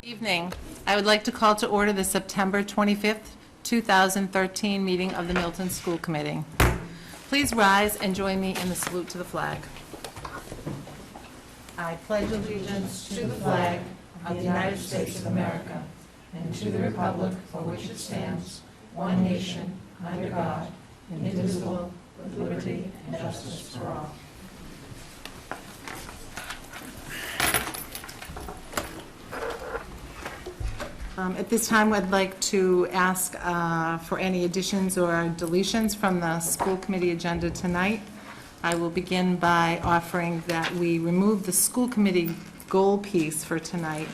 Evening. I would like to call to order the September 25th, 2013 meeting of the Milton School Committee. Please rise and join me in the salute to the flag. I pledge allegiance to the flag of the United States of America and to the republic for which it stands, one nation, under God, indivisible, with liberty and justice for all. At this time, I'd like to ask for any additions or deletions from the school committee agenda tonight. I will begin by offering that we remove the school committee goal piece for tonight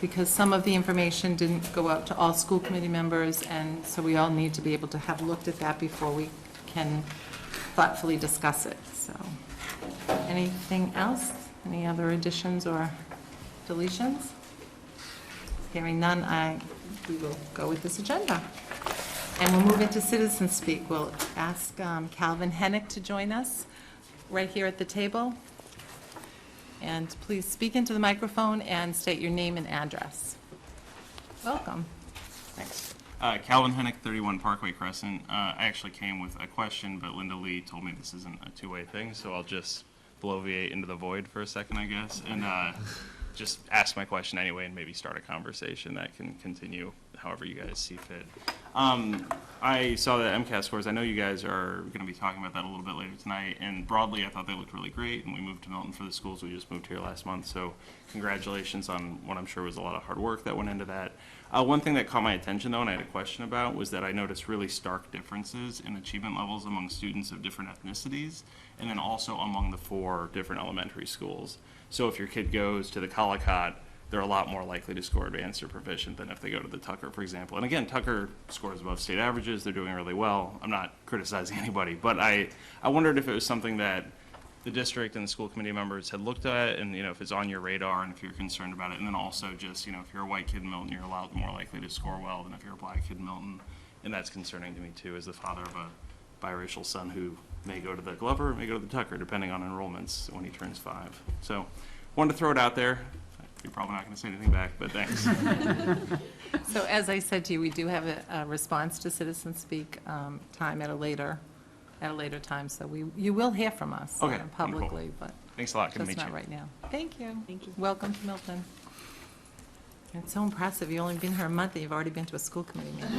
because some of the information didn't go out to all school committee members, and so we all need to be able to have looked at that before we can thoughtfully discuss it. So, anything else? Any other additions or deletions? Hearing none, we will go with this agenda. And we'll move into citizen speak. We'll ask Calvin Hennick to join us right here at the table. And please speak into the microphone and state your name and address. Welcome. Thanks. Calvin Hennick, 31 Parkway Crescent. I actually came with a question, but Linda Lee told me this isn't a two-way thing, so I'll just bloviate into the void for a second, I guess. And just ask my question anyway and maybe start a conversation that can continue however you guys see fit. I saw the MCAS scores. I know you guys are going to be talking about that a little bit later tonight, and broadly I thought they looked really great, and we moved to Milton for the schools. We just moved here last month, so congratulations on what I'm sure was a lot of hard work that went into that. One thing that caught my attention, though, and I had a question about, was that I noticed really stark differences in achievement levels among students of different ethnicities, and then also among the 4 different elementary schools. So if your kid goes to the Collicott, they're a lot more likely to score advanced or proficient than if they go to the Tucker, for example. And again, Tucker scores above state averages. They're doing really well. I'm not criticizing anybody, but I wondered if it was something that the district and the school committee members had looked at, and if it's on your radar and if you're concerned about it. And then also just, if you're a white kid in Milton, you're a lot more likely to score well than if you're a black kid in Milton. And that's concerning to me too, as the father of a biracial son who may go to the Glover, may go to the Tucker, depending on enrollments when he turns 5. So wanted to throw it out there. You're probably not going to say anything back, but thanks. So as I said to you, we do have a response to Citizen Speak time at a later time. So you will hear from us publicly, wonderful. But thanks a lot. Good to just meet not you. right now. Thank you. Thank you. Welcome to Milton. It's so impressive. You've only been here a month and you've already been to a school committee meeting.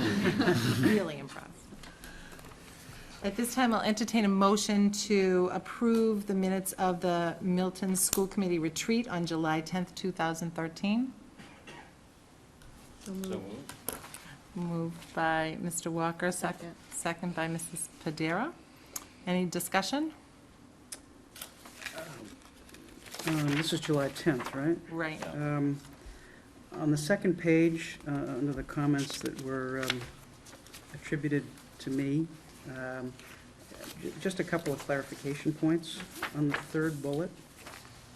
Really impressed. At this time, I'll entertain a motion to approve the minutes of the Milton School Committee retreat on July 10th, 2013. So moved. Moved by Mr. Walker, second by Mrs. Padera. Any discussion? This is July 10th, right? Right. On the second page, under the comments that were attributed to me, just a couple of clarification points. On the third bullet,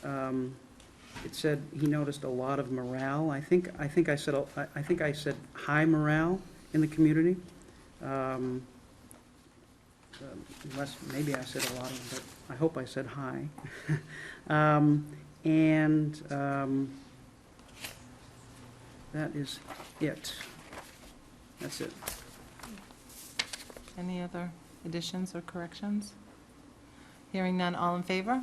it said he noticed a lot of morale. I think I said high morale in the community. Unless maybe I said a lot of, but I hope I said high. That is it. That's it. Any other additions or corrections? Hearing none, all in favor?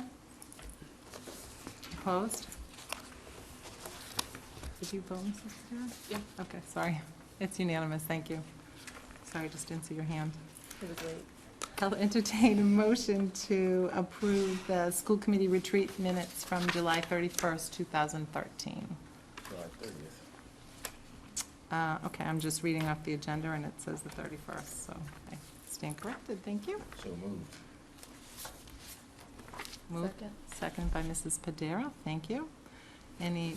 Opposed? Did you vote, Mrs. Padera? Yeah. Okay, sorry. It's unanimous, thank you. Sorry, I just didn't see your hand. It was late. I'll entertain a motion to approve the school committee retreat minutes from July 31st, 2013. July 30th. Okay, I'm just reading off the agenda, and it says the 31st, so I stand corrected. Thank you. So moved. Moved. Second by Mrs. Padera. Thank you. Any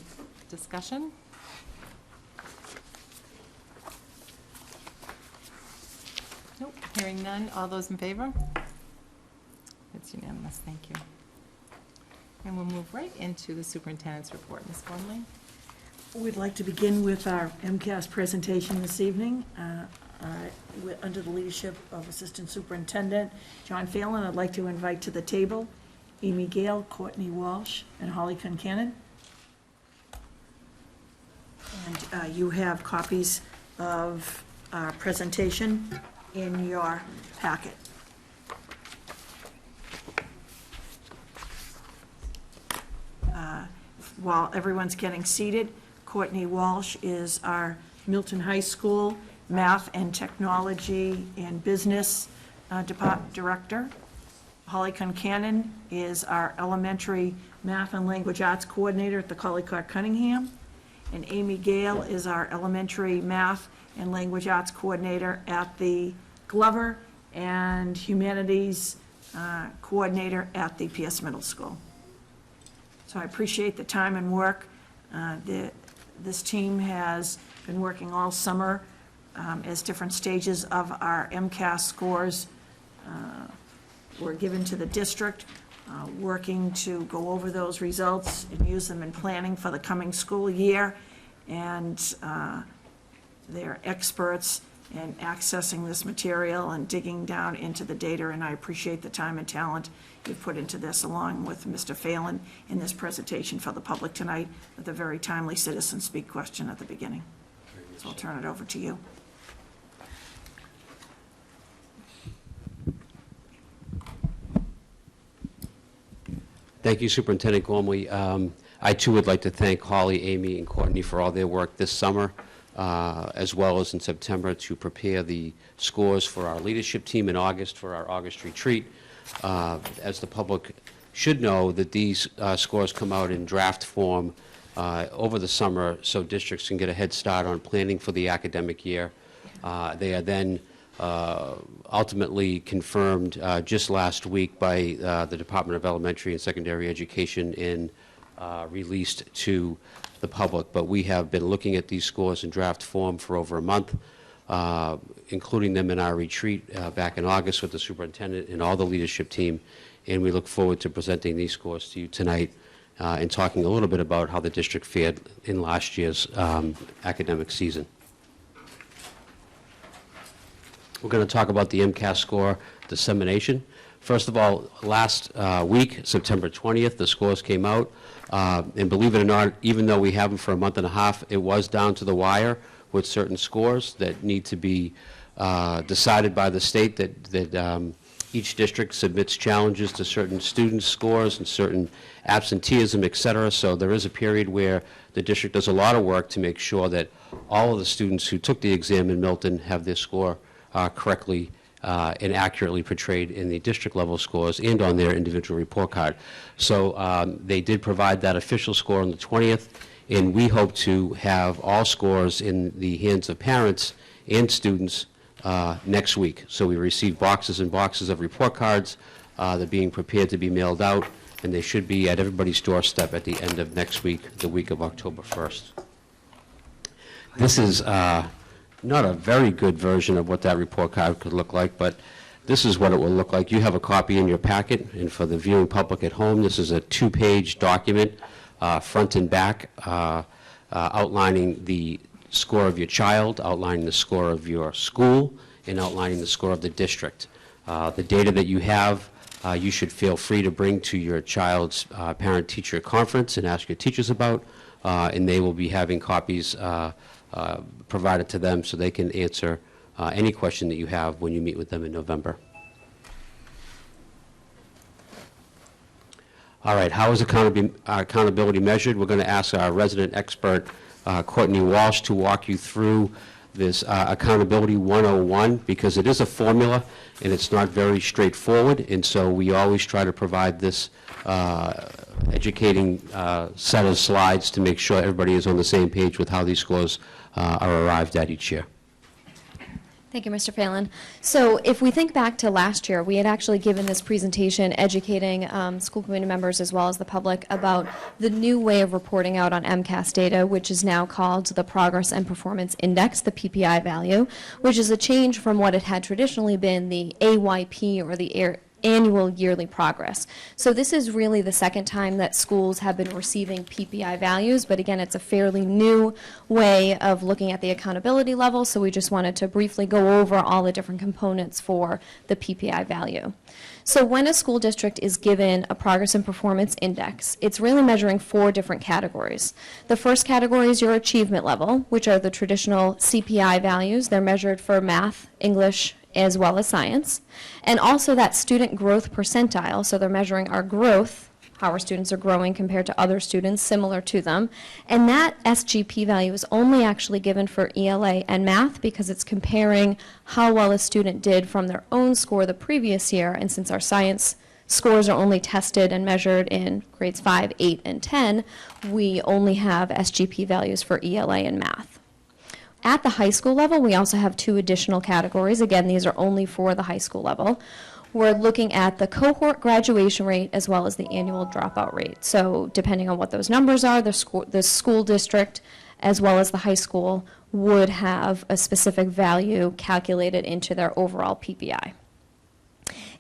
discussion? Nope. Hearing none. All those in favor? It's unanimous. Thank you. And we'll move right into the superintendent's report. Ms. Gormley? We'd like to begin with our MCAS presentation this evening. Under the leadership of Assistant Superintendent John Phelan, I'd like to invite to the table Amy Gale, Courtney Walsh, and Holly Concanon. And you have copies of our presentation in your packet. While everyone's getting seated, Courtney Walsh is our Milton High School Math and Technology and Business Director. Holly Concanon is our Elementary Math and Language Arts Coordinator at the Collycott Cunningham. And Amy Gale is our Elementary Math and Language Arts Coordinator at the Glover and Humanities Coordinator at the Pierce Middle School. So I appreciate the time and work. This team has been working all summer as different stages of our MCAS scores were given to the district, working to go over those results and use them in planning for the coming school year. And they're experts in accessing this material and digging down into the data, and I appreciate the time and talent you've put into this, along with Mr. Phelan in this presentation for the public tonight, with a very timely citizen speak question at the beginning. So I'll turn it over to you. Thank you, Superintendent Gormley. I too would like to thank Holly, Amy, and Courtney for all their work this summer, as well as in September to prepare the scores for our leadership team in August for our August retreat. As the public should know, that these scores come out in draft form over the summer so districts can get a head start on planning for the academic year. They are then ultimately confirmed just last week by the Department of Elementary and Secondary Education and released to the public. But we have been looking at these scores in draft form for over a month, including them in our retreat back in August with the superintendent and all the leadership team. And we look forward to presenting these scores to you tonight and talking a little bit about how the district fared in last year's academic season. We're going to talk about the MCAS score dissemination. First of all, last week, September 20th, the scores came out. And believe it or not, even though we have them for a month and a half, it was down to the wire with certain scores that need to be decided by the state, that each district submits challenges to certain student scores and certain absenteeism, et cetera. So there is a period where the district does a lot of work to make sure that all of the students who took the exam in Milton have their score correctly and accurately portrayed in the district level scores and on their individual report card. So they did provide that official score on the 20th, and we hope to have all scores in the hands of parents and students next week. So we received boxes and boxes of report cards. They're being prepared to be mailed out, and they should be at everybody's doorstep at the end of next week, the week of October 1st. This is not a very good version of what that report card could look like, but this is what it will look like. You have a copy in your packet, and for the viewing public at home, this is a 2-page document, front and back, outlining the score of your child, outlining the score of your school, and outlining the score of the district. The data that you have, you should feel free to bring to your child's parent-teacher conference and ask your teachers about, and they will be having copies provided to them so they can answer any question that you have when you meet with them in November. All right, how is accountability measured? We're going to ask our resident expert, Courtney Walsh, to walk you through this Accountability 101, because it is a formula and it's not very straightforward, and so we always try to provide this educating set of slides to make sure everybody is on the same page with how these scores are arrived at each year. Thank you, Mr. Phelan. So if we think back to last year, we had actually given this presentation educating school committee members as well as the public about the new way of reporting out on MCAS data, which is now called the Progress and Performance Index, the PPI value, which is a change from what it had traditionally been, the AYP, or the annual yearly progress. So this is really the second time that schools have been receiving PPI values, but again, it's a fairly new way of looking at the accountability level, so we just wanted to briefly go over all the different components for the PPI value. So when a school district is given a progress and performance index, it's really measuring 4 different categories. The first category is your achievement level, which are the traditional CPI values. They're measured for math, English, as well as science. And also that student growth percentile, so they're measuring our growth, how our students are growing compared to other students similar to them. And that SGP value is only actually given for ELA and math because it's comparing how well a student did from their own score the previous year. And since our science scores are only tested and measured in grades 5, 8, and 10, we only have SGP values for ELA and math. At the high school level, we also have 2 additional categories. Again, these are only for the high school level. We're looking at the cohort graduation rate as well as the annual dropout rate. So depending on what those numbers are, the school district as well as the high school would have a specific value calculated into their overall PPI.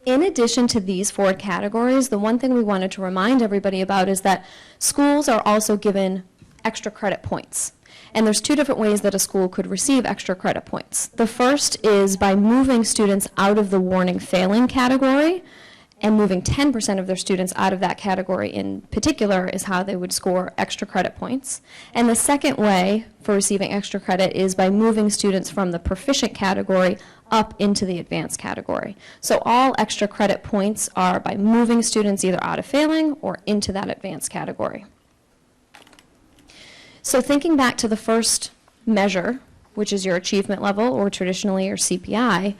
In addition to these 4 categories, the one thing we wanted to remind everybody about is that schools are also given extra credit points. And there's 2 different ways that a school could receive extra credit points. The first is by moving students out of the warning failing category, and moving 10% of their students out of that category in particular is how they would score extra credit points. And the second way for receiving extra credit is by moving students from the proficient category up into the advanced category. So all extra credit points are by moving students either out of failing or into that advanced category. So thinking back to the first measure, which is your achievement level, or traditionally your CPI,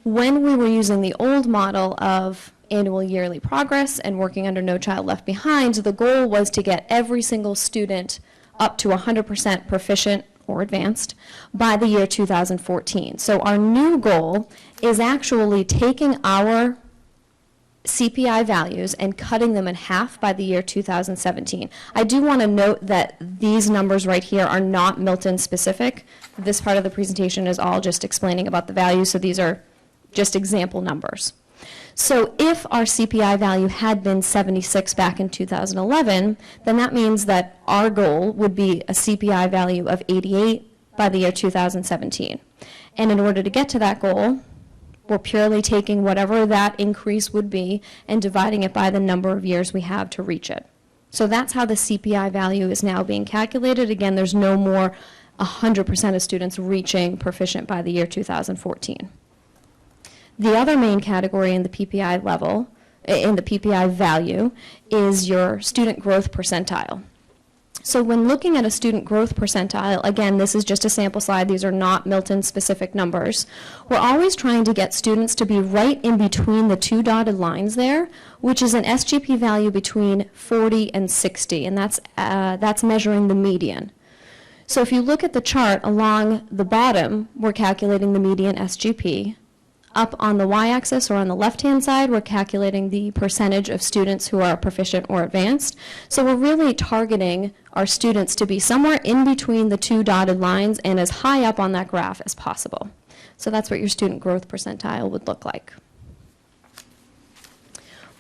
when we were using the old model of annual yearly progress and working under No Child Left Behind, the goal was to get every single student up to 100% proficient or advanced by the year 2014. So our new goal is actually taking our CPI values and cutting them in half by the year 2017. I do want to note that these numbers right here are not Milton specific. This part of the presentation is all just explaining about the values, so these are just example numbers. So if our CPI value had been 76 back in 2011, then that means that our goal would be a CPI value of 88 by the year 2017. And in order to get to that goal, we're purely taking whatever that increase would be and dividing it by the number of years we have to reach it. So that's how the CPI value is now being calculated. Again, there's no more 100% of students reaching proficient by the year 2014. The other main category in the PPI level, in the PPI value, is your student growth percentile. So when looking at a student growth percentile, again, this is just a sample slide, these are not Milton-specific numbers, we're always trying to get students to be right in between the 2 dotted lines there, which is an SGP value between 40 and 60, and that's measuring the median. So if you look at the chart along the bottom, we're calculating the median SGP. Up on the y-axis or on the left-hand side, we're calculating the percentage of students who are proficient or advanced. So we're really targeting our students to be somewhere in between the 2 dotted lines and as high up on that graph as possible. So that's what your student growth percentile would look like.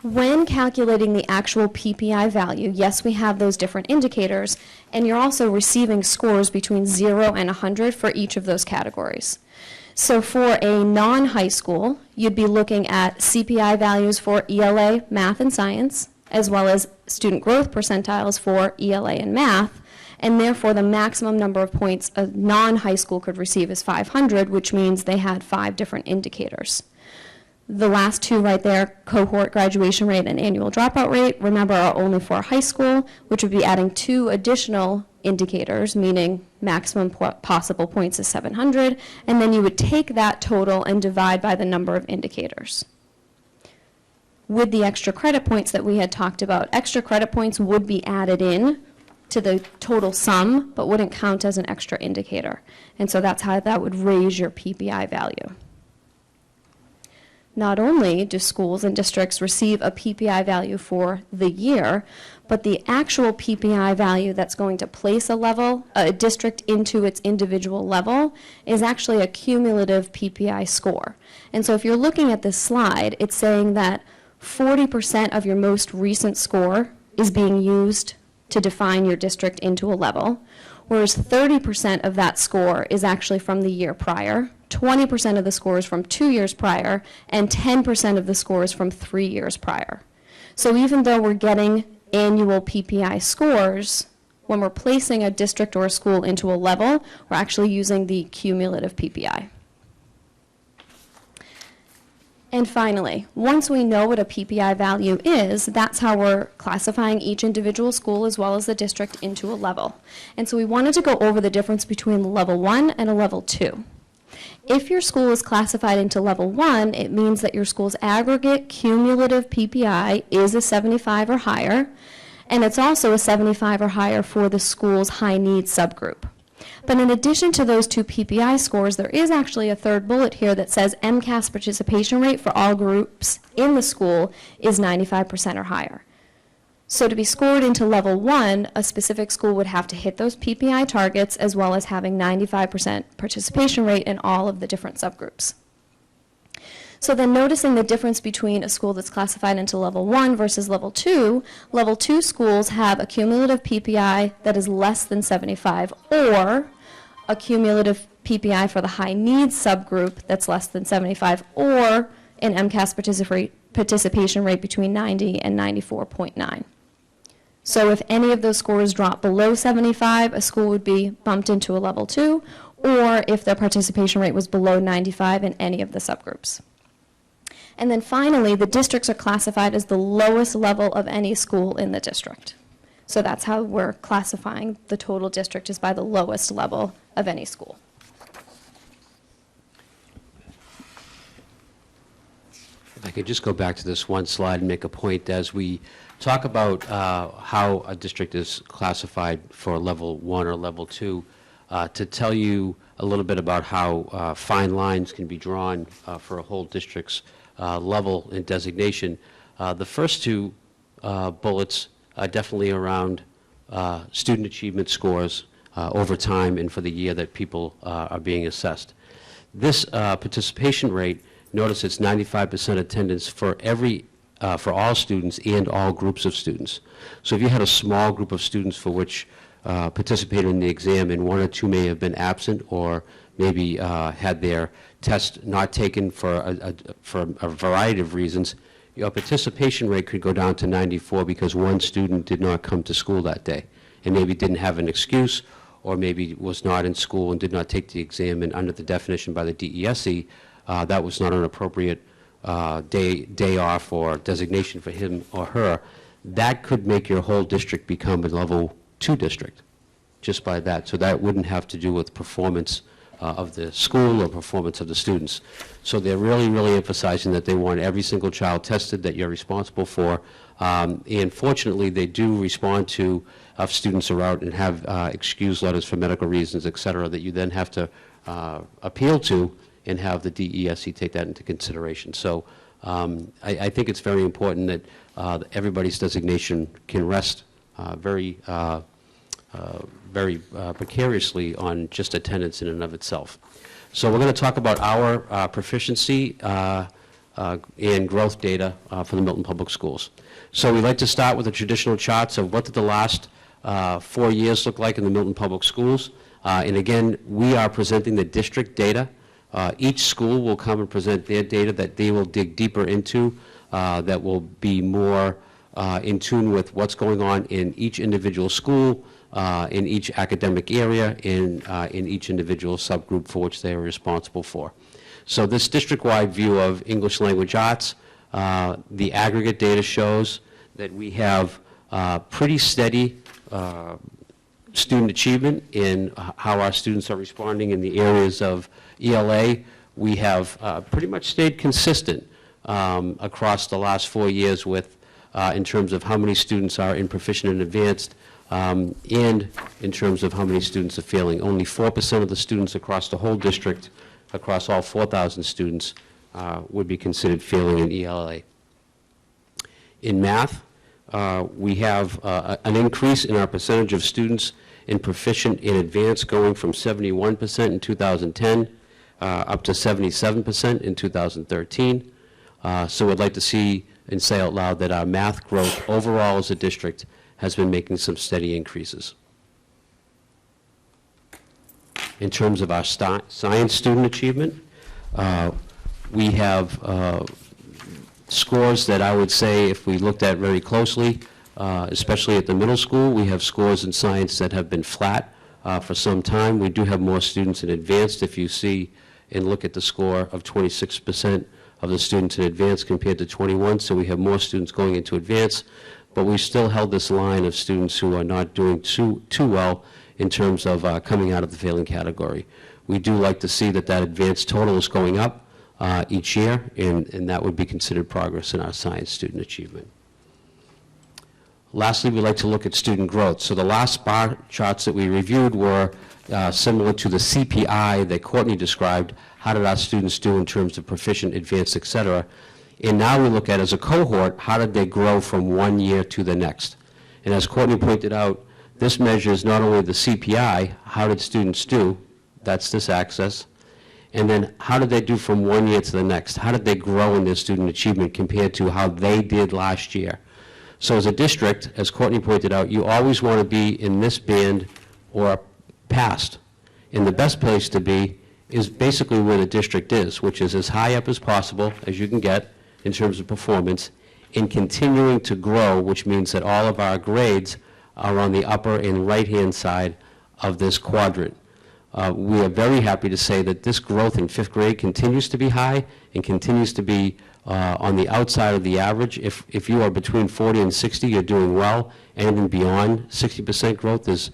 When calculating the actual PPI value, yes, we have those different indicators, and you're also receiving scores between 0 and 100 for each of those categories. So for a non-high school, you'd be looking at CPI values for ELA, math, and science, as well as student growth percentiles for ELA and math, and therefore the maximum number of points a non-high school could receive is 500, which means they had 5 different indicators. The last 2 right there, cohort graduation rate and annual dropout rate, remember are only for high school, which would be adding 2 additional indicators, meaning maximum possible points is 700, and then you would take that total and divide by the number of indicators. With the extra credit points that we had talked about, extra credit points would be added in to the total sum, but wouldn't count as an extra indicator. And so that's how that would raise your PPI value. Not only do schools and districts receive a PPI value for the year, but the actual PPI value that's going to place a district into its individual level is actually a cumulative PPI score. And so if you're looking at this slide, it's saying that 40% of your most recent score is being used to define your district into a level, whereas 30% of that score is actually from the year prior, 20% of the scores from 2 years prior, and 10% of the scores from 3 years prior. So even though we're getting annual PPI scores, when we're placing a district or a school into a level, we're actually using the cumulative PPI. And finally, once we know what a PPI value is, that's how we're classifying each individual school as well as the district into a level. And so we wanted to go over the difference between a level 1 and a level 2. If your school is classified into level 1, it means that your school's aggregate cumulative PPI is a 75 or higher, and it's also a 75 or higher for the school's high needs subgroup. But in addition to those two PPI scores, there is actually a third bullet here that says MCAS participation rate for all groups in the school is 95% or higher. So to be scored into level 1, a specific school would have to hit those PPI targets as well as having 95% participation rate in all of the different subgroups. So then noticing the difference between a school that's classified into level 1 versus level 2 schools have a cumulative PPI that is less than 75 or a cumulative PPI for the high needs subgroup that's less than 75 or an MCAS participation rate between 90 and 94.9. So if any of those scores drop below 75, a school would be bumped into a level 2, or if their participation rate was below 95 in any of the subgroups. And then finally, the districts are classified as the lowest level of any school in the district. So that's how we're classifying the total district, is by the lowest level of any school. If I could just go back to this one slide and make a point as we talk about how a district is classified for level 1 or level 2, to tell you a little bit about how fine lines can be drawn for a whole district's level and designation. The first two bullets are definitely around student achievement scores over time and for the year that people are being assessed. This participation rate, notice it's 95% attendance for all students and all groups of students. So if you had a small group of students for which participated in the exam and 1 or 2 may have been absent or maybe had their test not taken for a variety of reasons, your participation rate could go down to 94 because one student did not come to school that day and maybe didn't have an excuse or maybe was not in school and did not take the exam, and under the definition by the DESE, that was not an appropriate day off or designation for him or her. That could make your whole district become a level 2 district just by that. So that wouldn't have to do with performance of the school or performance of the students. So they're really emphasizing that they want every single child tested that you're responsible for. And fortunately, they do respond to if students are out and have excuse letters for medical reasons, et cetera, that you then have to appeal to and have the DESE take that into consideration. So I think it's very important that everybody's designation can rest very precariously on just attendance in and of itself. So we're going to talk about our proficiency and growth data for the Milton Public Schools. So we'd like to start with the traditional charts of what did the last 4 years look like in the Milton Public Schools. And again, we are presenting the district data. Each school will come and present their data that they will dig deeper into, that will be more in tune with what's going on in each individual school, in each academic area, in each individual subgroup for which they are responsible for. So this district-wide view of English language arts, the aggregate data shows that we have pretty steady student achievement in how our students are responding in the areas of ELA. We have pretty much stayed consistent across the last 4 years with in terms of how many students are in proficient and advanced, and in terms of how many students are failing. Only 4% of the students across the whole district, across all 4,000 students, would be considered failing in ELA. In math, we have an increase in our percentage of students in proficient and advanced going from 71% in 2010 up to 77% in 2013. So we'd like to see and say out loud that our math growth overall as a district has been making some steady increases. In terms of our science student achievement, We have scores that I would say, if we looked at very closely, especially at the middle school, we have scores in science that have been flat for some time. We do have more students in advanced. If you see and look at the score of 26% of the students in advanced compared to 21, so we have more students going into advanced, but we still held this line of students who are not doing too well in terms of coming out of the failing category. We do like to see that advanced total is going up each year, and that would be considered progress in our science student achievement. Lastly, we like to look at student growth. So the last bar charts that we reviewed were similar to the CPI that Courtney described. How did our students do in terms of proficient, advanced, et cetera? And now we look at, as a cohort, how did they grow from one year to the next? And as Courtney pointed out, this measures not only the CPI, how did students do, that's this axis, and then how did they do from one year to the next? How did they grow in their student achievement compared to how they did last year? So as a district, as Courtney pointed out, you always want to be in this band or past. And the best place to be is basically where the district is, which is as high up as possible as you can get in terms of performance, and continuing to grow, which means that all of our grades are on the upper and right-hand side of this quadrant. We are very happy to say that this growth in 5th grade continues to be high and continues to be on the outside of the average. If you are between 40 and 60, you're doing well. Anything beyond 60% growth is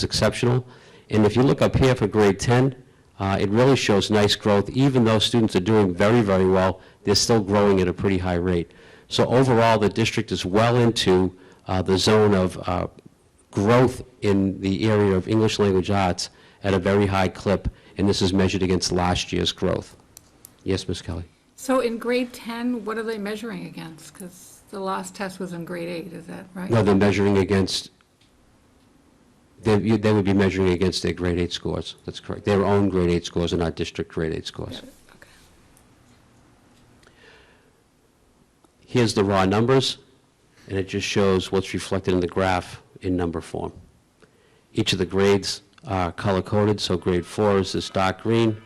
exceptional. And if you look up here for grade 10, it really shows nice growth. Even though students are doing very, very well, they're still growing at a pretty high rate. So overall, the district is well into the zone of growth in the area of English language arts at a very high clip, and this is measured against last year's growth. Yes, Ms. Kelly? So in grade 10, what are they measuring against? Because the last test was in grade 8, is that right? No, they're measuring against, they would be measuring against their grade 8 scores. That's correct. Their own grade 8 scores and not district grade 8 scores. Okay. Here's the raw numbers, and it just shows what's reflected in the graph in number form. Each of the grades are color-coded, so grade 4 is this dark green.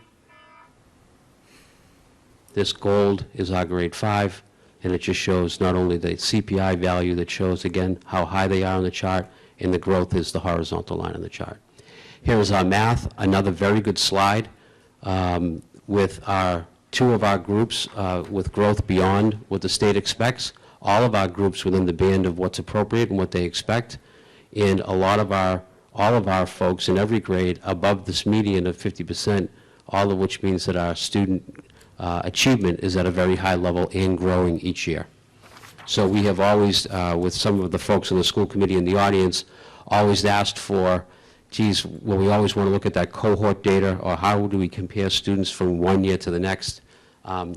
This gold is our grade 5, and it just shows not only the CPI value that shows, again, how high they are on the chart, and the growth is the horizontal line on the chart. Here is our math, another very good slide with our two of our groups with growth beyond what the state expects, all of our groups within the band of what's appropriate and what they expect, and all of our folks in every grade above this median of 50%, all of which means that our student achievement is at a very high level and growing each year. So we have always, with some of the folks in the school committee and the audience, always asked for, geez, well, we always want to look at that cohort data, or how do we compare students from one year to the next.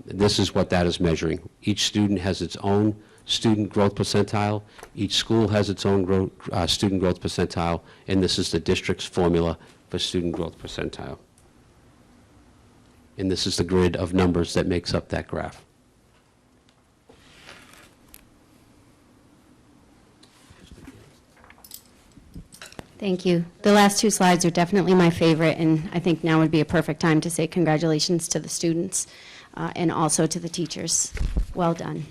This is what that is measuring. Each student has its own student growth percentile. Each school has its own student growth percentile, and this is the district's formula for student growth percentile. And this is the grid of numbers that makes up that graph. Thank you. The last two slides are definitely my favorite, and I think now would be a perfect time to say congratulations to the students and also to the teachers. Well done.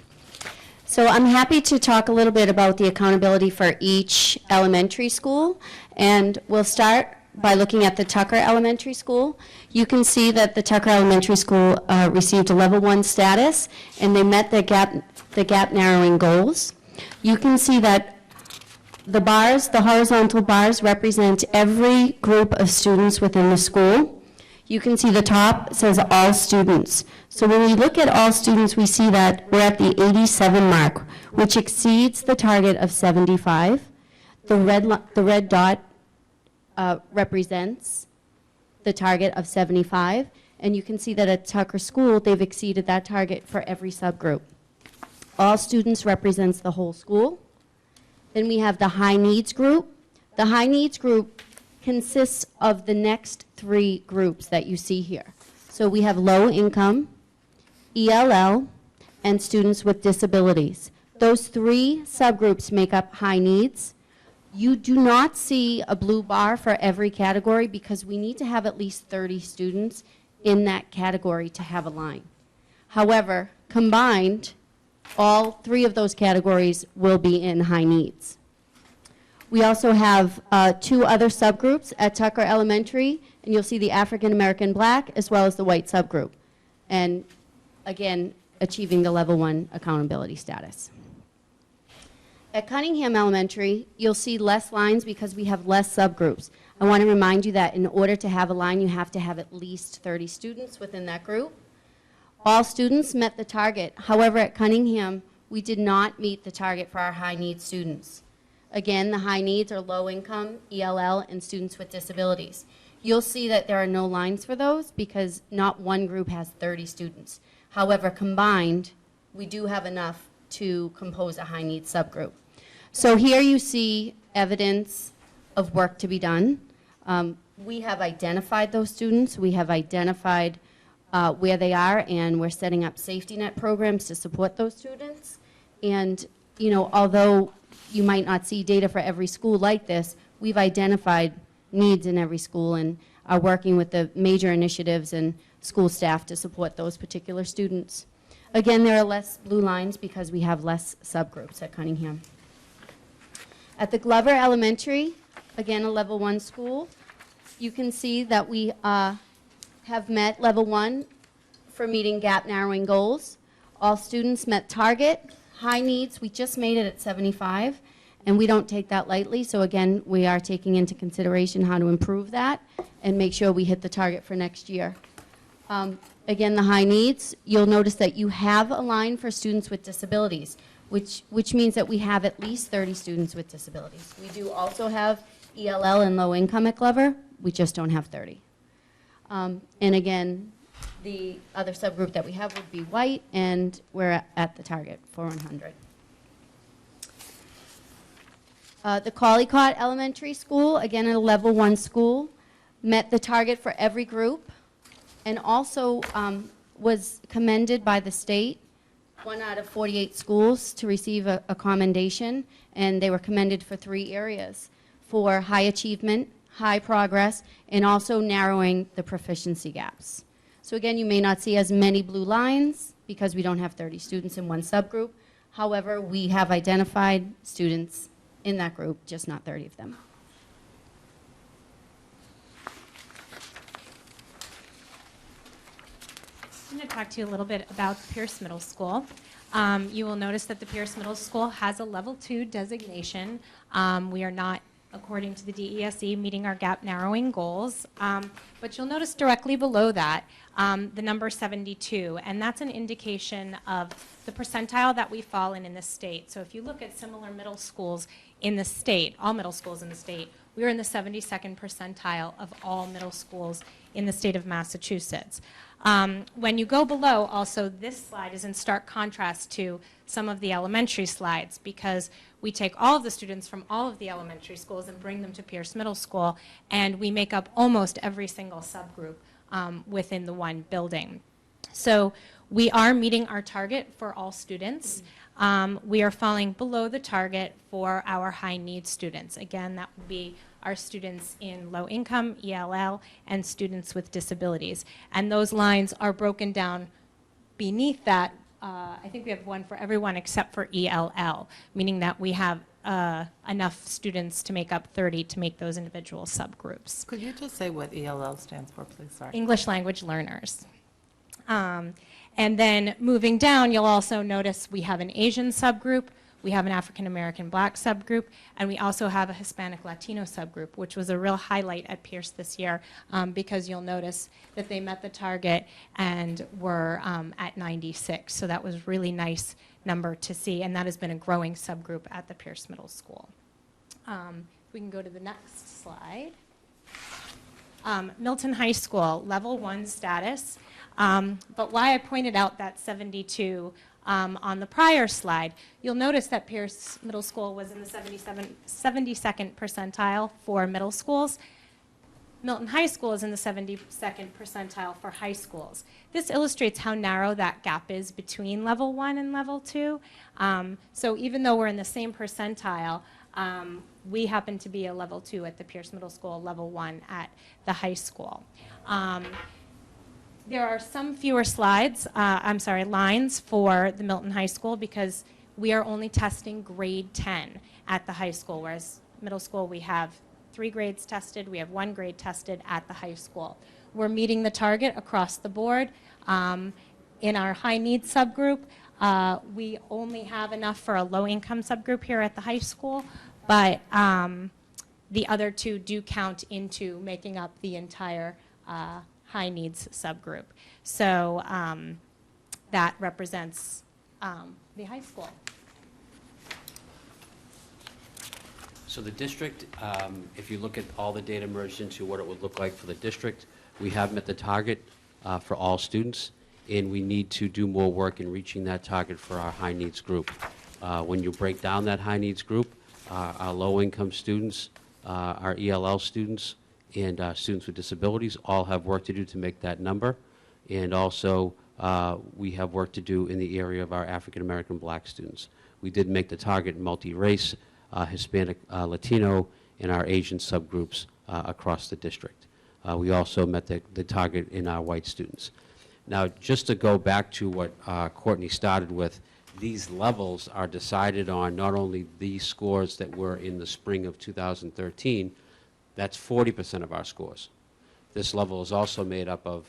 So I'm happy to talk a little bit about the accountability for each elementary school, and we'll start by looking at the Tucker Elementary School. You can see that the Tucker Elementary School received a level 1 status, and they met the gap narrowing goals. You can see that the bars, the horizontal bars, represent every group of students within the school. You can see the top says all students. So when we look at all students, we see that we're at the 87 mark, which exceeds the target of 75. The red dot represents the target of 75, and you can see that at Tucker School, they've exceeded that target for every subgroup. All students represents the whole school. Then we have the high needs group. The high needs group consists of the next three groups that you see here. So we have low income, ELL, and students with disabilities. Those three subgroups make up high needs. You do not see a blue bar for every category because we need to have at least 30 students in that category to have a line. However, combined, all 3 of those categories will be in high needs. We also have 2 other subgroups at Tucker Elementary, and you'll see the African American Black as well as the white subgroup. And again, achieving the level 1 accountability status. At Cunningham Elementary, you'll see less lines because we have less subgroups. I want to remind you that in order to have a line, you have to have at least 30 students within that group. All students met the target. However, at Cunningham, we did not meet the target for our high needs students. Again, the high needs are low income, ELL, and students with disabilities. You'll see that there are no lines for those because not one group has 30 students. However, combined, we do have enough to compose a high needs subgroup. So here you see evidence of work to be done. We have identified those students. We have identified where they are, and we're setting up safety net programs to support those students. And, you know, although you might not see data for every school like this, we've identified needs in every school and are working with the major initiatives and school staff to support those particular students. Again, there are less blue lines because we have less subgroups at Cunningham. At the Glover Elementary, again, a level 1 school, you can see that we have met level 1 for meeting gap narrowing goals. All students met target. High needs, we just made it at 75, and we don't take that lightly. So again, we are taking into consideration how to improve that and make sure we hit the target for next year. Again, the high needs, you'll notice that you have a line for students with disabilities, which means that we have at least 30 students with disabilities. We do also have ELL and low income at Glover. We just don't have 30. And again, the other subgroup that we have would be white, and we're at the target for 100. The Collycott Elementary School, again a level 1 school, met the target for every group, and also was commended by the state, 1 out of 48 schools to receive a commendation, and they were commended for 3 areas, for high achievement, high progress, and also narrowing the proficiency gaps. So again, you may not see as many blue lines because we don't have 30 students in one subgroup. However, we have identified students in that group, just not 30 of them. I'm going to talk to you a little bit about Pierce Middle School. You will notice that the Pierce Middle School has a level 2 designation. We are not, according to the DESE, meeting our gap narrowing goals. But you'll notice directly below that the number 72, and that's an indication of the percentile that we fall in the state. So if you look at similar middle schools in the state, all middle schools in the state, we are in the 72nd percentile of all middle schools in the state of Massachusetts. When you go below, also, this slide is in stark contrast to some of the elementary slides because we take all of the students from all of the elementary schools and bring them to Pierce Middle School, and we make up almost every single subgroup within the one building. So we are meeting our target for all students. We are falling below the target for our high needs students. Again, that would be our students in low income, ELL, and students with disabilities. And those lines are broken down beneath that. I think we have one for everyone except for ELL, meaning that we have enough students to make up 30 to make those individual subgroups. Could you just say what ELL stands for, please? Sorry. English language learners. And then moving down, you'll also notice we have an Asian subgroup, we have an African American Black subgroup, and we also have a Hispanic Latino subgroup, which was a real highlight at Pierce this year because you'll notice that they met the target and were at 96. So that was a really nice number to see, and that has been a growing subgroup at the Pierce Middle School. We can go to the next slide. Milton High School, level 1 status. But why I pointed out that 72 on the prior slide, you'll notice that Pierce Middle School was in the 72nd percentile for middle schools. Milton High School is in the 72nd percentile for high schools. This illustrates how narrow that gap is between level 1 and level 2. So even though we're in the same percentile, we happen to be a level 2 at the Pierce Middle School, level 1 at the high school. There are some fewer lines for the Milton High School because we are only testing grade 10 at the high school, whereas middle school we have 3 grades tested, we have 1 grade tested at the high school. We're meeting the target across the board. In our high needs subgroup, we only have enough for a low income subgroup here at the high school, but the other 2 do count into making up the entire high needs subgroup. So that represents the high school. So the district, if you look at all the data merged into what it would look like for the district, we have met the target for all students, and we need to do more work in reaching that target for our high needs group. When you break down that high needs group, our low-income students, our ELL students, and students with disabilities all have work to do to make that number. And also, we have work to do in the area of our African-American Black students. We did make the target multi-race, Hispanic, Latino, and our Asian subgroups across the district. We also met the target in our white students. Now, just to go back to what Courtney started with, these levels are decided on not only the scores that were in the spring of 2013, that's 40% of our scores. This level is also made up of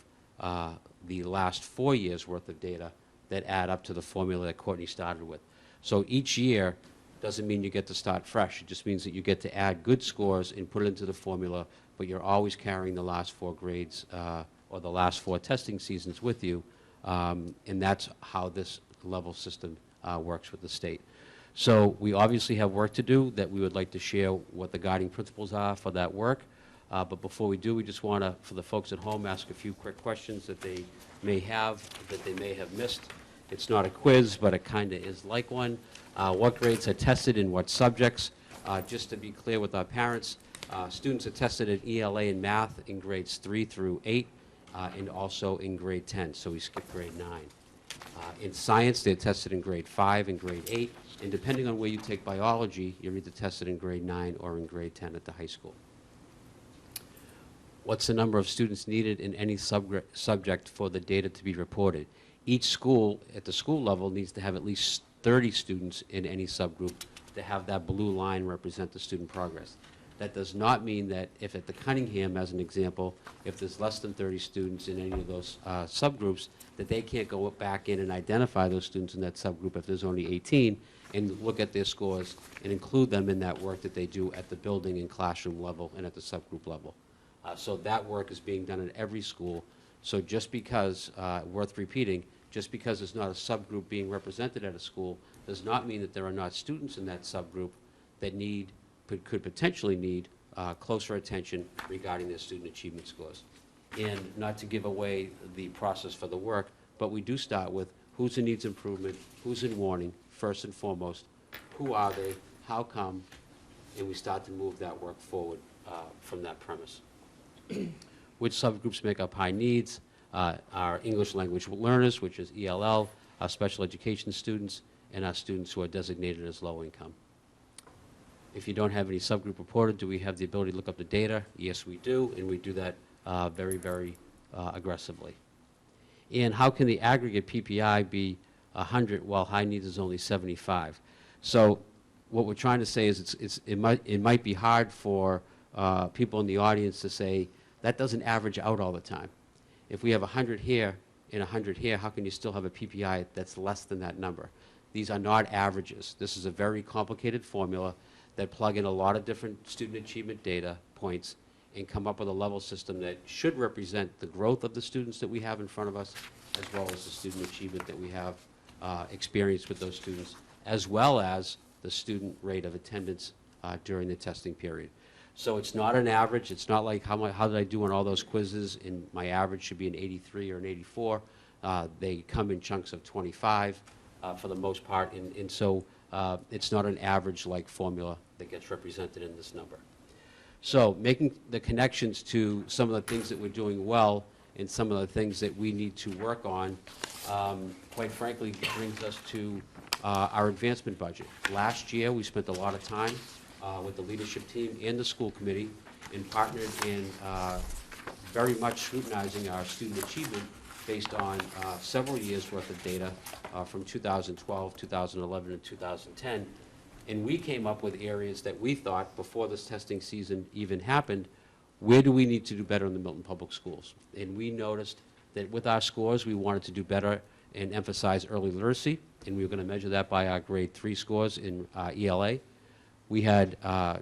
the last 4 years' worth of data that add up to the formula that Courtney started with. So each year doesn't mean you get to start fresh. It just means that you get to add good scores and put it into the formula, but you're always carrying the last 4 grades or the last 4 testing seasons with you, and that's how this level system works with the state. So we obviously have work to do that we would like to share what the guiding principles are for that work. But before we do, we just want to, for the folks at home, ask a few quick questions that they may have, that they may have missed. It's not a quiz, but it kind of is like one. What grades are tested in what subjects? Just to be clear with our parents, students are tested in ELA and math in grades 3 through 8, and also in grade 10, so we skip grade 9. In science, they're tested in grade 5 and grade 8, and depending on where you take biology, you're either tested in grade 9 or in grade 10 at the high school. What's the number of students needed in any subject for the data to be reported? Each school, at the school level, needs to have at least 30 students in any subgroup to have that blue line represent the student progress. That does not mean that if at the Cunningham, as an example, if there's less than 30 students in any of those subgroups, that they can't go back in and identify those students in that subgroup if there's only 18 and look at their scores and include them in that work that they do at the building and classroom level and at the subgroup level. So that work is being done at every school. So just because, worth repeating, just because there's not a subgroup being represented at a school does not mean that there are not students in that subgroup that could potentially need closer attention regarding their student achievement scores. And not to give away the process for the work, but we do start with who's in needs improvement, who's in warning, first and foremost, who are they, how come, and we start to move that work forward from that premise. Which subgroups make up high needs? Our English language learners, which is ELL, our special education students, and our students who are designated as low income. If you don't have any subgroup reported, do we have the ability to look up the data? Yes, we do, and we do that very, very aggressively. And how can the aggregate PPI be 100 while high needs is only 75? So what we're trying to say is it might be hard for people in the audience to say, that doesn't average out all the time. If we have 100 here and 100 here, how can you still have a PPI that's less than that number? These are not averages. This is a very complicated formula that plug in a lot of different student achievement data points and come up with a level system that should represent the growth of the students that we have in front of us, as well as the student achievement that we have experienced with those students, as well as the student rate of attendance during the testing period. So it's not an average. It's not like how did I do on all those quizzes, and my average should be an 83 or an 84. They come in chunks of 25 for the most part, and so it's not an average-like formula that gets represented in this number. So making the connections to some of the things that we're doing well and some of the things that we need to work on, quite frankly, brings us to our advancement budget. Last year, we spent a lot of time with the leadership team and the school committee, and partnered in very much scrutinizing our student achievement based on several years' worth of data from 2012, 2011, and 2010. And we came up with areas that we thought, before this testing season even happened, where do we need to do better in the Milton Public Schools? And we noticed that with our scores, we wanted to do better and emphasize early literacy, and we were going to measure that by our grade 3 scores in ELA. We had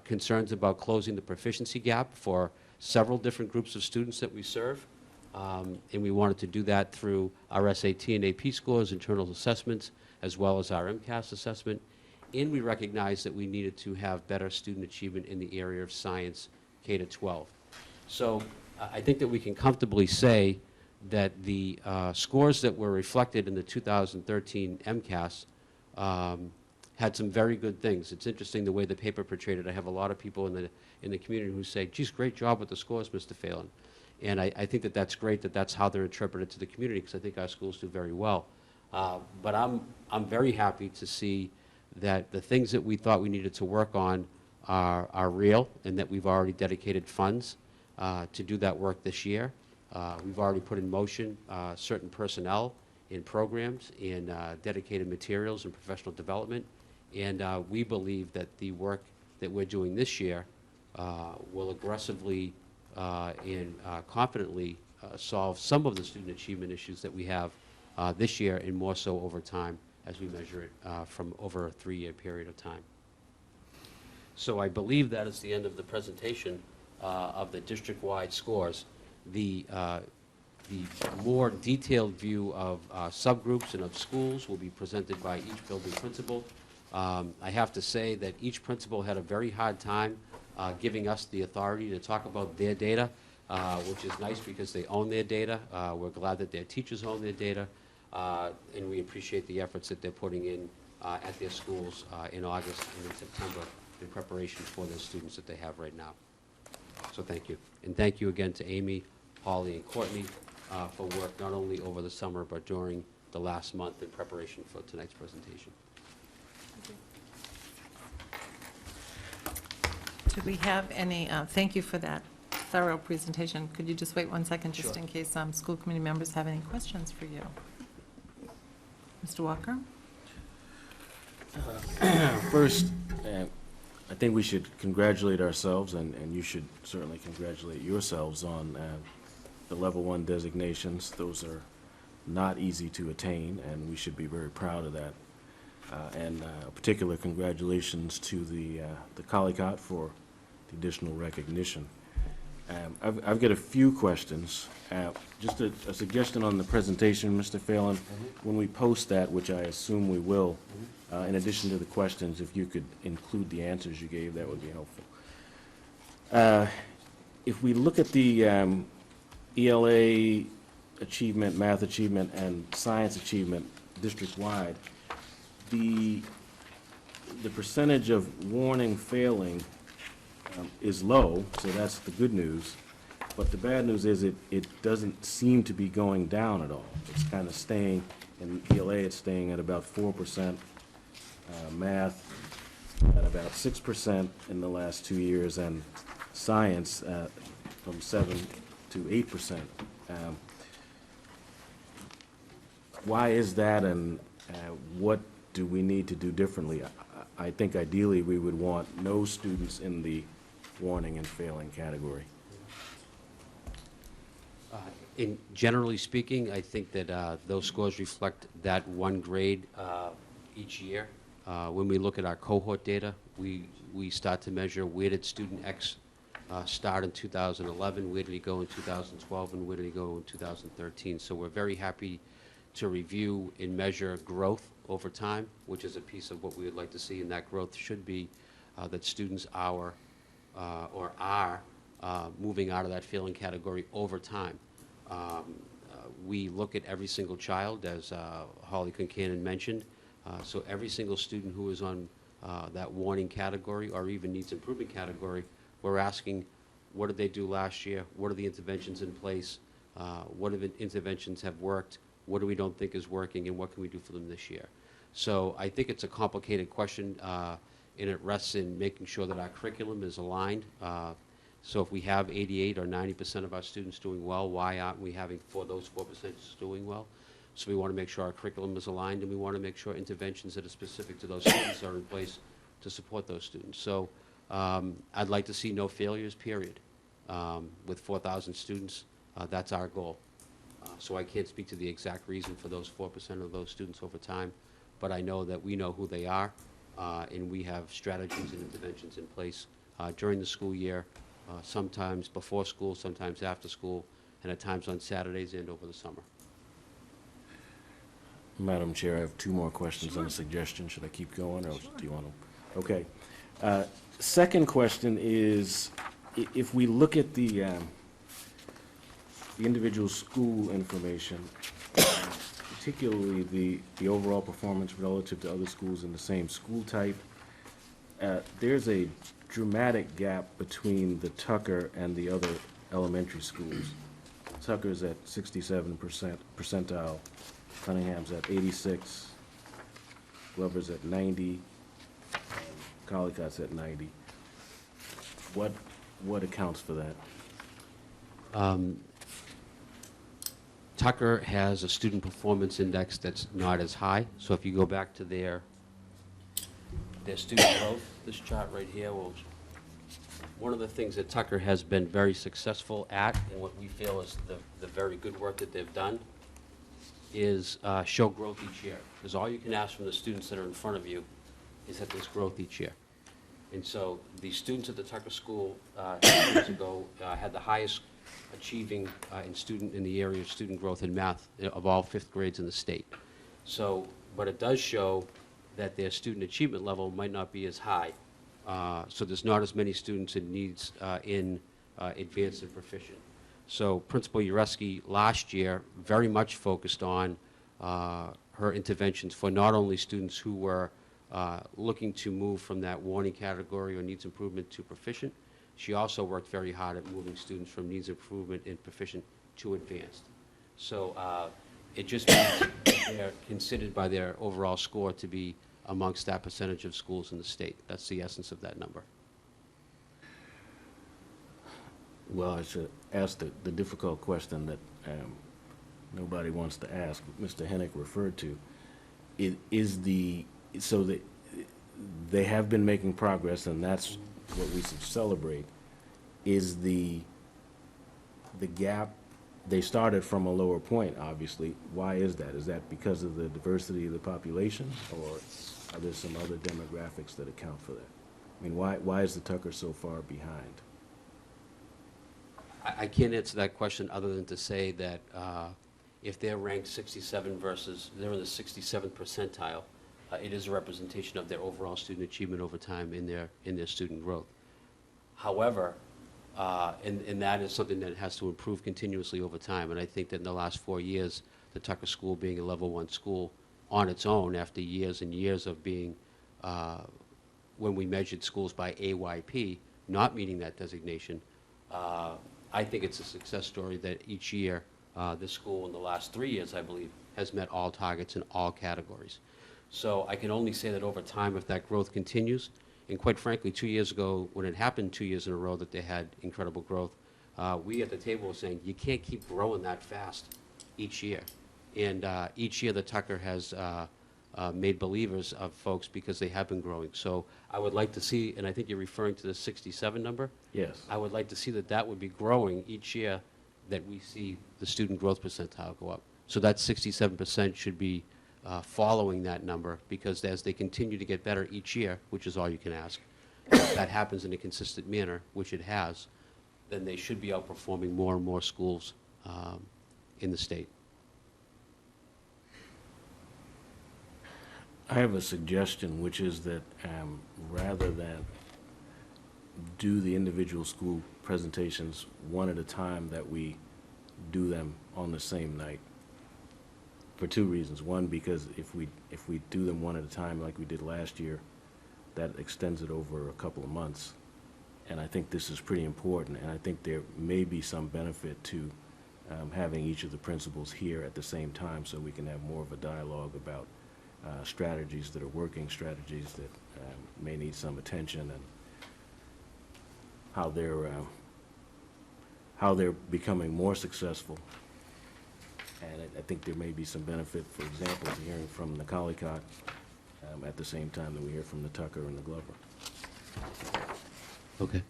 concerns about closing the proficiency gap for several different groups of students that we serve, and we wanted to do that through our SAT and AP scores, internal assessments, as well as our MCAS assessment. And we recognized that we needed to have better student achievement in the area of science K to 12. So I think that we can comfortably say that the scores that were reflected in the 2013 MCAS had some very good things. It's interesting the way the paper portrayed it. I have a lot of people in the community who say, geez, great job with the scores, Mr. Phelan. And I think that that's great that that's how they're interpreted to the community, because I think our schools do very well. But I'm very happy to see that the things that we thought we needed to work on are real, and that we've already dedicated funds to do that work this year. We've already put in motion certain personnel in programs, in dedicated materials and professional development, and we believe that the work that we're doing this year will aggressively and confidently solve some of the student achievement issues that we have this year, and more so over time as we measure it from over a 3-year period of time. So I believe that is the end of the presentation of the district-wide scores. The more detailed view of subgroups and of schools will be presented by each building principal. I have to say that each principal had a very hard time giving us the authority to talk about their data, which is nice because they own their data. We're glad that their teachers own their data, and we appreciate the efforts that they're putting in at their schools in August and in September in preparation for the students that they have right now. So thank you. And thank you again to Amy, Holly, and Courtney for work not only over the summer but during the last month in preparation for tonight's presentation. Do we have any, thank you for that thorough presentation. Could you just wait one second, just Sure. in case school committee members have any questions for you? Mr. Walker? First, I think we should congratulate ourselves, and you should certainly congratulate yourselves on the level 1 designations. Those are not easy to attain, and we should be very proud of that. And a particular congratulations to the Collicott for the additional recognition. I've got a few questions. Just a suggestion on the presentation, Mr. Phelan. When we post that, which I assume we will, in addition to the questions, if you could include the answers you gave, that would be helpful. If we look at the ELA achievement, math achievement, and science achievement district-wide, the percentage of warning failing is low, so that's the good news. But the bad news is it doesn't seem to be going down at all. It's kind of staying, in ELA it's staying at about 4%, math at about 6% in the last 2 years, and science from 7 to 8%. Why is that, and what do we need to do differently? I think ideally we would want no students in the warning and failing category. In generally speaking, I think that those scores reflect that one grade each year. When we look at our cohort data, we start to measure where did student X start in 2011, where did he go in 2012, and where did he go in 2013. So we're very happy to review and measure growth over time, which is a piece of what we would like to see, and that growth should be that students are moving out of that failing category over time. We look at every single child, as Holly Concanon mentioned, so every single student who is on that warning category or even needs improvement category, we're asking, what did they do last year? What are the interventions in place? What interventions have worked? What do we don't think is working, and what can we do for them this year? So I think it's a complicated question, and it rests in making sure that our curriculum is aligned So if we have 88 or 90% of our students doing well, why aren't we having those 4% doing well? So we want to make sure our curriculum is aligned, and we want to make sure interventions that are specific to those students are in place to support those students. So I'd like to see no failures, period. With 4,000 students, that's our goal. So I can't speak to the exact reason for those 4% of those students over time, but I know that we know who they are, and we have strategies and interventions in place during the school year, sometimes before school, sometimes after school, and at times on Saturdays and over the summer. Madam Chair, I have two more questions and a suggestion. Should I keep going, or do you want to? Okay. Second question is, if we look at the individual school information, particularly the overall performance relative to other schools in the same school type, there's a dramatic gap between the Tucker and the other elementary schools. Tucker's at 67% percentile, Cunningham's at 86, Glover's at 90, Collicott's at 90. What accounts for that? Tucker has a student performance index that's not as high. So if you go back to their student growth, this chart right here will, one of the things that Tucker has been very successful at, and what we feel is the very good work that they've done, is show growth each year. Because all you can ask from the students that are in front of you is that there's growth each year. And so the students at the Tucker School 2 years ago had the highest achieving in the area of student growth in math of all 5th grades in the state. So, but it does show that their student achievement level might not be as high. So there's not as many students in needs in advanced and proficient. So Principal Ureski last year very much focused on her interventions for not only students who were looking to move from that warning category or needs improvement to proficient. She also worked very hard at moving students from needs improvement and proficient to advanced. So it just means they're considered by their overall score to be amongst that percentage of schools in the state. That's the essence of that number. Well, I should ask the difficult question that nobody wants to ask, Mr. Hennick referred to. So that they have been making progress, and that's what we should celebrate. Is the gap, they started from a lower point, obviously. Why is that? Is that because of the diversity of the population, or are there some other demographics that account for that? I mean, why is the Tucker so far behind? I can't answer that question other than to say that if they're ranked 67 versus they're in the 67th percentile, it is a representation of their overall student achievement over time in their student growth. However, and that is something that has to improve continuously over time. And I think that in the last 4 years, the Tucker School being a level 1 school on its own after years and years of being, when we measured schools by AYP, not meeting that designation, I think it's a success story that each year, this school in the last 3 years, I believe, has met all targets in all categories. So I can only say that over time, if that growth continues, and quite frankly, 2 years ago, when it happened 2 years in a row that they had incredible growth, we at the table were saying, you can't keep growing that fast each year. And each year, the Tucker has made believers of folks because they have been growing. So I would like to see, and I think you're referring to the 67 number? Yes. I would like to see that would be growing each year, that we see the student growth percentile go up. So that 67% should be following that number, because as they continue to get better each year, which is all you can ask, if that happens in a consistent manner, which it has, then they should be outperforming more and more schools in the state. I have a suggestion, which is that rather than do the individual school presentations one at a time, that we do them on the same night. For 2 reasons. One, because if we do them one at a time like we did last year, that extends it over a couple of months. And I think this is pretty important, and I think there may be some benefit to having each of the principals here at the same time, so we can have more of a dialogue about strategies that are working, strategies that may need some attention, and how they're how they're becoming more successful. And I think there may be some benefit, for example, to hearing from the Collycott at the same time that we hear from the Tucker and the Glover. Okay.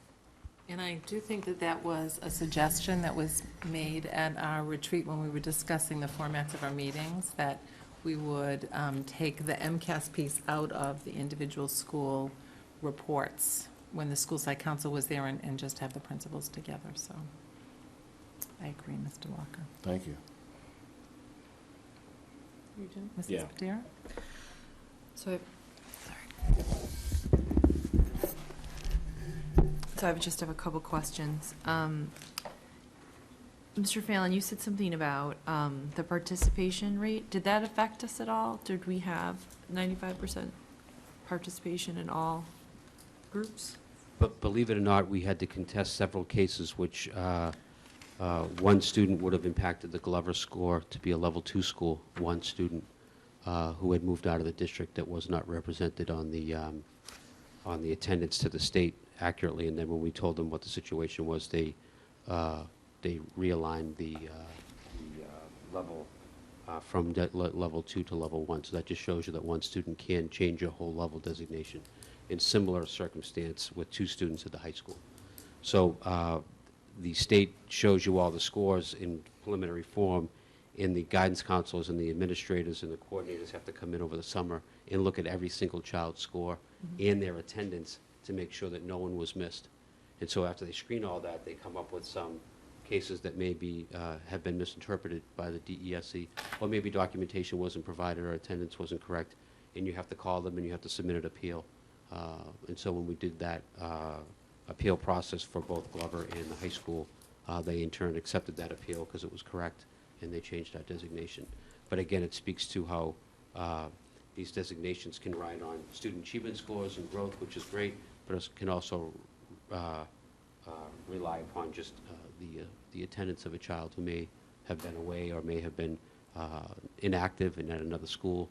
And I do think that that was a suggestion that was made at our retreat when we were discussing the formats of our meetings, that we would take the MCAS piece out of the individual school reports when the school site council was there and just have the principals together, so I agree, Mr. Walker. Thank you. Mrs. Yeah. Padera? So I would just have a couple questions. Mr. Phelan, you said something about the participation rate. Did that affect us at all? Did we have 95% participation in all groups? But believe it or not, we had to contest several cases which one student would have impacted the Glover score to be a level 2 school. One student who had moved out of the district that was not represented on the attendance to the state accurately. And then when we told them what the situation was, they realigned the level from level 2 to level 1. So that just shows you that one student can change a whole level designation in similar circumstance with 2 students at the high school. So the state shows you all the scores in preliminary form, and the guidance counselors and the administrators and the coordinators have to come in over the summer and look at every single child's score and their attendance to make sure that no one was missed. And so after they screen all that, they come up with some cases that maybe have been misinterpreted by the DESE, or maybe documentation wasn't provided or attendance wasn't correct, and you have to call them and you have to submit an appeal. And so when we did that appeal process for both Glover and the high school, they in turn accepted that appeal because it was correct, and they changed our designation. But again, it speaks to how these designations can ride on student achievement scores and growth, which is great, but it can also rely upon just the attendance of a child who may have been away or may have been inactive and at another school,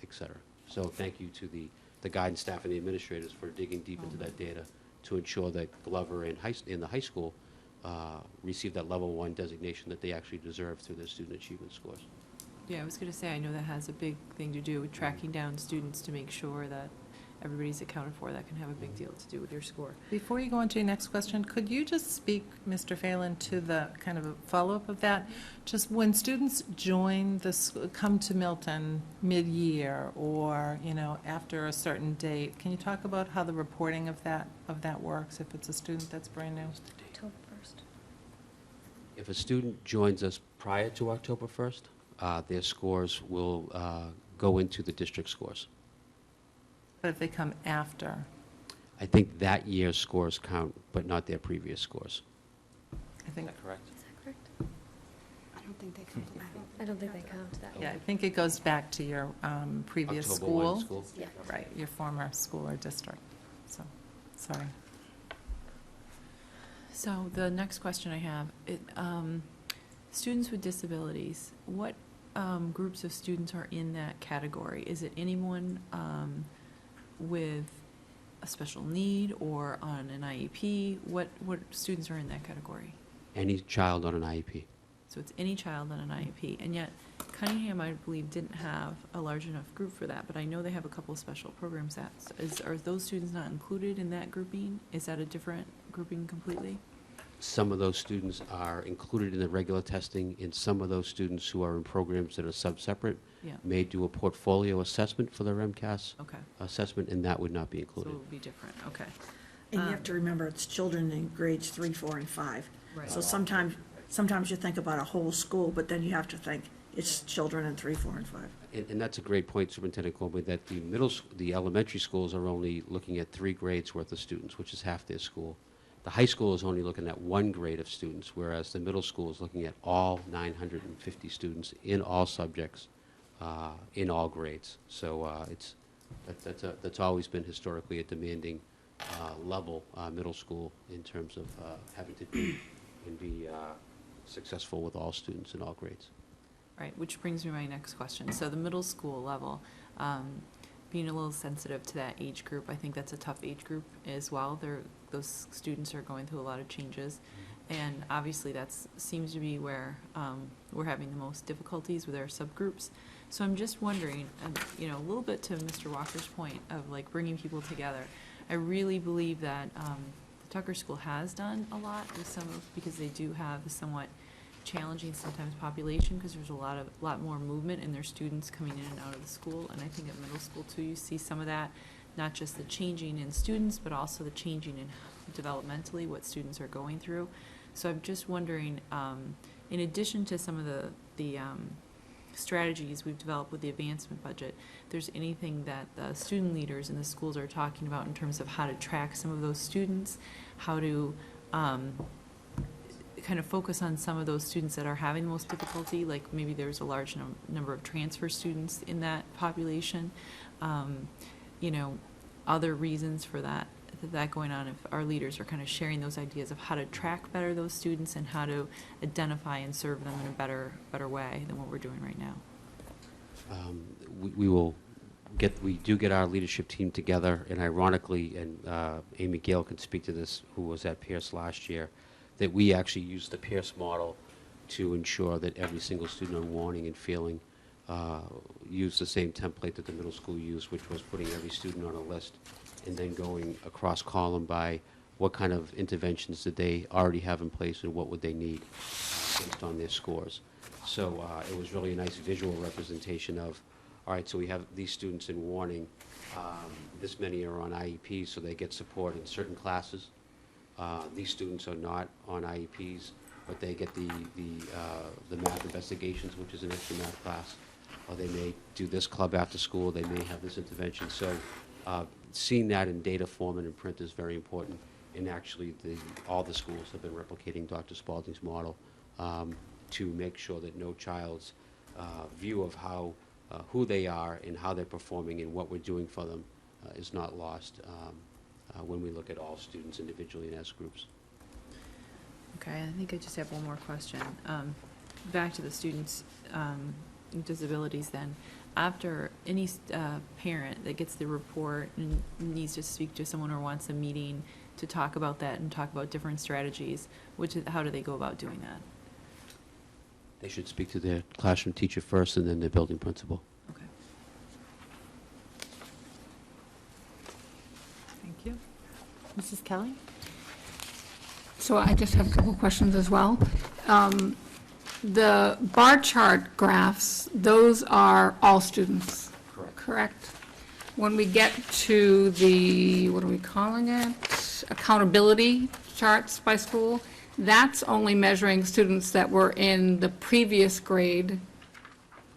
et cetera. So thank you to the guidance staff and the administrators for digging deep into that data to ensure that Glover and the high school receive that level 1 designation that they actually deserve through their student achievement scores. Yeah, I was going to say, I know that has a big thing to do with tracking down students to make sure that everybody's accounted for. That can have a big deal to do with your score. Before you go on to your next question, could you just speak, Mr. Phelan, to the kind of a follow-up of that? Just when students join come to Milton mid-year or, after a certain date, can you talk about how the reporting of that works if it's a student that's brand new? October 1st. If a student joins us prior to October 1st, their scores will go into the district scores. But if they come after? I think that year's scores count, but not their previous scores. I think, Correct? Is that correct? I don't think they come. I don't think they count that. yeah, I think it goes back to your previous October 1 school. Yeah. Right, your former school or district. So, sorry. So the next question I have, students with disabilities, what groups of students are in that category? Is it anyone with a special need or on an IEP? What students are in that category? Any child on an IEP. So it's any child on an IEP, and yet Cunningham, I believe, didn't have a large enough group for that, but I know they have a couple of special programs. Are those students not included in that grouping? Is that a different grouping completely? Some of those students are included in the regular testing, and some of those students who are in programs that are sub-separate Yeah, may do a portfolio assessment for their MCAS okay. assessment, and that would not be So included. it would be different, okay. And you have to remember, it's children in grades 3, 4, and 5. Right. So sometimes you think about a whole school, but then you have to think it's children in 3, 4, and 5. And that's a great point, Superintendent Colby, that the elementary schools are only looking at 3 grades worth of students, which is half their school. The high school is only looking at 1 grade of students, whereas the middle school is looking at all 950 students in all subjects, in all grades. So that's always been historically a demanding level, middle school, in terms of having to do and be successful with all students in all grades. Right, which brings me to my next question. So the middle school level, being a little sensitive to that age group, I think that's a tough age group as well. Those students are going through a lot of changes. And obviously seems to be where we're having the most difficulties with our subgroups. So I'm just wondering, a little bit to Mr. Walker's point of like bringing people together. I really believe that the Tucker School has done a lot with because they do have a somewhat challenging sometimes population, because there's a lot more movement in their students coming in and out of the school. And I think at middle school too, you see some of that, not just the changing in students, but also the changing in developmentally what students are going through. So I'm just wondering, in addition to some of the strategies we've developed with the advancement budget, if there's anything that the student leaders in the schools are talking about in terms of how to track some of those students, how to kind of focus on some of those students that are having the most difficulty, like maybe there's a large number of transfer students in that population, other reasons for that going on, if our leaders are kind of sharing those ideas of how to track better those students and how to identify and serve them in a better way than what we're doing right now. We do get our leadership team together, and ironically, and Amy Gale can speak to this, who was at Pierce last year, that we actually use the Pierce model to ensure that every single student on warning and feeling used the same template that the middle school used, which was putting every student on a list and then going across column by what kind of interventions did they already have in place and what would they need based on their scores. So it was really a nice visual representation of, all right, so we have these students in warning, this many are on IEPs, so they get support in certain classes. These students are not on IEPs, but they get the math investigations, which is an extra math class, or they may do this club after school, they may have this intervention. So seeing that in data form and in print is very important, and actually all the schools have been replicating Dr. Spalding's model to make sure that no child's view of who they are and how they're performing and what we're doing for them is not lost when we look at all students individually and as groups. Okay, I think I just have one more question. Back to the students with disabilities then. After any parent that gets the report and needs to speak to someone or wants a meeting to talk about that and talk about different strategies, how do they go about doing that? They should speak to their classroom teacher first and then their building principal. Okay. Thank you. Mrs. Kelly? So I just have a couple questions as well. The bar chart graphs, those are all students, correct? When we get to the, what are we calling it? Accountability charts by school, that's only measuring students that were in the previous grade,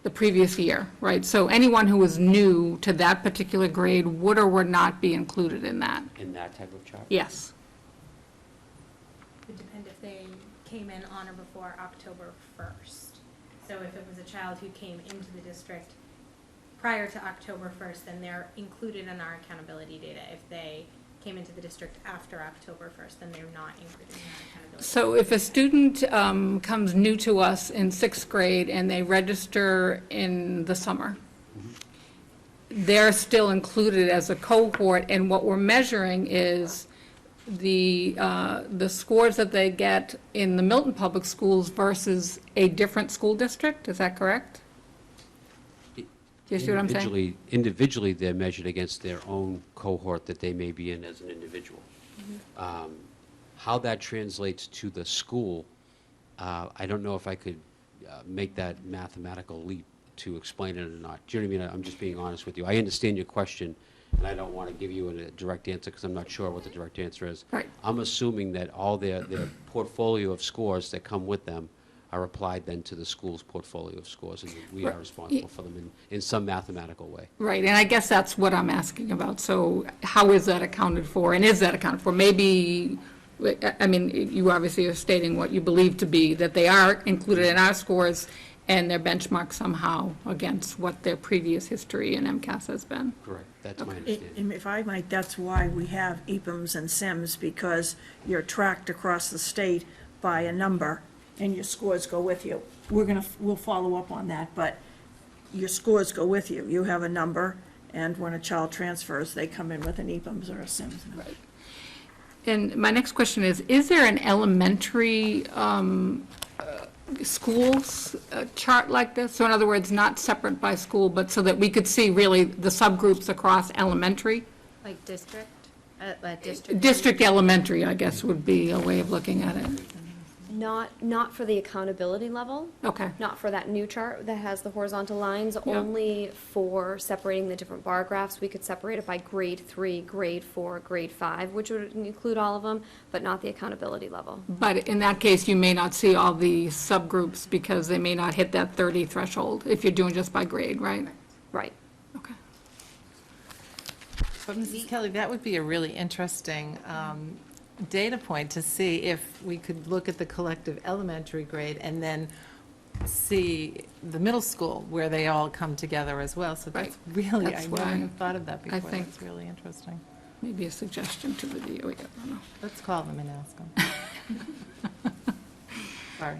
the previous year, right? So anyone who was new to that particular grade would or would not be included in that? In that type of chart? Yes. It would depend if they came in on or before October 1st. So if it was a child who came into the district prior to October 1st, then they're included in our accountability data. If they came into the district after October 1st, then they're not included in our accountability. So if a student comes new to us in 6th grade and they register in the summer, they're still included as a cohort, and what we're measuring is the scores that they get in the Milton Public Schools versus a different school district, is that correct? Do you see what I'm saying? Individually, they're measured against their own cohort that they may be in as an individual. How that translates to the school, I don't know if I could make that mathematical leap to explain it or not. Do you know what I mean? I'm just being honest with you. I understand your question, and I don't want to give you a direct answer because I'm not sure what the direct answer is. Right. I'm assuming that all their portfolio of scores that come with them are applied then to the school's portfolio of scores, and we are responsible for them in some mathematical way. Right, and I guess that's what I'm asking about. So how is that accounted for, and is that accounted for? Maybe, I mean, you obviously are stating what you believe to be, that they are included in our scores, and they're benchmarked somehow against what their previous history in MCAS has been. Correct, that's my understanding. And if I might, that's why we have EPIMS and SIMS, because you're tracked across the state by a number, and your scores go with you. We'll follow up on that, but your scores go with you. You have a number, and when a child transfers, they come in with an EPIMS or a SIMS. Right. And my next question is there an elementary schools chart like this? So in other words, not separate by school, but so that we could see really the subgroups across elementary? Like district? District? District elementary, I guess, would be a way of looking at it. Not for the accountability level, Okay, not for that new chart that has the horizontal lines, Yeah. only for separating the different bar graphs. We could separate it by grade 3, grade 4, grade 5, which would include all of them, but not the accountability level. but in that case, you may not see all the subgroups because they may not hit that 30 threshold if you're doing just by grade, right? Right. Okay. But Mrs. Kelly, that would be a really interesting data point to see if we could look at the collective elementary grade and then see the middle school where they all come together as well. So that's really, That's I why never thought of that before. think- That's really interesting. Maybe a suggestion to the DOE, I don't know. Let's call them and ask them. Sorry.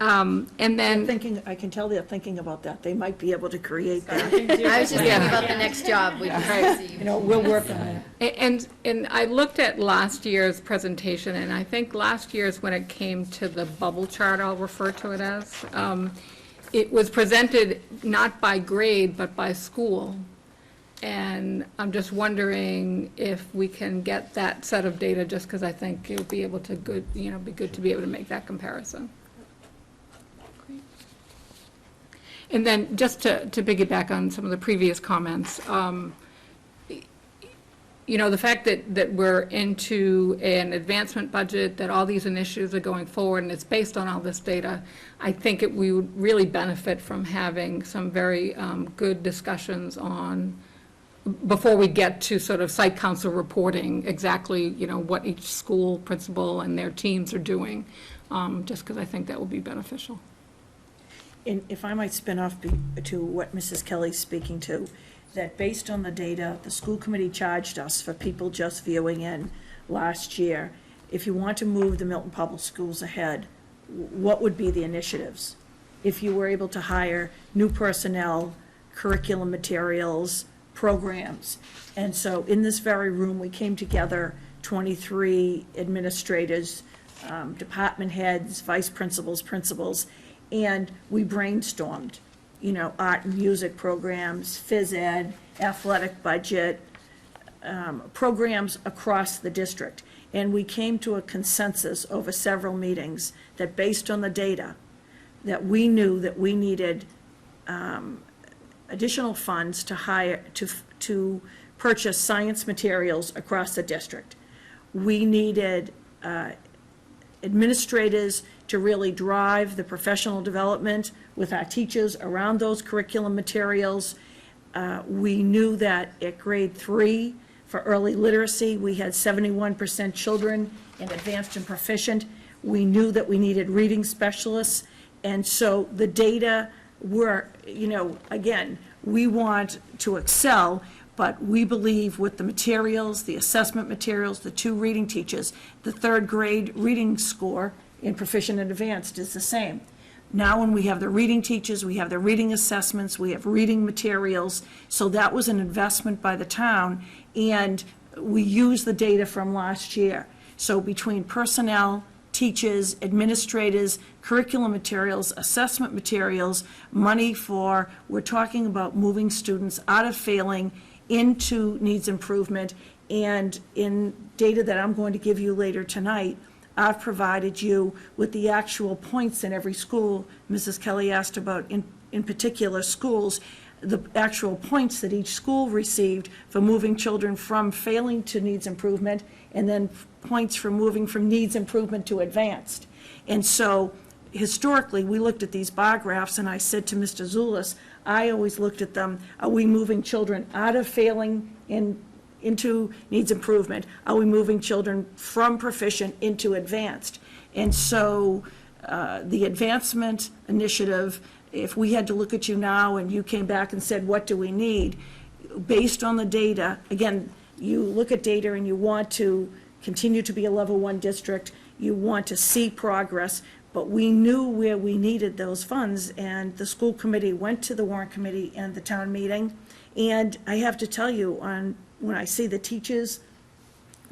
And then, Thinking, I can tell they're thinking about that. They might be able to create that. I was just Yeah. thinking about the next job we just received. You know, we'll work on it. and I looked at last year's presentation, and I think last year's, when it came to the bubble chart, I'll refer to it as, it was presented not by grade, but by school. And I'm just wondering if we can get that set of data, just because I think it would be able to be good to be able to make that comparison. And then, just to piggyback on some of the previous comments, the fact that we're into an advancement budget, that all these initiatives are going forward, and it's based on all this data, I think we would really benefit from having some very good discussions on, before we get to sort of site council reporting, exactly, what each school principal and their teams are doing, just because I think that will be beneficial. And if I might spin off to what Mrs. Kelly's speaking to, that based on the data, the school committee charged us for people just viewing in last year, if you want to move the Milton Public Schools ahead, what would be the initiatives? If you were able to hire new personnel, curriculum materials, programs. And so in this very room, we came together, 23 administrators, department heads, vice principals, principals, and we brainstormed, art and music programs, phys ed, athletic budget, programs across the district. And we came to a consensus over several meetings that based on the data, that we knew that we needed additional funds to purchase science materials across the district. We needed administrators to really drive the professional development with our teachers around those curriculum materials. We knew that at grade 3, for early literacy, we had 71% children in advanced and proficient. We knew that we needed reading specialists. And so the data were, again, we want to excel, but we believe with the materials, the assessment materials, the 2 reading teachers, the 3rd grade reading score in proficient and advanced is the same. Now when we have the reading teachers, we have the reading assessments, we have reading materials, so that was an investment by the town, and we used the data from last year. So between personnel, teachers, administrators, curriculum materials, assessment materials, money for, we're talking about moving students out of failing into needs improvement, and in data that I'm going to give you later tonight, I've provided you with the actual points in every school. Mrs. Kelly asked about, in particular schools, the actual points that each school received for moving children from failing to needs improvement, and then points for moving from needs improvement to advanced. And so historically, we looked at these bar graphs, and I said to Mr. Zulus, I always looked at them, are we moving children out of failing into needs improvement? Are we moving children from proficient into advanced? And so the advancement initiative, if we had to look at you now and you came back and said, what do we need? Based on the data, again, you look at data and you want to continue to be a level 1 district, you want to see progress, but we knew where we needed those funds, and the school committee went to the warrant committee and the town meeting. And I have to tell you, when I see the teachers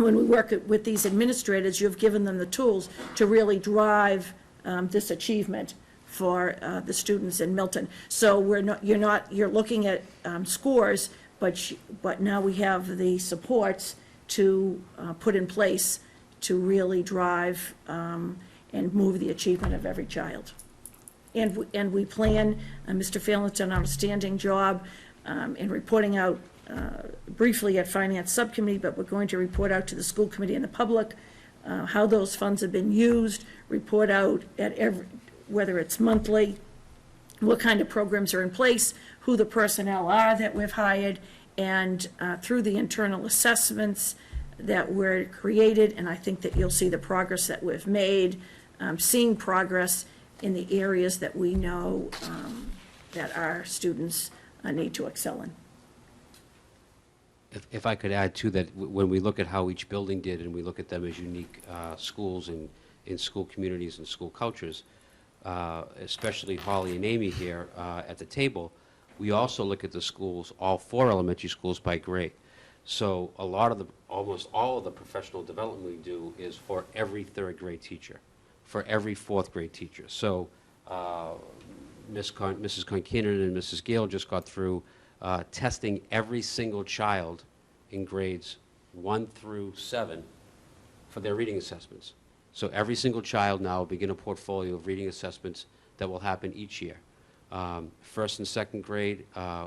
when we work with these administrators, you've given them the tools to really drive this achievement for the students in Milton. So you're looking at scores, but now we have the supports to put in place to really drive and move the achievement of every child. And we plan, Mr. Phelan's done an outstanding job in reporting out briefly at Finance Subcommittee, but we're going to report out to the school committee and the public how those funds have been used, report out at whether it's monthly, what kind of programs are in place, who the personnel are that we've hired, and through the internal assessments that were created, and I think that you'll see the progress that we've made, seeing progress in the areas that we know that our students need to excel in. If I could add to that, when we look at how each building did, and we look at them as unique schools and in school communities and school cultures, especially Holly and Amy here at the table, we also look at the schools, all 4 elementary schools, by grade. So a lot of almost all of the professional development we do is for every 3rd grade teacher, for every 4th grade teacher. So Mrs. Concanon and Mrs. Gale just got through testing every single child in grades 1 through 7 for their reading assessments. So every single child now will begin a portfolio of reading assessments that will happen each year. 1st and 2nd grade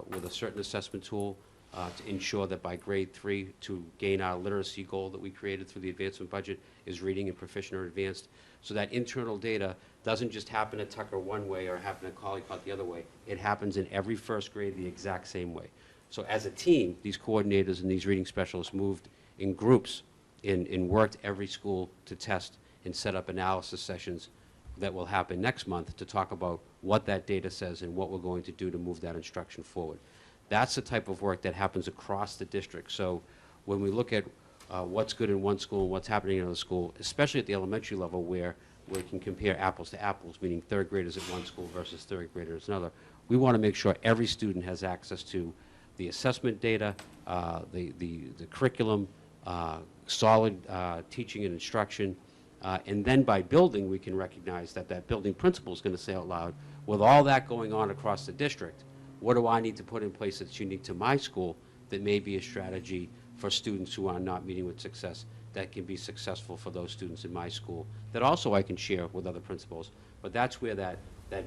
with a certain assessment tool to ensure that by grade 3, to gain our literacy goal that we created through the advancement budget, is reading and proficient or advanced. So that internal data doesn't just happen at Tucker one way or happen at Collycott the other way. It happens in every 1st grade the exact same way. So as a team, these coordinators and these reading specialists moved in groups and worked every school to test and set up analysis sessions that will happen next month to talk about what that data says and what we're going to do to move that instruction forward. That's the type of work that happens across the district. So when we look at what's good in one school and what's happening in another school, especially at the elementary level where we can compare apples to apples, meaning 3rd graders at one school versus 3rd graders at another, we want to make sure every student has access to the assessment data, the curriculum, solid teaching and instruction, and then by building, we can recognize that that building principal is going to say out loud, with all that going on across the district, what do I need to put in place that's unique to my school that may be a strategy for students who are not meeting with success that can be successful for those students in my school that also I can share with other principals. But that's where that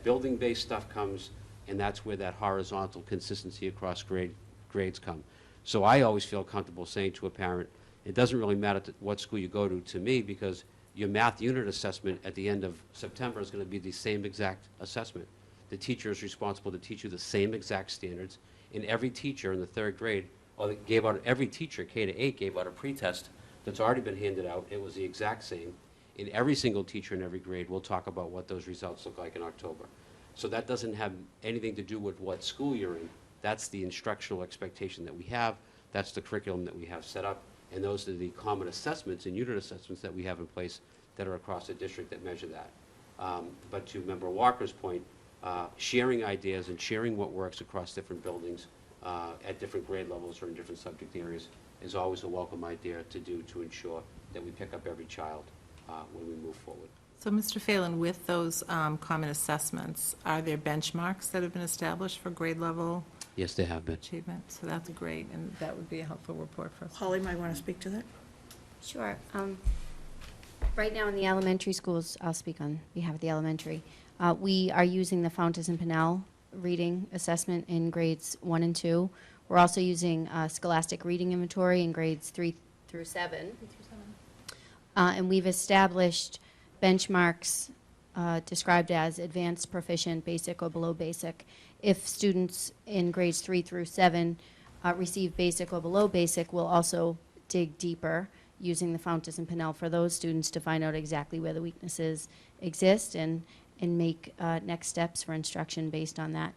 building-based stuff comes, and that's where that horizontal consistency across grades come. So I always feel comfortable saying to a parent, it doesn't really matter what school you go to me, because your math unit assessment at the end of September is going to be the same exact assessment. The teacher is responsible to teach you the same exact standards, and every teacher in the 3rd grade, or every teacher, K to 8, gave out a pretest that's already been handed out. It was the exact same. And every single teacher in every grade will talk about what those results look like in October. So that doesn't have anything to do with what school you're in. That's the instructional expectation that we have. That's the curriculum that we have set up. And those are the common assessments and unit assessments that we have in place that are across the district that measure that. But to Member Walker's point, sharing ideas and sharing what works across different buildings at different grade levels or in different subject areas is always a welcome idea to do to ensure that we pick up every child when we move forward. So, Mr. Phelan, with those common assessments, are there benchmarks that have been established for grade level Yes, they have been. achievement? So that's great, and that would be a helpful report for us. Holly might want to speak to that. Sure. Right now in the elementary schools, I'll speak on behalf of the elementary, we are using the Fountas and Pinnell reading assessment in grades 1 and 2. We're also using Scholastic Reading Inventory in grades 3 through 7. And we've established benchmarks described as advanced, proficient, basic, or below basic. If students in grades 3 through 7 receive basic or below basic, we'll also dig deeper using the Fountas and Pinnell for those students to find out exactly where the weaknesses exist and make next steps for instruction based on that.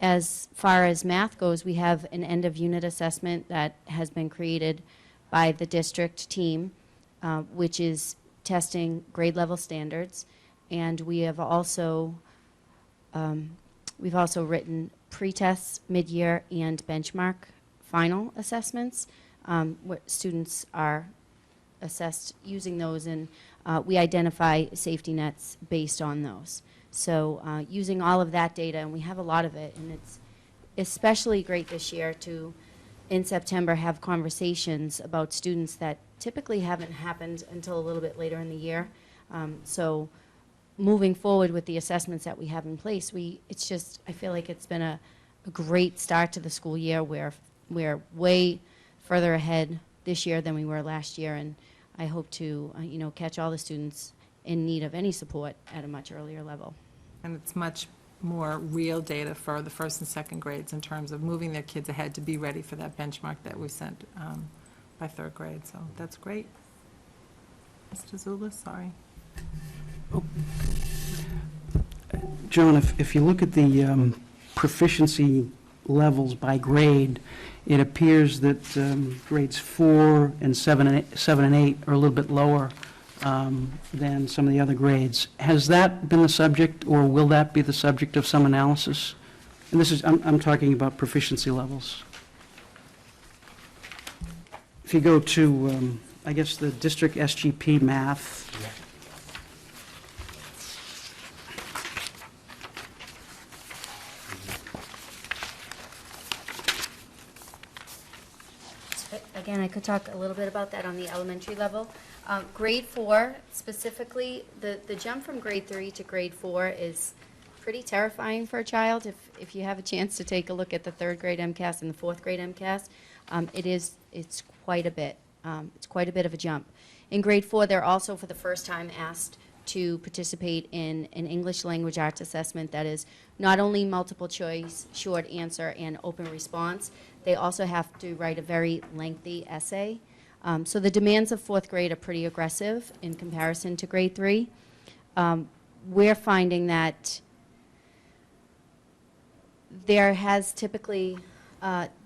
As far as math goes, we have an end-of-unit assessment that has been created by the district team, which is testing grade-level standards, and we have also written pre-tests, mid-year, and benchmark final assessments, where students are assessed using those, and we identify safety nets based on those. So using all of that data, and we have a lot of it, and it's especially great this year to, in September, have conversations about students that typically haven't happened until a little bit later in the year. So moving forward with the assessments that we have in place, it's just, I feel like it's been a great start to the school year where we're way further ahead this year than we were last year, and I hope to, catch all the students in need of any support at a much earlier level. And it's much more real data for the first and second grades in terms of moving their kids ahead to be ready for that benchmark that we sent by third grade, so that's great. Mr. Zulus, sorry. John, if you look at the proficiency levels by grade, it appears that grades 4 and 7 and 8 are a little bit lower than some of the other grades. Has that been the subject, or will that be the subject of some analysis? And this is, I'm talking about proficiency levels. If you go to, I guess, the district SGP math. Again, I could talk a little bit about that on the elementary level. Grade 4, specifically, the jump from grade 3 to grade 4 is pretty terrifying for a child. If you have a chance to take a look at the third grade MCAS and the fourth grade MCAS, it's quite a bit. It's quite a bit of a jump. In grade 4, they're also for the first time asked to participate in an English language arts assessment that is not only multiple choice, short answer, and open response, they also have to write a very lengthy essay. So the demands of fourth grade are pretty aggressive in comparison to grade 3. We're finding that there has typically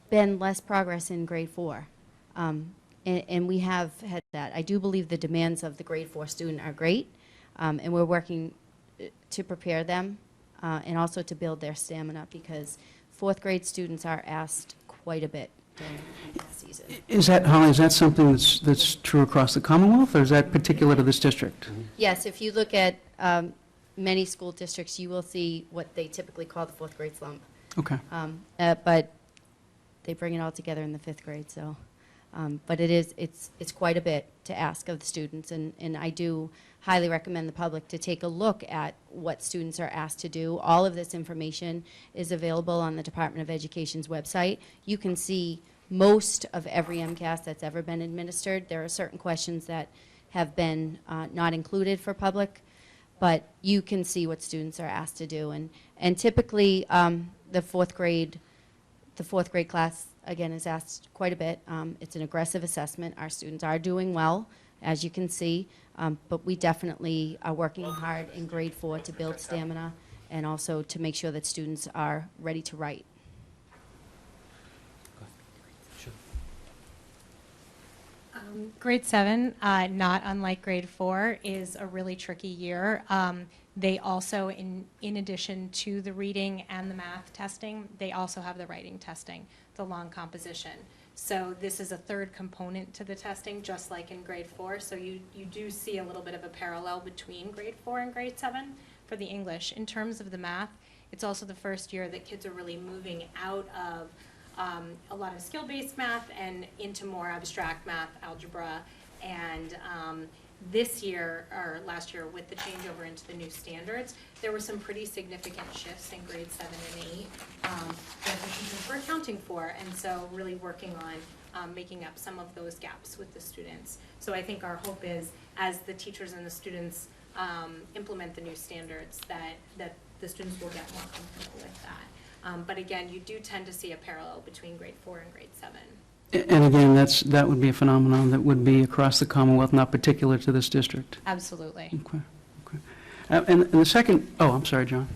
been less progress in grade 4. And we have had that. I do believe the demands of the grade 4 student are great, and we're working to prepare them and also to build their stamina, because fourth grade students are asked quite a bit during the season. Is that, Holly, is that something that's true across the Commonwealth, or is that particular to this district? Yes, if you look at many school districts, you will see what they typically call the fourth grade slump. Okay. But they bring it all together in the fifth grade, so. But it's quite a bit to ask of the students, and I do highly recommend the public to take a look at what students are asked to do. All of this information is available on the Department of Education's website. You can see most of every MCAS that's ever been administered. There are certain questions that have been not included for public, but you can see what students are asked to do. And typically, the fourth grade class, again, is asked quite a bit. It's an aggressive assessment. Our students are doing well, as you can see, but we definitely are working hard in grade 4 to build stamina and also to make sure that students are ready to write. Grade 7, not unlike grade 4, is a really tricky year. They also, in addition to the reading and the math testing, they also have the writing testing, the long composition. So this is a third component to the testing, just like in grade 4. So you do see a little bit of a parallel between grade 4 and grade 7 for the English. In terms of the math, it's also the first year that kids are really moving out of a lot of skill-based math and into more abstract math, algebra, and this year, or last year, with the changeover into the new standards, there were some pretty significant shifts in grades 7 and 8 that the teachers were accounting for, and so really working on making up some of those gaps with the students. So I think our hope is, as the teachers and the students implement the new standards, that the students will get more comfortable with that. But again, you do tend to see a parallel between grade 4 and grade 7. And again, that would be a phenomenon that would be across the Commonwealth, not particular to this district. Absolutely. Okay. And the second, I'm sorry, John.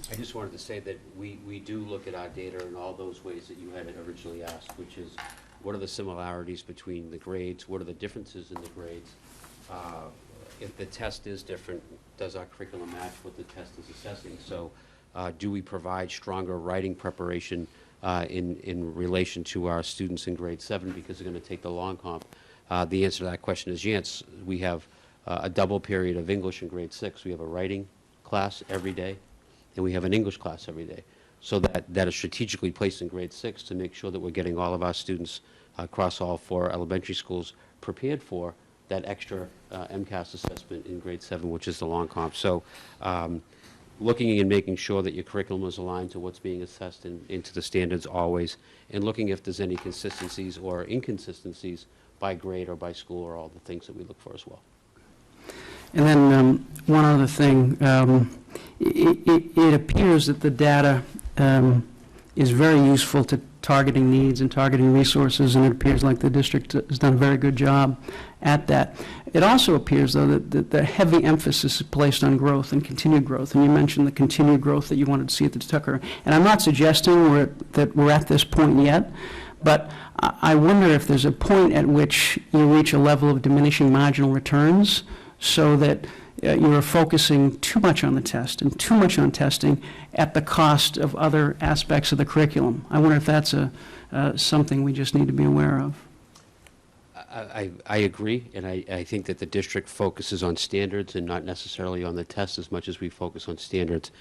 I just wanted to say that we do look at our data in all those ways that you had originally asked, which is, what are the similarities between the grades? What are the differences in the grades? If the test is different, does our curriculum match what the test is assessing? So do we provide stronger writing preparation in relation to our students in grade 7, because they're going to take the long comp The answer to that question is yes. We have a double period of English in grade 6. We have a writing class every day, and we have an English class every day. So that is strategically placed in grade 6 to make sure that we're getting all of our students across all 4 elementary schools prepared for that extra MCAS assessment in grade 7, which is the long comp. So looking and making sure that your curriculum is aligned to what's being assessed into the standards always, and looking if there's any consistencies or inconsistencies by grade or by school are all the things that we look for as well. And then one other thing, it appears that the data is very useful to targeting needs and targeting resources, and it appears like the district has done a very good job at that. It also appears, though, that the heavy emphasis is placed on growth and continued growth, and you mentioned the continued growth that you wanted to see at the Tucker. And I'm not suggesting that we're at this point yet, but I wonder if there's a point at which you reach a level of diminishing marginal returns so that you're focusing too much on the test and too much on testing at the cost of other aspects of the curriculum. I wonder if that's something we just need to be aware of. I agree, and I think that the district focuses on standards and not necessarily on the test as much as we focus on standards.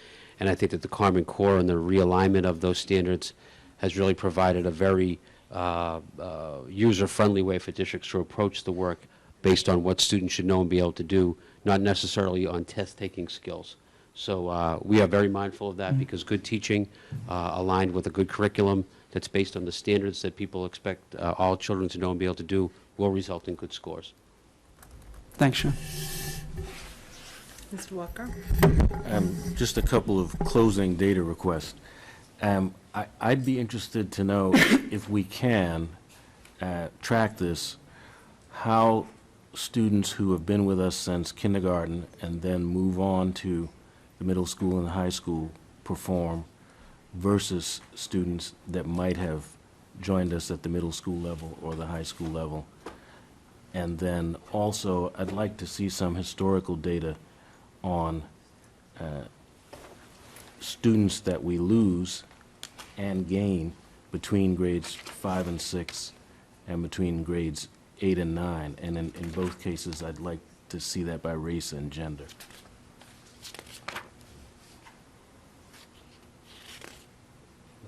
And I think that the Common Core and the realignment of those standards has really provided a very user-friendly way for districts to approach the work based on what students should know and be able to do, not necessarily on test-taking skills. So we are very mindful of that because good teaching aligned with a good curriculum that's based on the standards that people expect all children to know and be able to do will result in good scores. Thanks, Sean. Mr. Walker? Just a couple of closing data requests. I'd be interested to know if we can track this, how students who have been with us since kindergarten and then move on to the middle school and the high school perform versus students that might have joined us at the middle school level or the high school level. And then also, I'd like to see some historical data on students that we lose and gain between grades 5 and 6 and between grades 8 and 9. And in both cases, I'd like to see that by race and gender.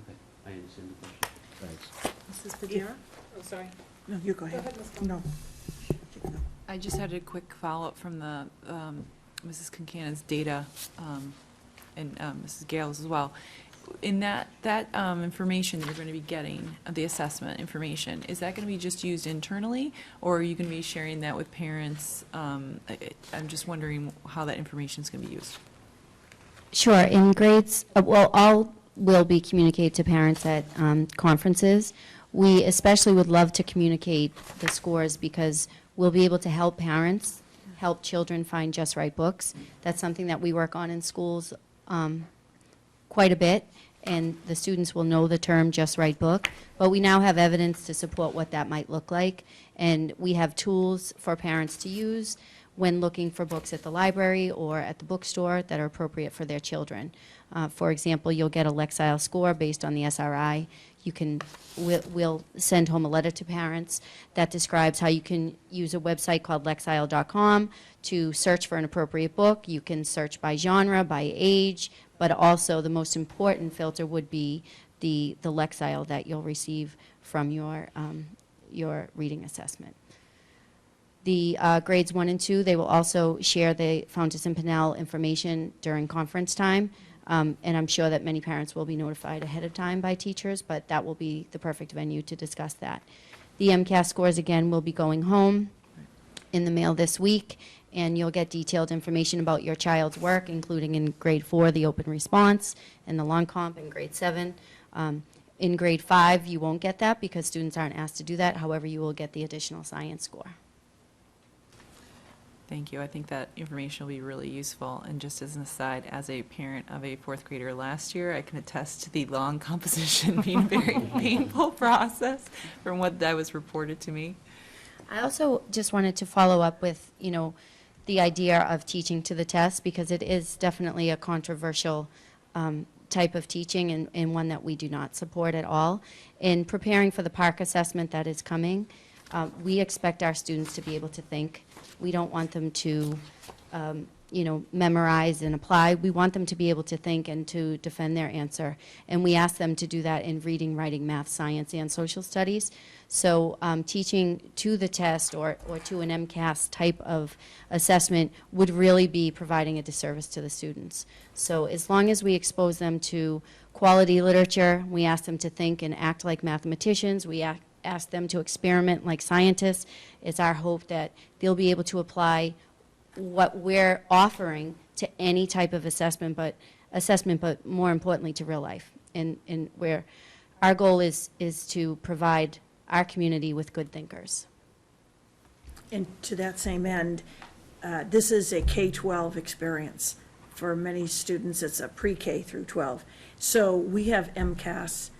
Okay, I understand the question. Thanks. Mrs. Padilla? Oh, sorry. No, you go ahead. No. I just had a quick follow-up from the Mrs. Kincanna's data, and Mrs. Gales as well. In that information that you're going to be getting, the assessment information, is that going to be just used internally, or are you going to be sharing that with parents? I'm just wondering how that information is going to be used. Sure. In grades, well, all will be communicated to parents at conferences. We especially would love to communicate the scores because we'll be able to help parents, help children find just right books. That's something that we work on in schools quite a bit, and the students will know the term just right book. But we now have evidence to support what that might look like, and we have tools for parents to use when looking for books at the library or at the bookstore that are appropriate for their children. For example, you'll get a Lexile score based on the SRI. We'll send home a letter to parents that describes how you can use a website called Lexile.com to search for an appropriate book. You can search by genre, by age, but also the most important filter would be the Lexile that you'll receive from your reading assessment. The grades 1 and 2, they will also share the Fountas and Pinnell information during conference time. And I'm sure that many parents will be notified ahead of time by teachers, but that will be the perfect venue to discuss that. The MCAS scores, again, will be going home in the mail this week, and you'll get detailed information about your child's work, including in grade 4, the open response, and the long comp in grade 7. In grade 5, you won't get that because students aren't asked to do that. However, you will get the additional science score. Thank you. I think that information will be really useful. And just as an aside, as a parent of a 4th grader last year, I can attest to the long composition being a very painful process from what that was reported to me. I also just wanted to follow up with, the idea of teaching to the test, because it is definitely a controversial type of teaching and one that we do not support at all. In preparing for the PARCC assessment that is coming, We expect our students to be able to think. We don't want them to, memorize and apply. We want them to be able to think and to defend their answer. And we ask them to do that in reading, writing, math, science, and social studies. So teaching to the test or to an MCAS type of assessment would really be providing a disservice to the students. So as long as we expose them to quality literature, we ask them to think and act like mathematicians, we ask them to experiment like scientists, it's our hope that they'll be able to apply what we're offering to any type of assessment, but more importantly to real life. And where our goal is to provide our community with good thinkers. And to that same end, this is a K-12 experience. For many students, it's a pre-K through 12. So we have MCAS.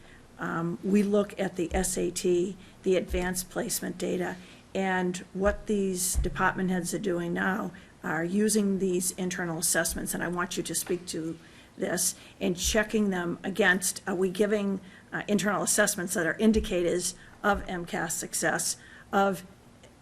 We look at the SAT, the advanced placement data, and what these department heads are doing now are using these internal assessments, and I want you to speak to this, and checking them against, are we giving internal assessments that are indicators of MCAS success, of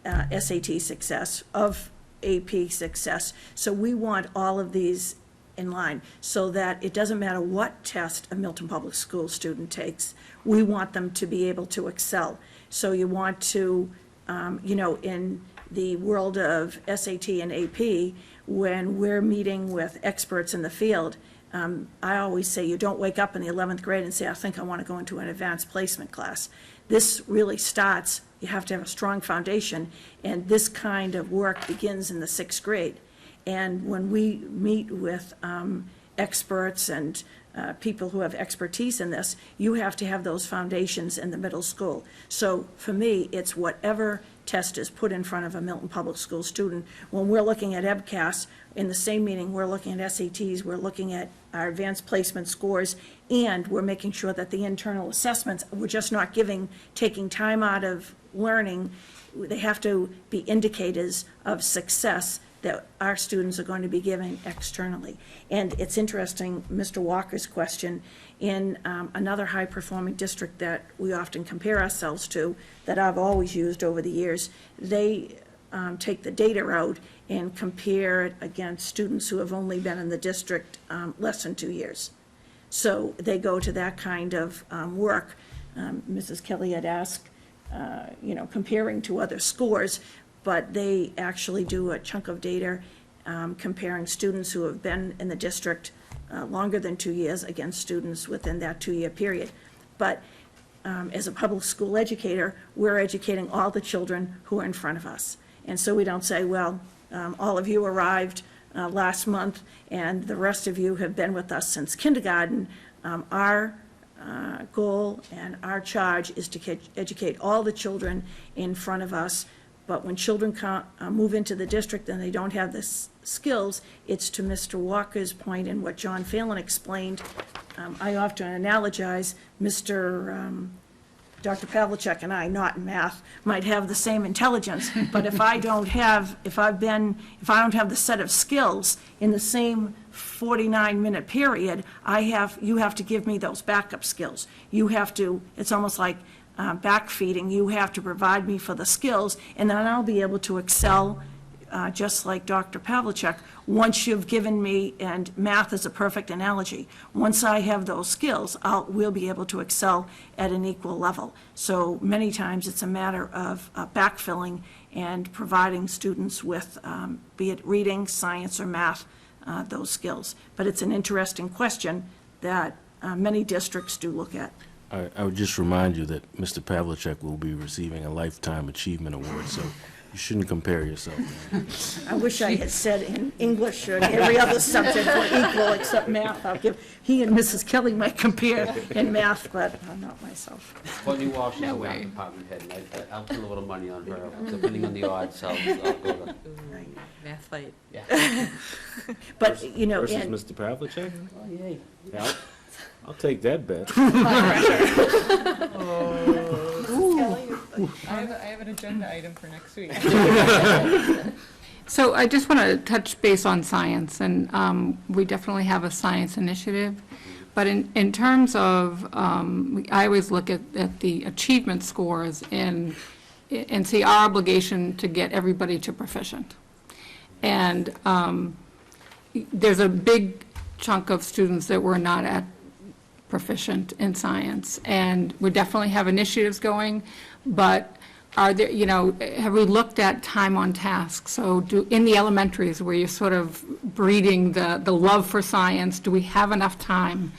SAT success, of AP success. So we want all of these in line so that it doesn't matter what test a Milton Public School student takes, we want them to be able to excel. So you want to, in the world of SAT and AP, when we're meeting with experts in the field, I always say you don't wake up in the 11th grade and say, I think I want to go into an advanced placement class. This really starts, you have to have a strong foundation, and this kind of work begins in the 6th grade. And when we meet with experts and people who have expertise in this, you have to have those foundations in the middle school. So for me, it's whatever test is put in front of a Milton Public School student. When we're looking at EBCAS, in the same meeting, we're looking at SATs, we're looking at our advanced placement scores, and we're making sure that the internal assessments, we're just not taking time out of learning. They have to be indicators of success that our students are going to be giving externally. And it's interesting, Mr. Walker's question, in another high-performing district that we often compare ourselves to, that I've always used over the years, they take the data out and compare it against students who have only been in the district less than 2 years. So they go to that kind of work. Mrs. Kelly had asked, comparing to other scores, but they actually do a chunk of data comparing students who have been in the district longer than 2 years against students within that 2-year period. But as a public school educator, we're educating all the children who are in front of us. And so we don't say, well, all of you arrived last month and the rest of you have been with us since kindergarten. Our goal and our charge is to educate all the children in front of us. But when children move into the district and they don't have the skills, it's to Mr. Walker's point and what John Phelan explained. I often analogize, Dr. Pavlicek and I, not in math, might have the same intelligence, but if I don't have the set of skills in the same 49-minute period, you have to give me those backup skills. You have to, it's almost like backfeeding, you have to provide me for the skills, and then I'll be able to excel, just like Dr. Pavlicek, once you've given me, and math is a perfect analogy, once I have those skills, we'll be able to excel at an equal level. So many times it's a matter of backfilling and providing students with, be it reading, science, or math, those skills. But it's an interesting question that many districts do look at. I would just remind you that Mr. Pavlicek will be receiving a Lifetime Achievement Award, so you shouldn't compare yourself. I wish I had said in English or every other subject were equal except math. He and Mrs. Kelly might compare in math, but I'm not myself. Courtney Walsh is No the math way. department head, and I'll put a little money on her, depending on the odds, I'll go to, Math fight. yeah. But, Versus and Mr. Pavlicek? Oh, yay. Yeah, I'll take that bet. I have an agenda item for next week. So I just want to touch base on science, and we definitely have a science initiative. But in terms of, I always look at the achievement scores in and see our obligation to get everybody to proficient. And there's a big chunk of students that were not at proficient in science, and we definitely have initiatives going, but are there, have we looked at time on task? So in the elementaries where you're sort of breeding the love for science, do we have enough time?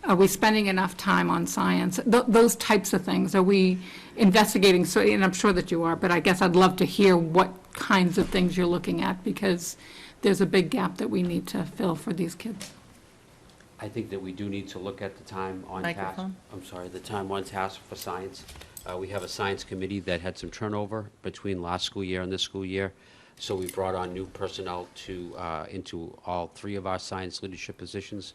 Are we spending enough time on science? Those types of things, are we investigating? So, and I'm sure that you are, but I guess I'd love to hear what kinds of things you're looking at, because there's a big gap that we need to fill for these kids. I think that we do need to look at the time on task. Microphone. I'm sorry, the time on task for science. We have a science committee that had some turnover between last school year and this school year. So we brought on new personnel into all 3 of our science leadership positions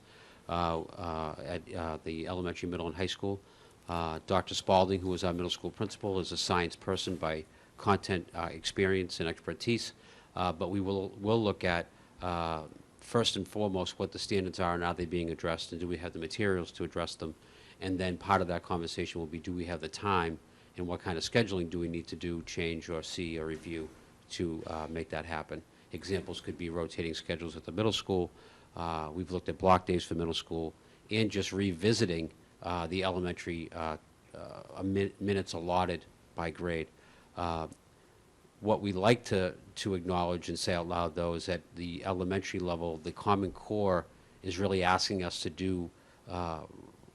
at the elementary, middle, and high school. Dr. Spalding, who was our middle school principal, is a science person by content experience and expertise. But we'll look at first and foremost what the standards are and are they being addressed, and do we have the materials to address them. And then part of that conversation will be, do we have the time, and what kind of scheduling do we need to do, change, or see, or review to make that happen. Examples could be rotating schedules at the middle school. We've looked at block days for middle school, and just revisiting the elementary minutes allotted by grade. What we like to acknowledge and say out loud, though, is that the elementary level, the Common Core is really asking us to do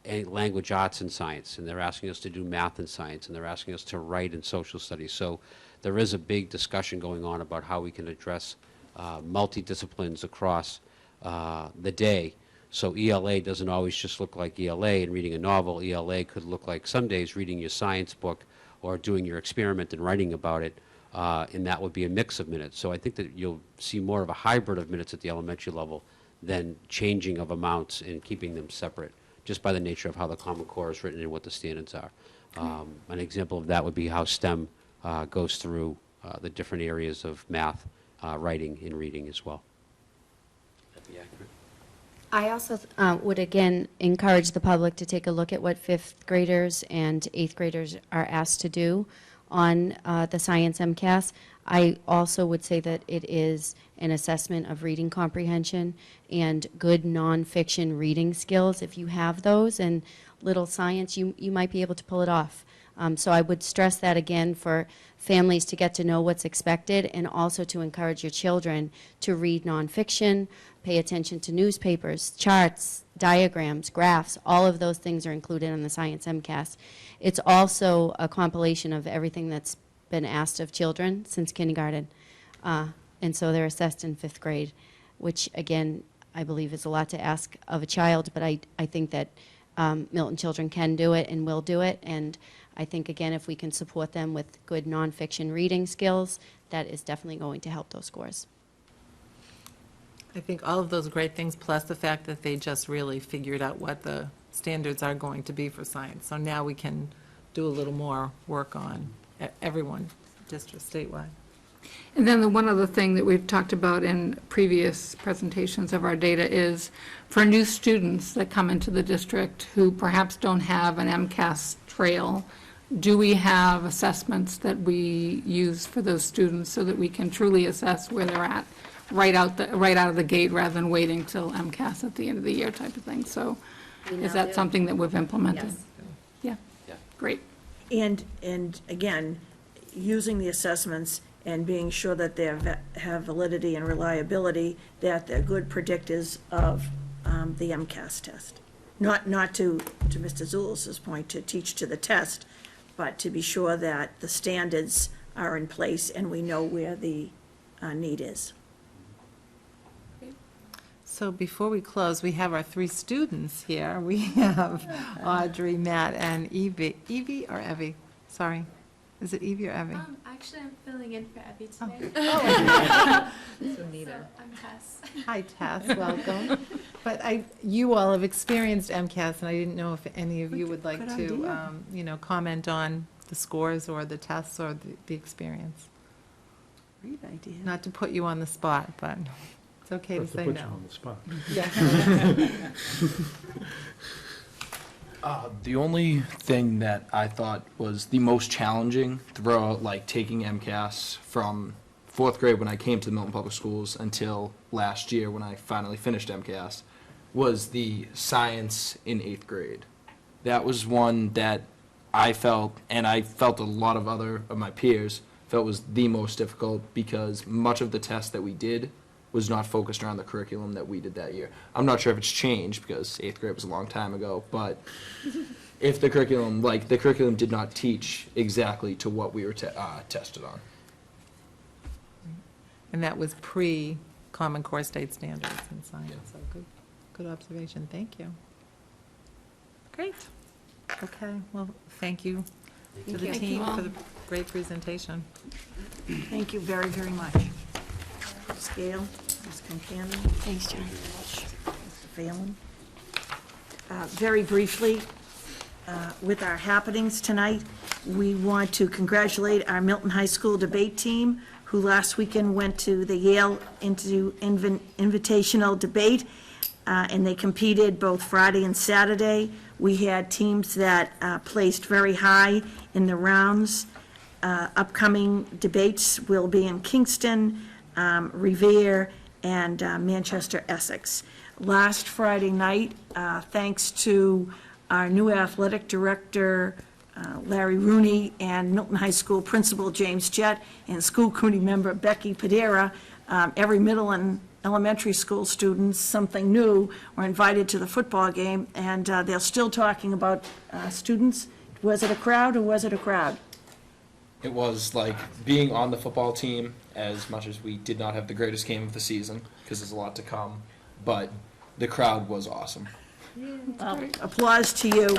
language arts and science, and they're asking us to do math and science, and they're asking us to write in social studies. So there is a big discussion going on about how we can address multidisciplines across the day. So ELA doesn't always just look like ELA and reading a novel. ELA could look like some days reading your science book or doing your experiment and writing about it, and that would be a mix of minutes. So I think that you'll see more of a hybrid of minutes at the elementary level than changing of amounts and keeping them separate, just by the nature of how the Common Core is written and what the standards are. An example of that would be how STEM goes through the different areas of math, writing, and reading as well. That'd be accurate. I also would again encourage the public to take a look at what 5th graders and 8th graders are asked to do on the Science MCAS. I also would say that it is an assessment of reading comprehension and good nonfiction reading skills. If you have those in little science, you might be able to pull it off. So I would stress that again for families to get to know what's expected, and also to encourage your children to read nonfiction, pay attention to newspapers, charts, diagrams, graphs. All of those things are included in the Science MCAS. It's also a compilation of everything that's been asked of children since kindergarten. And so they're assessed in 5th grade, which again, I believe is a lot to ask of a child, but I think that Milton children can do it and will do it. And I think, again, if we can support them with good nonfiction reading skills, that is definitely going to help those scores. I think all of those great things, plus the fact that they just really figured out what the standards are going to be for science. So now we can do a little more work on everyone, district, statewide. And then the one other thing that we've talked about in previous presentations of our data is for new students that come into the district who perhaps don't have an MCAS trail, do we have assessments that we use for those students so that we can truly assess where they're at right out of the gate, rather than waiting till MCAS at the end of the year type of thing? So is that something that we've implemented? Yes. Yeah, great. And again, using the assessments and being sure that they have validity and reliability, that they're good predictors of the MCAS test. Not to Mr. Zulus's point, to teach to the test, but to be sure that the standards are in place and we know where the need is. So before we close, we have our 3 students here. We have Audrey, Matt, and Evie. Evie or Evie? Sorry. Is it Evie or Evie? Actually, I'm filling in for Evie today. So So I'm Tess. Hi, Tess, welcome. But you all have experienced MCAS, and I didn't know if any of you would like Good to, idea. comment on the scores or the tests or the experience. Great idea. Not to put you on the spot, but it's okay to say no. on the spot. Yeah. The only thing that I thought was the most challenging throughout, like, taking MCAS from fourth grade when I came to the Milton Public Schools until last year when I finally finished MCAS, was the science in eighth grade. That was one that I felt, and I felt a lot of other of my peers, felt was the most difficult because much of the test that we did was not focused around the curriculum that we did that year. I'm not sure if it's changed because eighth grade was a long time ago, but if the curriculum, like, the curriculum did not teach exactly to what we were tested on. And that was pre-Common Core State Standards in science, so good observation, thank you. Great. Okay, well, thank you to the team for the great presentation. Thank you very, very much. Ms. Gale, Ms. Concanon. Thanks, John. Mr. Phelan. Very briefly, with our happenings tonight, we want to congratulate our Milton High School debate team, who last weekend went to the Yale Invitational Debate, and they competed both Friday and Saturday. We had teams that placed very high in the rounds. Upcoming debates will be in Kingston, Revere, and Manchester, Essex. Last Friday night, thanks to our new athletic director, Larry Rooney, and Milton High School principal James Jett, and school committee member Becky Padera, every middle and elementary school students, something new, were invited to the football game, and they're still talking about students. Was it a crowd or was it a crowd? It was like being on the football team, as much as we did not have the greatest game of the season, because there's a lot to come, but the crowd was awesome. Well, applause to you.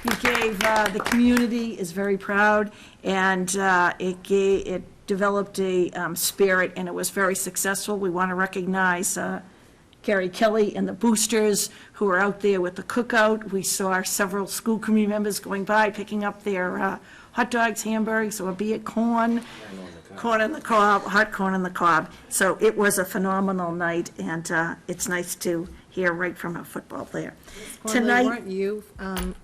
You gave, the community is very proud, and it developed a spirit, and it was very successful. We want to recognize Gary Kelly and the boosters who were out there with the cookout. We saw several school committee members going by, picking up their hot dogs, hamburgers, or be it corn on the cob, hot corn on the cob. So it was a phenomenal night, and it's nice to hear right from a football player. Tonight, Weren't you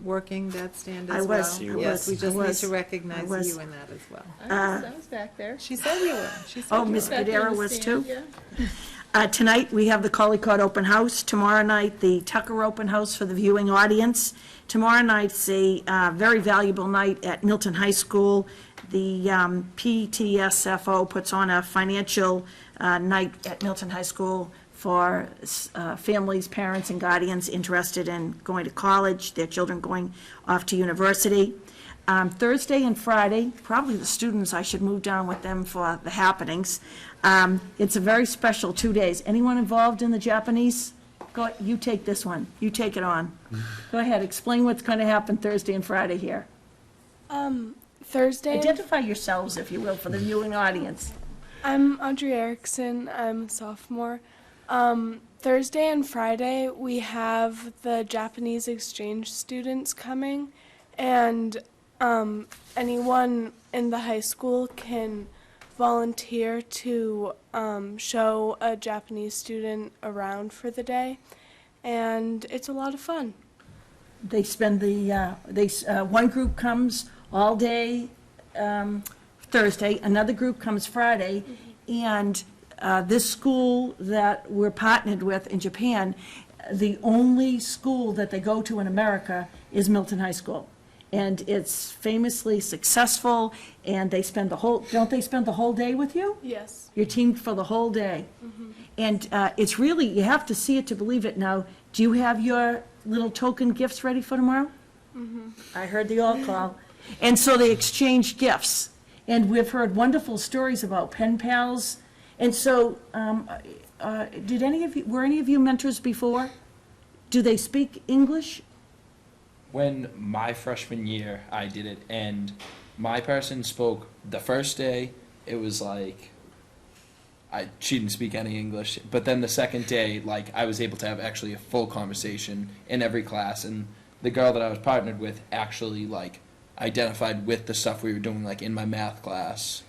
working that stand I as well? was, I Yes, we was, just I need was, to I recognize was. you in that as well. I was back there. She said you were. She said Oh, you were. Ms. Padera was too? Yeah. Tonight, we have the Collycott Open House. Tomorrow night, the Tucker Open House for the viewing audience. Tomorrow night's a very valuable night at Milton High School. The PTSFO puts on a financial night at Milton High School for families, parents, and guardians interested in going to college, their children going off to university. Thursday and Friday, probably the students, I should move down with them for the happenings. It's a very special 2 days. Anyone involved in the Japanese? Go, you take this one. You take it on. Go ahead, explain what's going to happen Thursday and Friday here. Thursday, Identify yourselves, if you will, for the viewing audience. I'm Audrey Erickson. I'm a sophomore. Thursday and Friday, we have the Japanese exchange students coming, and anyone in the high school can volunteer to show a Japanese student around for the day, and it's a lot of fun. They spend one group comes all day Thursday, another group comes Friday, and this school that we're partnered with in Japan, the only school that they go to in America is Milton High School. And it's famously successful, and they spend don't they spend the whole day with you? Yes. You're teamed for the whole day. And it's really, you have to see it to believe it. Now, do you have your little token gifts ready for tomorrow? I heard the all call. And so they exchange gifts. And we've heard wonderful stories about pen pals. And so, were any of you mentors before? Do they speak English? When my freshman year, I did it, and my person spoke the first day. It was like, she didn't speak any English, but then the second day, like, I was able to have actually a full conversation in every class, and the girl that I was partnered with actually, like, identified with the stuff we were doing, like, in my math class,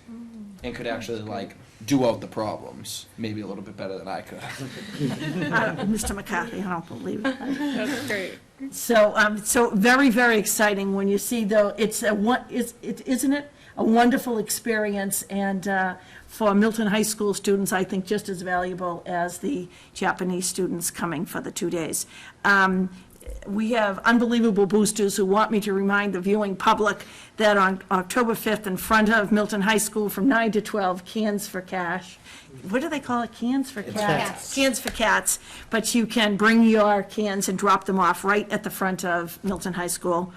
and could actually, like, do out the problems, maybe a little bit better than I could. Mr. McCarthy, I don't believe it. That's great. So, so very, very exciting when you see though, isn't it a wonderful experience, and for Milton High School students, I think just as valuable as the Japanese students coming for the 2 days. We have unbelievable boosters who want me to remind the viewing public that on October 5th, in front of Milton High School from 9 to 12, Cans for Cash. What do they call it? Cans for Cats? Cats. Cans for Cats. But you can bring your cans and drop them off right at the front of Milton High School.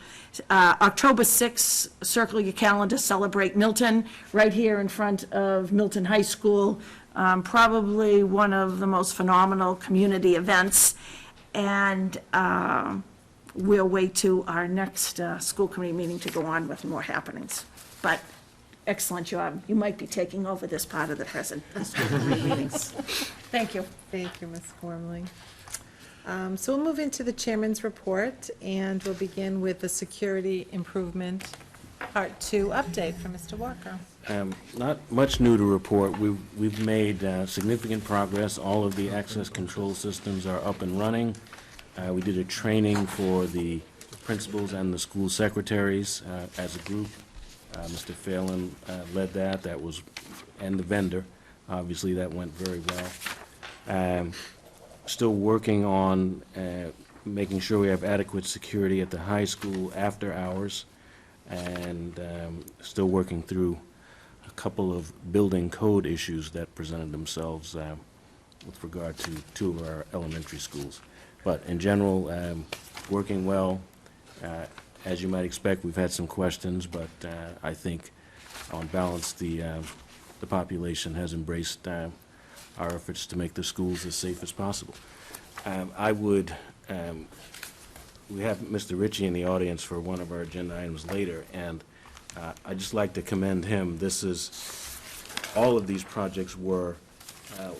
October 6th, circle your calendar, celebrate Milton, right here in front of Milton High School. Probably one of the most phenomenal community events. And we'll wait to our next school committee meeting to go on with more happenings. But excellent job. You might be taking over this part of the present school committee meetings. Thank you. Thank you, Ms. Gormley. So we'll move into the chairman's report, and we'll begin with the security improvement Part 2 update from Mr. Walker. Not much new to report. We've made significant progress. All of the access control systems are up and running. We did a training for the principals and the school secretaries as a group. Mr. Phelan led that. And the vendor. Obviously, that went very well. Still working on making sure we have adequate security at the high school after hours, and still working through a couple of building code issues that presented themselves with regard to 2 of our elementary schools. But in general, working well. As you might expect, we've had some questions, but I think on balance, the population has embraced our efforts to make the schools as safe as possible. We have Mr. Ritchie in the audience for one of our agenda items later, and I'd just like to commend him. All of these projects were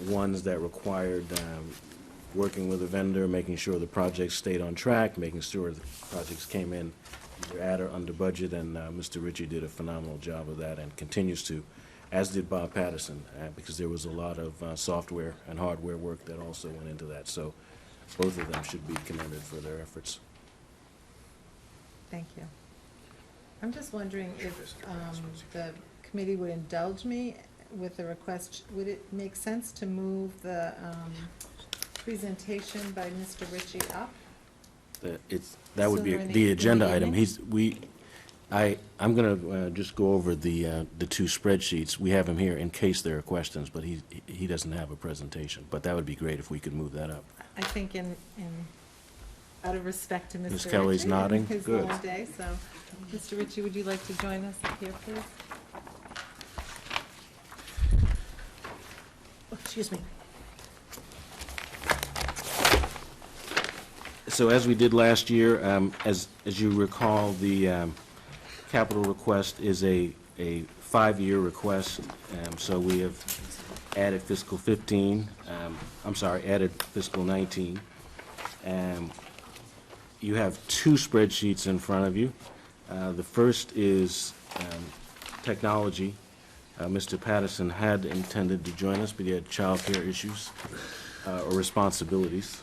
ones that required working with a vendor, making sure the projects stayed on track, making sure the projects came in either at or under budget, and Mr. Ritchie did a phenomenal job of that and continues to, as did Bob Patterson, because there was a lot of software and hardware work that also went into that. So both of them should be commended for their efforts. Thank you. I'm just wondering if the committee would indulge me with a request. Would it make sense to move the presentation by Mr. Ritchie up? That would be Sooner in the agenda in the item. evening? I'm going to just go over the 2 spreadsheets. We have him here in case there are questions, but he doesn't have a presentation. But that would be great if we could move that up. I think out of respect to Mr. Ritchie. Ms. Kelly's nodding. His Good. long day, so, Mr. Ritchie, would you like to join us up here, please? Oh, excuse me. So as we did last year, as you recall, the capital request is a 5-year request. So we have added fiscal 15, added fiscal 19. You have 2 spreadsheets in front of you. The first is technology. Mr. Patterson had intended to join us, but he had childcare issues or responsibilities.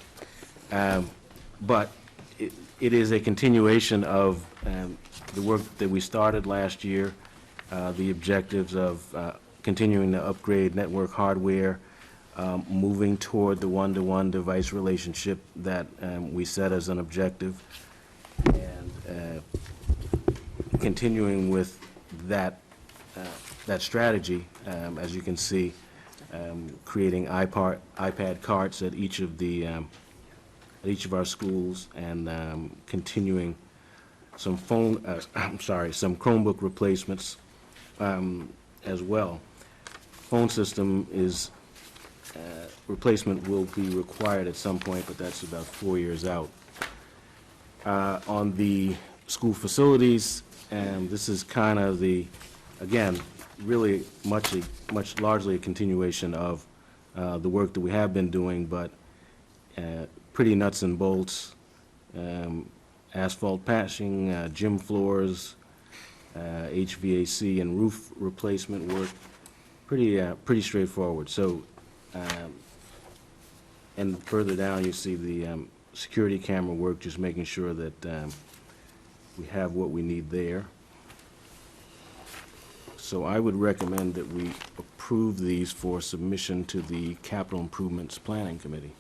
But it is a continuation of the work that we started last year, the objectives of continuing to upgrade network hardware, moving toward the one-to-one device relationship that we set as an objective, and continuing with that strategy, as you can see, creating iPad carts at each of our schools, and continuing some some Chromebook replacements as well. Phone system replacement will be required at some point, but that's about 4 years out. On the school facilities, this is kind of again, really much largely a continuation of the work that we have been doing, but pretty nuts and bolts, asphalt patching, gym floors, HVAC and roof replacement work, pretty straightforward. So, and further down, you see the security camera work, just making sure that we have what we need there. So I would recommend that we approve these for submission to the Capital Improvements Planning Committee.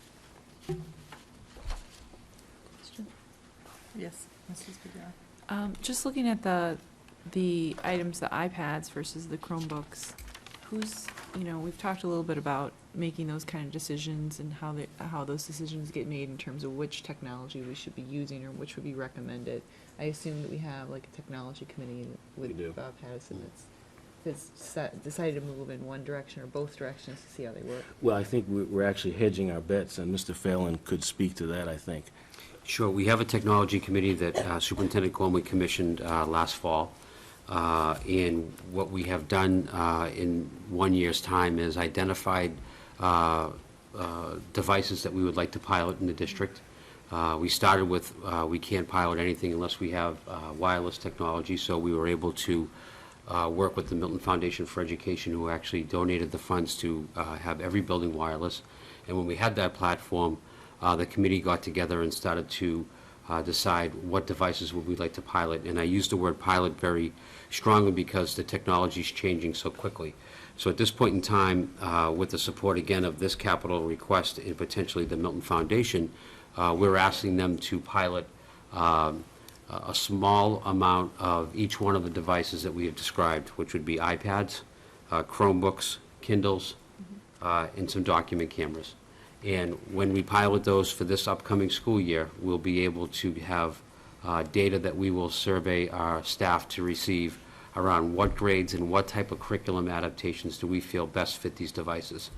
Yes, Mrs. Padilla. Just looking at the items, the iPads versus the Chromebooks, we've talked a little bit about making those kind of decisions and how those decisions get made in terms of which technology we should be using or which would be recommended. I assume that we have like a technology committee with Bob Patterson that's decided to move in one direction or both directions to see how they work. Well, I think we're actually hedging our bets, and Mr. Phelan could speak to that, I think. Sure. We have a technology committee that Superintendent Gormley commissioned last fall. And what we have done in 1 year's time is identified devices that we would like to pilot in the district. We started with we can't pilot anything unless we have wireless technology, so we were able to work with the Milton Foundation for Education, who actually donated the funds to have every building wireless. And when we had that platform, the committee got together and started to decide what devices would we like to pilot. And I use the word pilot very strongly because the technology is changing so quickly. So at this point in time, with the support again of this capital request and potentially the Milton Foundation, we're asking them to pilot a small amount of each one of the devices that we have described, which would be iPads, Chromebooks, Kindles, and some document cameras. And when we pilot those for this upcoming school year, we'll be able to have data that we will survey our staff to receive around what grades and what type of curriculum adaptations do we feel best fit these devices.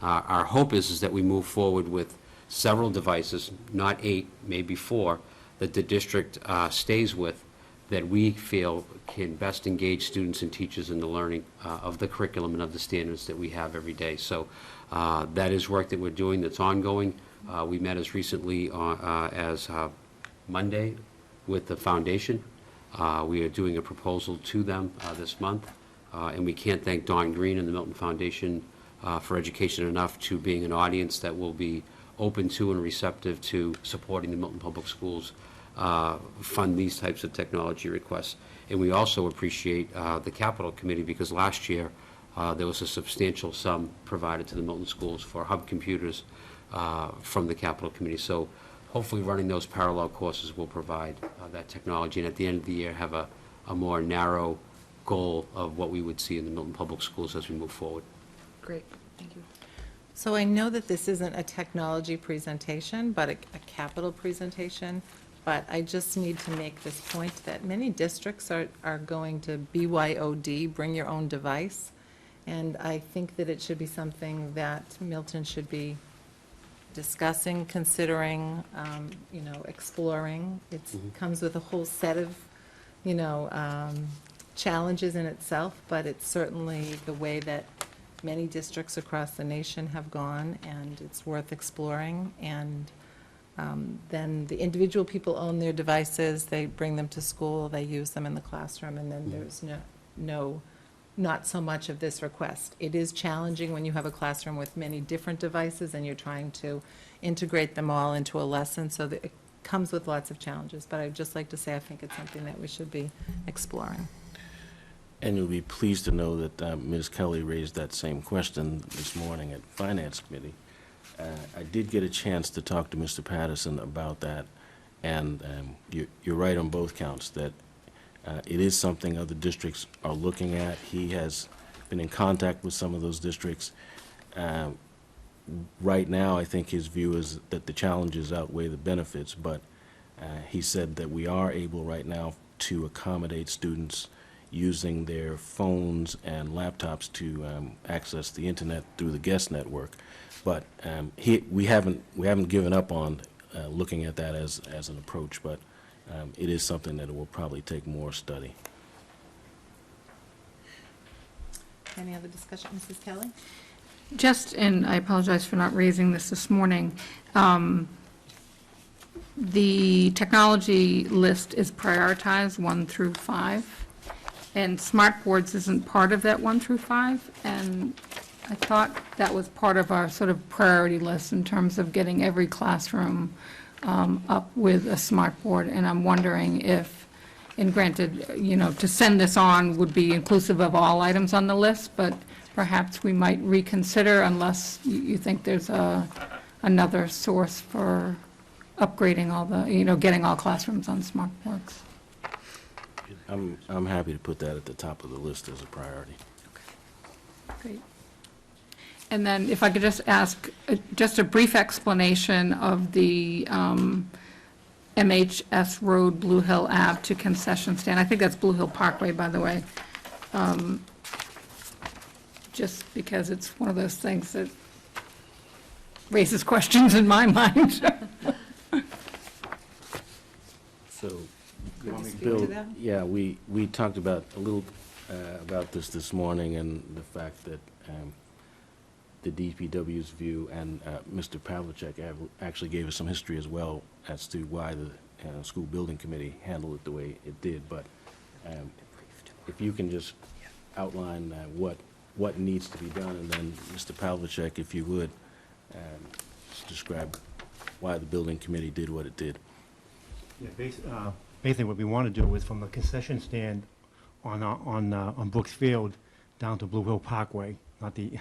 Our hope is that we move forward with several devices, not 8, maybe 4, that the district stays with, that we feel can best engage students and teachers in the learning of the curriculum and of the standards that we have every day. So that is work that we're doing that's ongoing. We met as recently as Monday with the foundation. We are doing a proposal to them this month, and we can't thank Don Green and the Milton Foundation for Education enough to being an audience that will be open to and receptive to supporting the Milton Public Schools fund these types of technology requests. And we also appreciate the Capital Committee because last year there was a substantial sum provided to the Milton schools for hub computers from the Capital Committee. So hopefully running those parallel courses will provide that technology, and at the end of the year have a more narrow goal of what we would see in the Milton Public Schools as we move forward. Great, thank you. So I know that this isn't a technology presentation, but a capital presentation, but I just need to make this point that many districts are going to BYOD, bring your own device, and I think that it should be something that Milton should be discussing, considering, exploring. It comes with a whole set of, challenges in itself, but it's certainly the way that many districts across the nation have gone, and it's worth exploring. And then the individual people own their devices, they bring them to school, they use them in the classroom, and then there's not so much of this request. It is challenging when you have a classroom with many different devices and you're trying to integrate them all into a lesson, so that it comes with lots of challenges. But I'd just like to say I think it's something that we should be exploring. And you'll be pleased to know that Ms. Kelly raised that same question this morning at Finance Committee. I did get a chance to talk to Mr. Patterson about that, and you're right on both counts, that it is something other districts are looking at. He has been in contact with some of those districts. Right now, I think his view is that the challenges outweigh the benefits, but he said that we are able right now to accommodate students using their phones and laptops to access the internet through the guest network. But we haven't given up on looking at that as an approach, but it is something that will probably take more study. Any other discussion, Mrs. Kelly? Just, and I apologize for not raising this morning, the technology list is prioritized 1 through 5, And smart boards isn't part of that 1 through 5, and I thought that was part of our sort of priority list in terms of getting every classroom up with a smart board, and I'm wondering if, and granted, you know, to send this on would be inclusive of all items on the list, but perhaps we might reconsider unless you think there's another source for upgrading all the, you know, getting all classrooms on smart boards. I'm happy to put that at the top of the list as a priority. Great. And then if I could just ask, just a brief explanation of the MHS Road, Blue Hill Ave to concession stand. I think that's Blue Hill Parkway, by the way. Just because it's one of those things that raises questions in my mind. So, Could you speak Bill, to that? yeah, we talked about a little about this morning, and the fact that the DPW's view, and Mr. Pavlicek actually gave us some history as well as to why the school building committee handled it the way it did. But if you can just outline what needs to be done, and then Mr. Pavlicek, if you would, just describe why the building committee did what it did. Yeah, basically what we want to do is from the concession stand on Brooks Field down to Blue Hill Parkway, not the,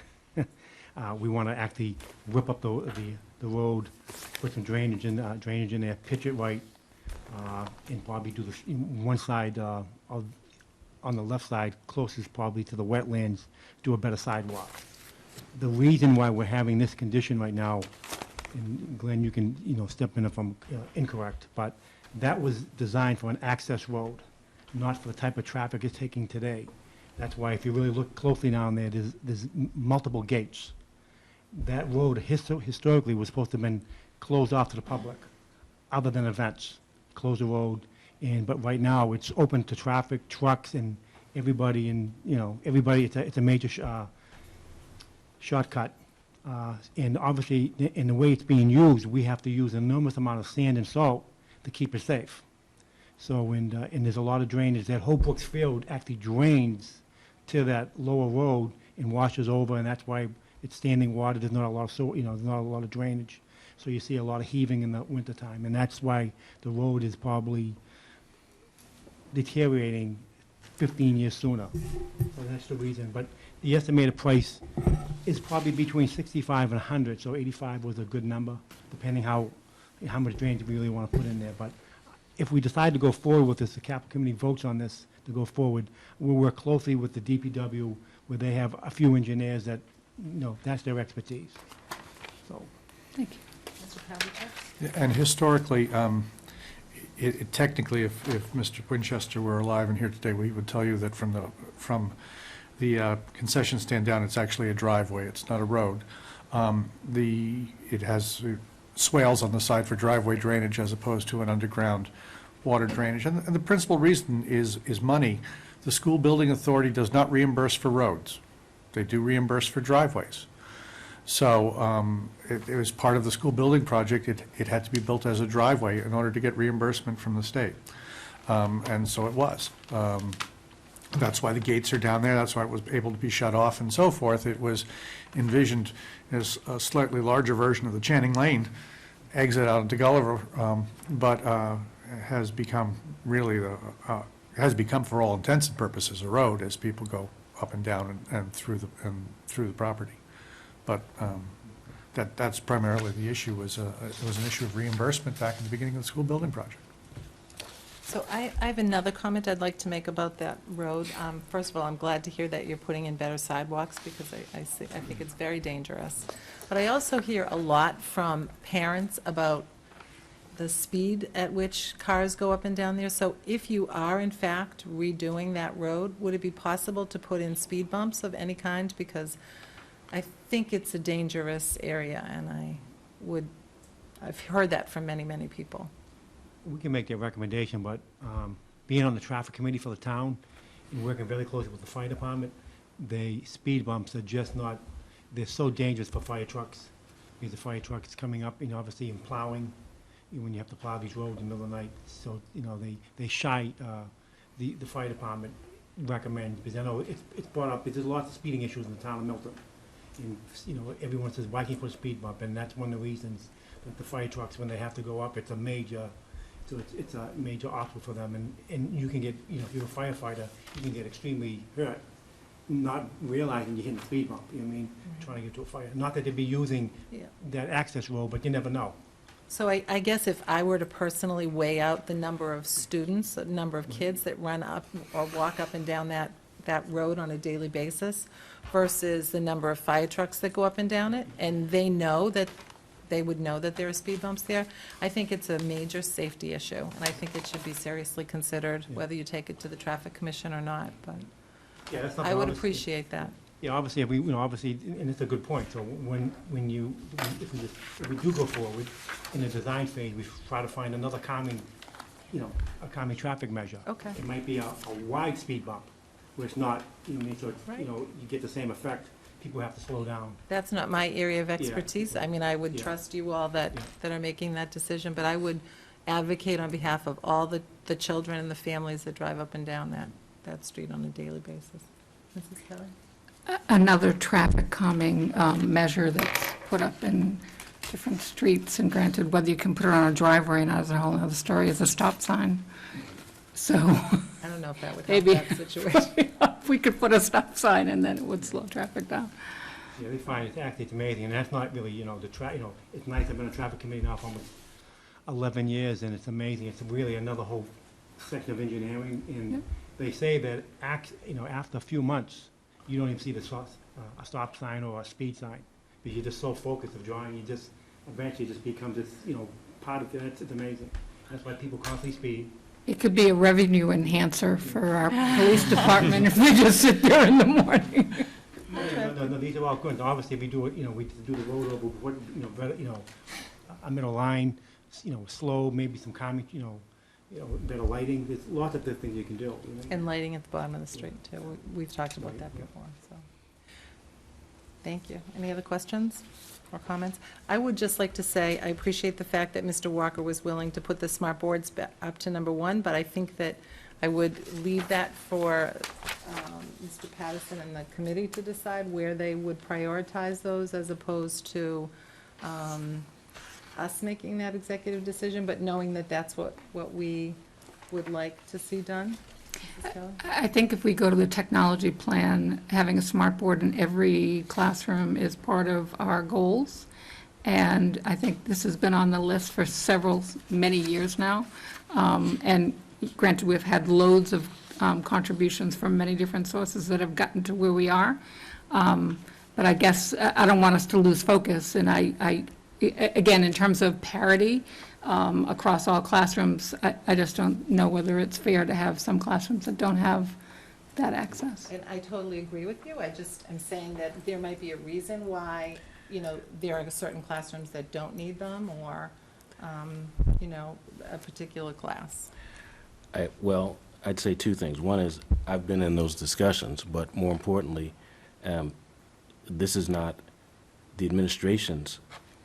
we want to actually rip up the road, put some drainage in there, pitch it right, and probably do one side on the left side, closest probably to the wetlands, do a better sidewalk. The reason why we're having this condition right now, and Glenn, you can, step in if I'm incorrect, but that was designed for an access road, not for the type of traffic it's taking today. That's why if you really look closely down there, there's multiple gates. That road historically was supposed to have been closed off to the public, other than events. Close the road, but right now it's open to traffic, trucks, and everybody, and everybody. It's a major shortcut, and obviously, in the way it's being used, we have to use an enormous amount of sand and salt to keep it safe. So, and there's a lot of drainage. That whole Brooks Field actually drains to that lower road and washes over, and that's why it's standing water. There's not a lot of there's not a lot of drainage. So you see a lot of heaving in the wintertime, and that's why the road is probably deteriorating 15 years sooner. So that's the reason. But the estimated price is probably between 65 and 100, so 85 was a good number, depending how much drainage we really want to put in there. But if we decide to go forward with this, the capital committee votes on this to go forward, we'll work closely with the DPW, where they have a few engineers that, that's their expertise. So. Thank you. And historically, technically, if Mr. Winchester were alive and here today, we would tell you that from the concession stand down, it's actually a driveway. It's not a road. It has swales on the side for driveway drainage as opposed to an underground water drainage. And the principal reason is money. The school building authority does not reimburse for roads. They do reimburse for driveways. So it was part of the school building project. It had to be built as a driveway in order to get reimbursement from the state. And so it was. That's why the gates are down there. That's why it was able to be shut off and so forth. It was envisioned as a slightly larger version of the Channing Lane exit out into Gulliver, but has become really has become, for all intents and purposes, a road as people go up and down and through the property. But that's primarily the issue. It was an issue of reimbursement back in the beginning of the school building project. So I have another comment I'd like to make about that road. First of all, I'm glad to hear that you're putting in better sidewalks, because I think it's very dangerous. But I also hear a lot from parents about the speed at which cars go up and down there. So if you are in fact redoing that road, would it be possible to put in speed bumps of any kind? Because I think it's a dangerous area, and I've heard that from many, many people. We can make a recommendation, but being on the traffic committee for the town and working very closely with the fire department, the speed bumps are just not, they're so dangerous for fire trucks, because the fire truck is coming up, obviously in plowing, when you have to plow these roads in the middle of the night. So, they shy the fire department recommend, because I know it's brought up, there's lots of speeding issues in the town of Milton. And, you know, everyone says, why can't you put a speed bump? And that's one of the reasons that the fire trucks, when they have to go up, it's a major obstacle for them. And you can get, you know, if you're a firefighter, you can get extremely hurt, not realizing you're hitting the speed bump, you know what I mean? Trying to get to a fire. Not that they'd be using that access road, but you never know. So I guess if I were to personally weigh out the number of students, the number of kids that run up or walk up and down that road on a daily basis versus the number of fire trucks that go up and down it, and they would know that there are speed bumps there, I think it's a major safety issue, and I think it should be seriously considered, whether you take it to the traffic commission or not, but Yeah, that's I would appreciate that. Yeah, obviously, if we, you know, obviously, and it's a good point, so if we do go forward, in the design phase, we try to find another calming, you know, a calming traffic measure. Okay. It might be a wide speed bump, where it's not, you know, so it's, Right. you know, you get the same effect, people have to slow down. That's not my area of expertise. I mean, I would Yeah. trust you all that Yeah. are making that decision, but I would advocate on behalf of all the children and the families that drive up and down that street on a daily basis. Mrs. Kelly? Another traffic calming measure that's put up in different streets, and granted, whether you can put it on a driveway, and that's a whole other story, is a stop sign. So I don't know if that would help maybe that situation. if we could put a stop sign, and then it would slow traffic down. Yeah, they find it's amazing, and that's not really, you know, you know, it's nice, I've been on traffic committee now for almost 11 years, and it's amazing, it's really another whole section of engineering, and they say that, you know, after a few months, you don't even see a stop sign or a speed sign, because you're just so focused of driving, you just, eventually just becomes this, you know, part of it, it's amazing. That's why people constantly speed. It could be a revenue enhancer for our police department if we just sit there in the morning. No, these are all good. Obviously, we do it, you know, we do the road over, what, you know, better, you know, a middle line, you know, slow, maybe some calming, you know, better lighting. There's lots of different things you can do. You know? And lighting at the bottom of the street, too. We've talked about that before, so. Thank you. Any other questions or comments? I would just like to say, I appreciate the fact that Mr. Walker was willing to put the smart boards up to number one, but I think that I would leave that for Mr. Patterson and the committee to decide where they would prioritize those, as opposed to us making that executive decision, but knowing that that's what we would like to see done. Mrs. Kelly? I think if we go to the technology plan, having a smart board in every classroom is part of our goals. And I think this has been on the list for many years now. And granted, we've had loads of contributions from many different sources that have gotten to where we are. But I guess I don't want us to lose focus. And again, in terms of parity across all classrooms, I just don't know whether it's fair to have some classrooms that don't have that access. And I totally agree with you. I'm saying that there might be a reason why, you know, there are certain classrooms that don't need them, or, you know, a particular class. Well, I'd say two things. One is, I've been in those discussions, but more importantly, this is not the administration's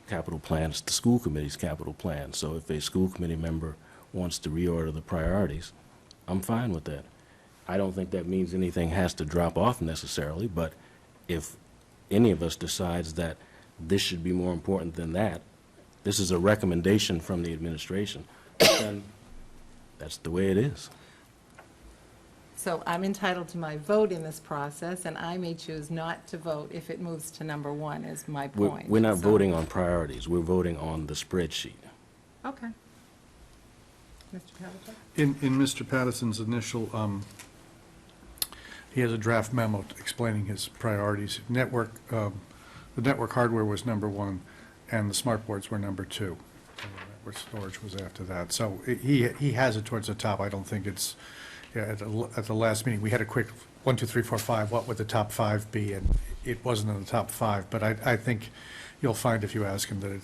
capital plan, it's the school committee's capital plan. So if a school committee member wants to reorder the priorities, I'm fine with that. I don't think that means anything has to drop off necessarily, but if any of us decides that this should be more important than that, this is a recommendation from the administration, then that's the way it is. So I'm entitled to my vote in this process, and I may choose not to vote if it moves to number one, is my point. We're not So- voting on priorities, we're voting on the spreadsheet. Okay. Mr. Pavlicek? In Mr. Patterson's initial, he has a draft memo explaining his priorities. The network hardware was number one, and the smart boards were number two. Where storage was after that. So he has it towards the top. I don't think it's, at the last meeting, we had a quick 1, 2, 3, 4, 5, what would the top 5 be? And it wasn't in the top 5, but I think you'll find if you ask him that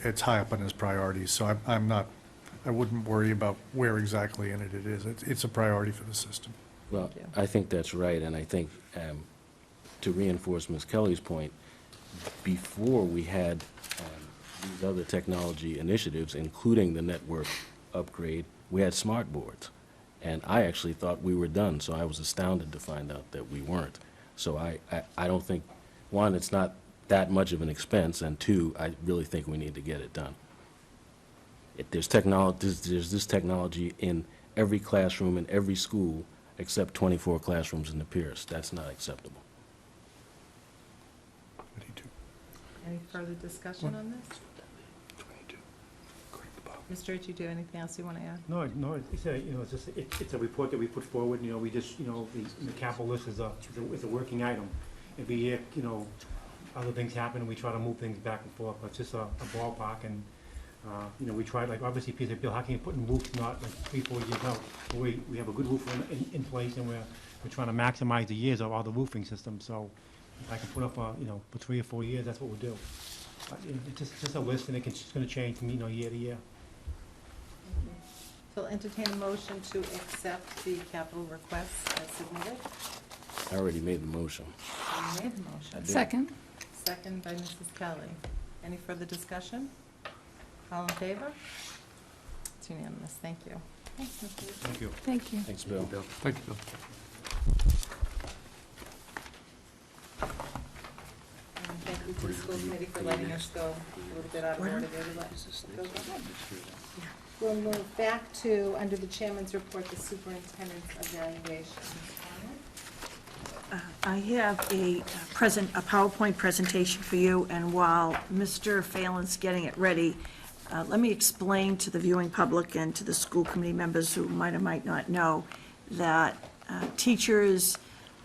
it's high up on his priorities. So I wouldn't worry about where exactly in it is. It's a priority for the system. Well, Thank you. I think that's right, and I think, to reinforce Ms. Kelly's point, before we had these other technology initiatives, including the network upgrade, we had smart boards. And I actually thought we were done, so I was astounded to find out that we weren't. So I don't think, one, it's not that much of an expense, and two, I really think we need to get it done. There's this technology in every classroom in every school except 24 classrooms in the Pierce. That's not acceptable. Any further discussion on this? Mr. Ritchie, do you have anything else you want to add? No, it's a, it's just, it's a report that we put forward, we just, the capital list is a working item. Every year, other things happen, and we try to move things back and forth, but it's just a ballpark, and, we try, like, obviously, people say, Bill, how can you put in roofs not like 3-4 years out? We have a good roof in place, and we're trying to maximize the years of all the roofing systems, so if I can put up, for 3 or 4 years, that's what we'll do. But it's just a list, and it's gonna change from, year to year. So I'll entertain a motion to accept the capital requests as submitted. I already made the motion. You made the motion. Second? Second by Mrs. Kelly. Any further discussion? All in favor? It's unanimous. Thank you. Thanks, Mr. Ritchie. Thank you. Thank you. Thanks, Bill. Thank you, Bill. And thank you to the school committee for letting us go a little bit out of order there to let us go. We'll move back to, under the chairman's report, the superintendent's evaluation. I have a PowerPoint presentation for you, and while Mr. Phelan's getting it ready, let me explain to the viewing public and to the school committee members who might or might not know that teachers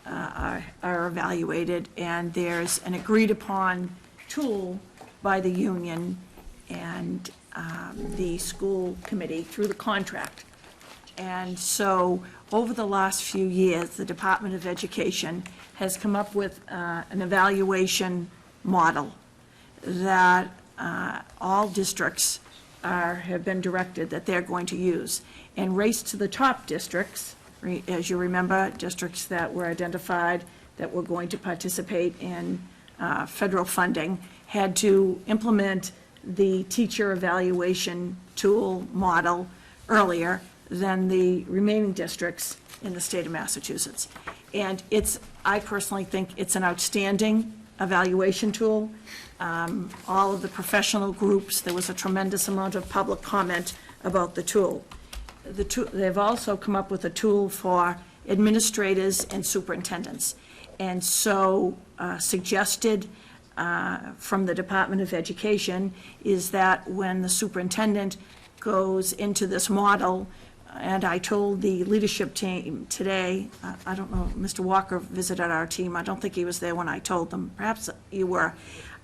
are evaluated, and there's an agreed-upon tool by the union and the school committee through the contract. And so, over the last few years, the Department of Education has come up with an evaluation model that all districts have been directed that they're going to use. And Race to the Top districts, as you remember, districts that were identified that were going to participate in federal funding, had to implement the teacher evaluation tool model earlier than the remaining districts in the state of Massachusetts. And I personally think it's an outstanding evaluation tool. All of the professional groups, there was a tremendous amount of public comment about the tool. They've also come up with a tool for administrators and superintendents. And so suggested from the Department of Education is that when the superintendent goes into this model, and I told the leadership team today, I don't know, Mr. Walker visited our team, I don't think he was there when I told them, perhaps you were.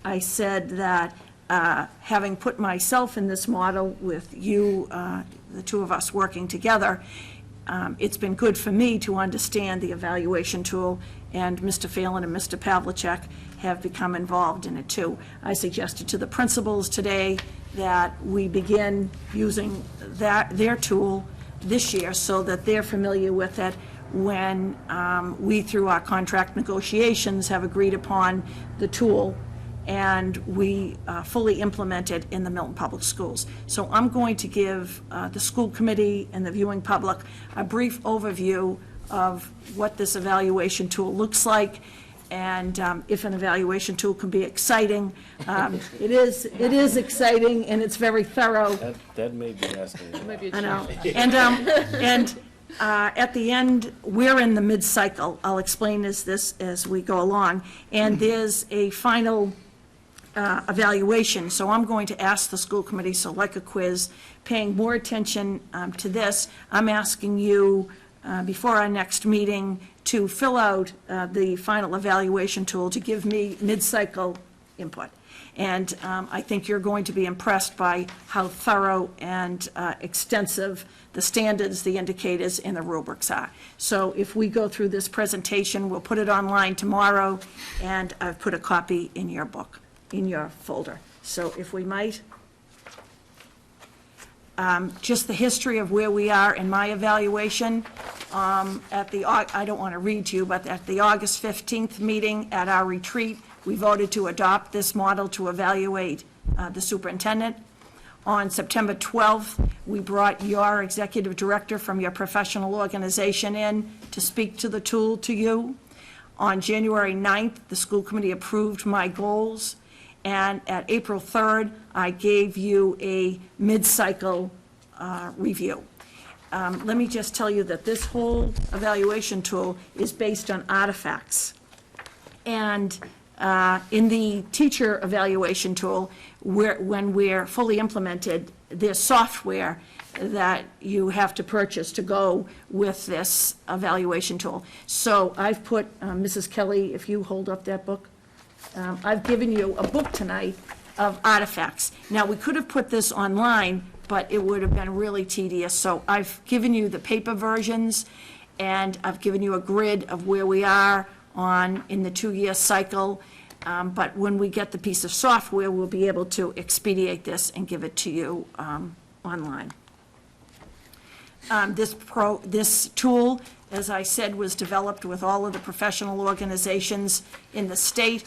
I said that having put myself in this model with you, the two of us working together, it's been good for me to understand the evaluation tool, and Mr. Phelan and Mr. Pavlicek have become involved in it too. I suggested to the principals today that we begin using their tool this year so that they're familiar with it when we, through our contract negotiations, have agreed upon the tool and we fully implement it in the Milton Public Schools. So I'm going to give the school committee and the viewing public a brief overview of what this evaluation tool looks like, and if an evaluation tool can be exciting. It is exciting, and it's very thorough. That may be asking. I know. And at the end, we're in the mid-cycle. I'll explain this as we go along. And there's a final evaluation. So I'm going to ask the school committee, so like a quiz, paying more attention to this. I'm asking you, before our next meeting, to fill out the final evaluation tool to give me mid-cycle input. And I think you're going to be impressed by how thorough and extensive the standards, the indicators, and the rubrics are. So if we go through this presentation, we'll put it online tomorrow, and I've put a copy in your book, in your folder. So if we might, just the history of where we are in my evaluation. I don't want to read to you, but at the August 15th meeting at our retreat, we voted to adopt this model to evaluate the superintendent. On September 12th, we brought your executive director from your professional organization in to speak to the tool to you. On January 9th, the school committee approved my goals, and at April 3rd, I gave you a mid-cycle review. Let me just tell you that this whole evaluation tool is based on artifacts. And in the teacher evaluation tool, when we're fully implemented, there's software that you have to purchase to go with this evaluation tool. So I've put, Mrs. Kelly, if you hold up that book, I've given you a book tonight of artifacts. Now, we could have put this online, but it would have been really tedious. So I've given you the paper versions, and I've given you a grid of where we are in the 2-year cycle. But when we get the piece of software, we'll be able to expedite this and give it to you online. This tool, as I said, was developed with all of the professional organizations in the state,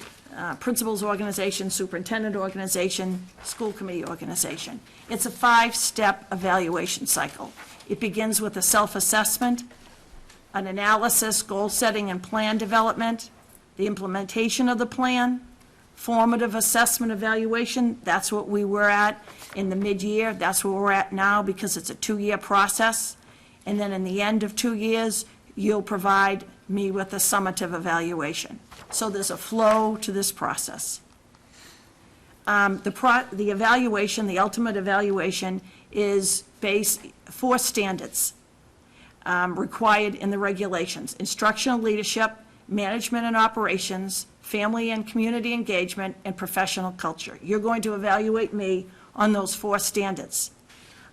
principals organization, superintendent organization, school committee organization. It's a 5-step evaluation cycle. It begins with a self-assessment, an analysis, goal setting, and plan development, the implementation of the plan, formative assessment evaluation. That's what we were at in the mid-year. That's where we're at now because it's a 2-year process. And then in the end of 2 years, you'll provide me with a summative evaluation. So there's a flow to this process. The evaluation, the ultimate evaluation, is based 4 standards required in the regulations: instructional leadership, management and operations, family and community engagement, and professional culture. You're going to evaluate me on those 4 standards.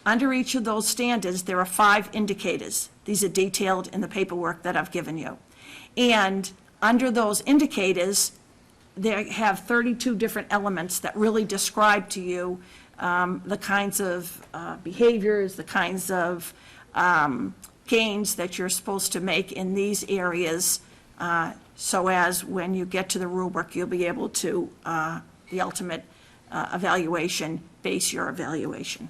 Under each of those standards, there are 5 indicators. These are detailed in the paperwork that I've given you. And under those indicators, they have 32 different elements that really describe to you the kinds of behaviors, the kinds of gains that you're supposed to make in these areas, so as when you get to the rubric, you'll be able to, the ultimate evaluation, base your evaluation.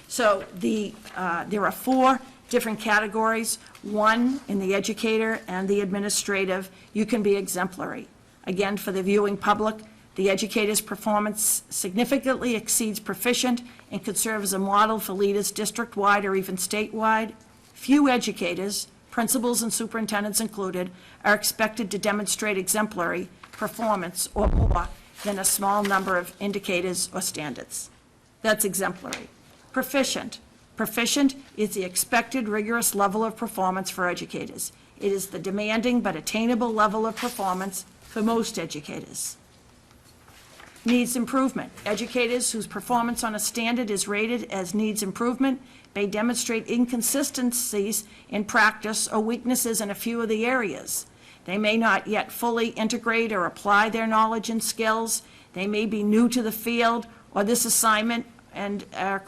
So there are 4 different categories. 1, in the educator and the administrative, you can be exemplary. Again, for the viewing public, the educator's performance significantly exceeds proficient and could serve as a model for leaders district-wide or even statewide. Few educators, principals and superintendents included, are expected to demonstrate exemplary performance or more than a small number of indicators or standards. That's exemplary. Proficient. Proficient is the expected rigorous level of performance for educators. It is the demanding but attainable level of performance for most educators. Needs improvement. Educators whose performance on a standard is rated as needs improvement may demonstrate inconsistencies in practice or weaknesses in a few of the areas. They may not yet fully integrate or apply their knowledge and skills. They may be new to the field or this assignment and are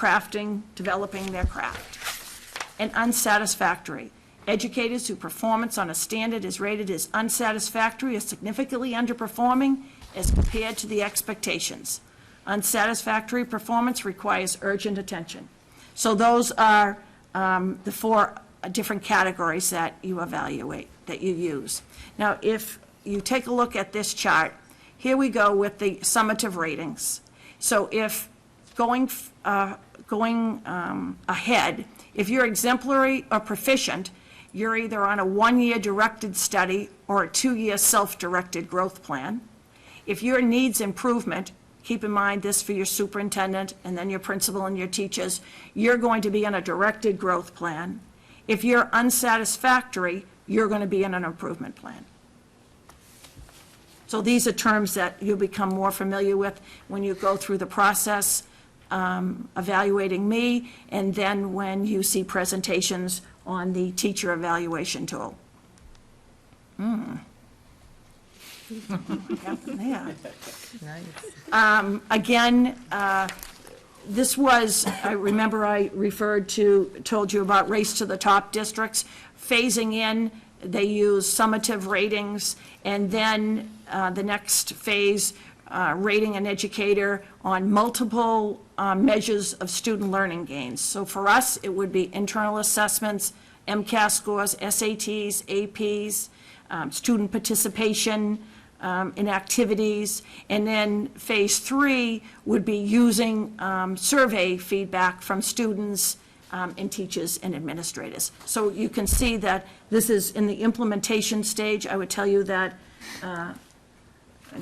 developing their craft. And unsatisfactory. Educators whose performance on a standard is rated as unsatisfactory or significantly underperforming as compared to the expectations. Unsatisfactory performance requires urgent attention. So those are the 4 different categories that you evaluate, that you use. Now, if you take a look at this chart, here we go with the summative ratings. So if going ahead, if you're exemplary or proficient, you're either on a 1-year directed study or a 2-year self-directed growth plan. If your needs improvement, keep in mind this for your superintendent and then your principal and your teachers, you're going to be on a directed growth plan. If you're unsatisfactory, you're going to be in an improvement plan. So these are terms that you'll become more familiar with when you go through the process evaluating me, and then when you see presentations on the teacher evaluation tool. Yeah. Nice. Again, this was, I remember I told you about Race to the Top districts. Phasing in, they use summative ratings, and then the next phase rating an educator on multiple measures of student learning gains. So for us, it would be internal assessments, MCAS scores, SATs, APs, student participation in activities, and then phase 3 would be using survey feedback from students and teachers and administrators. So you can see that this is in the implementation stage. I would tell you that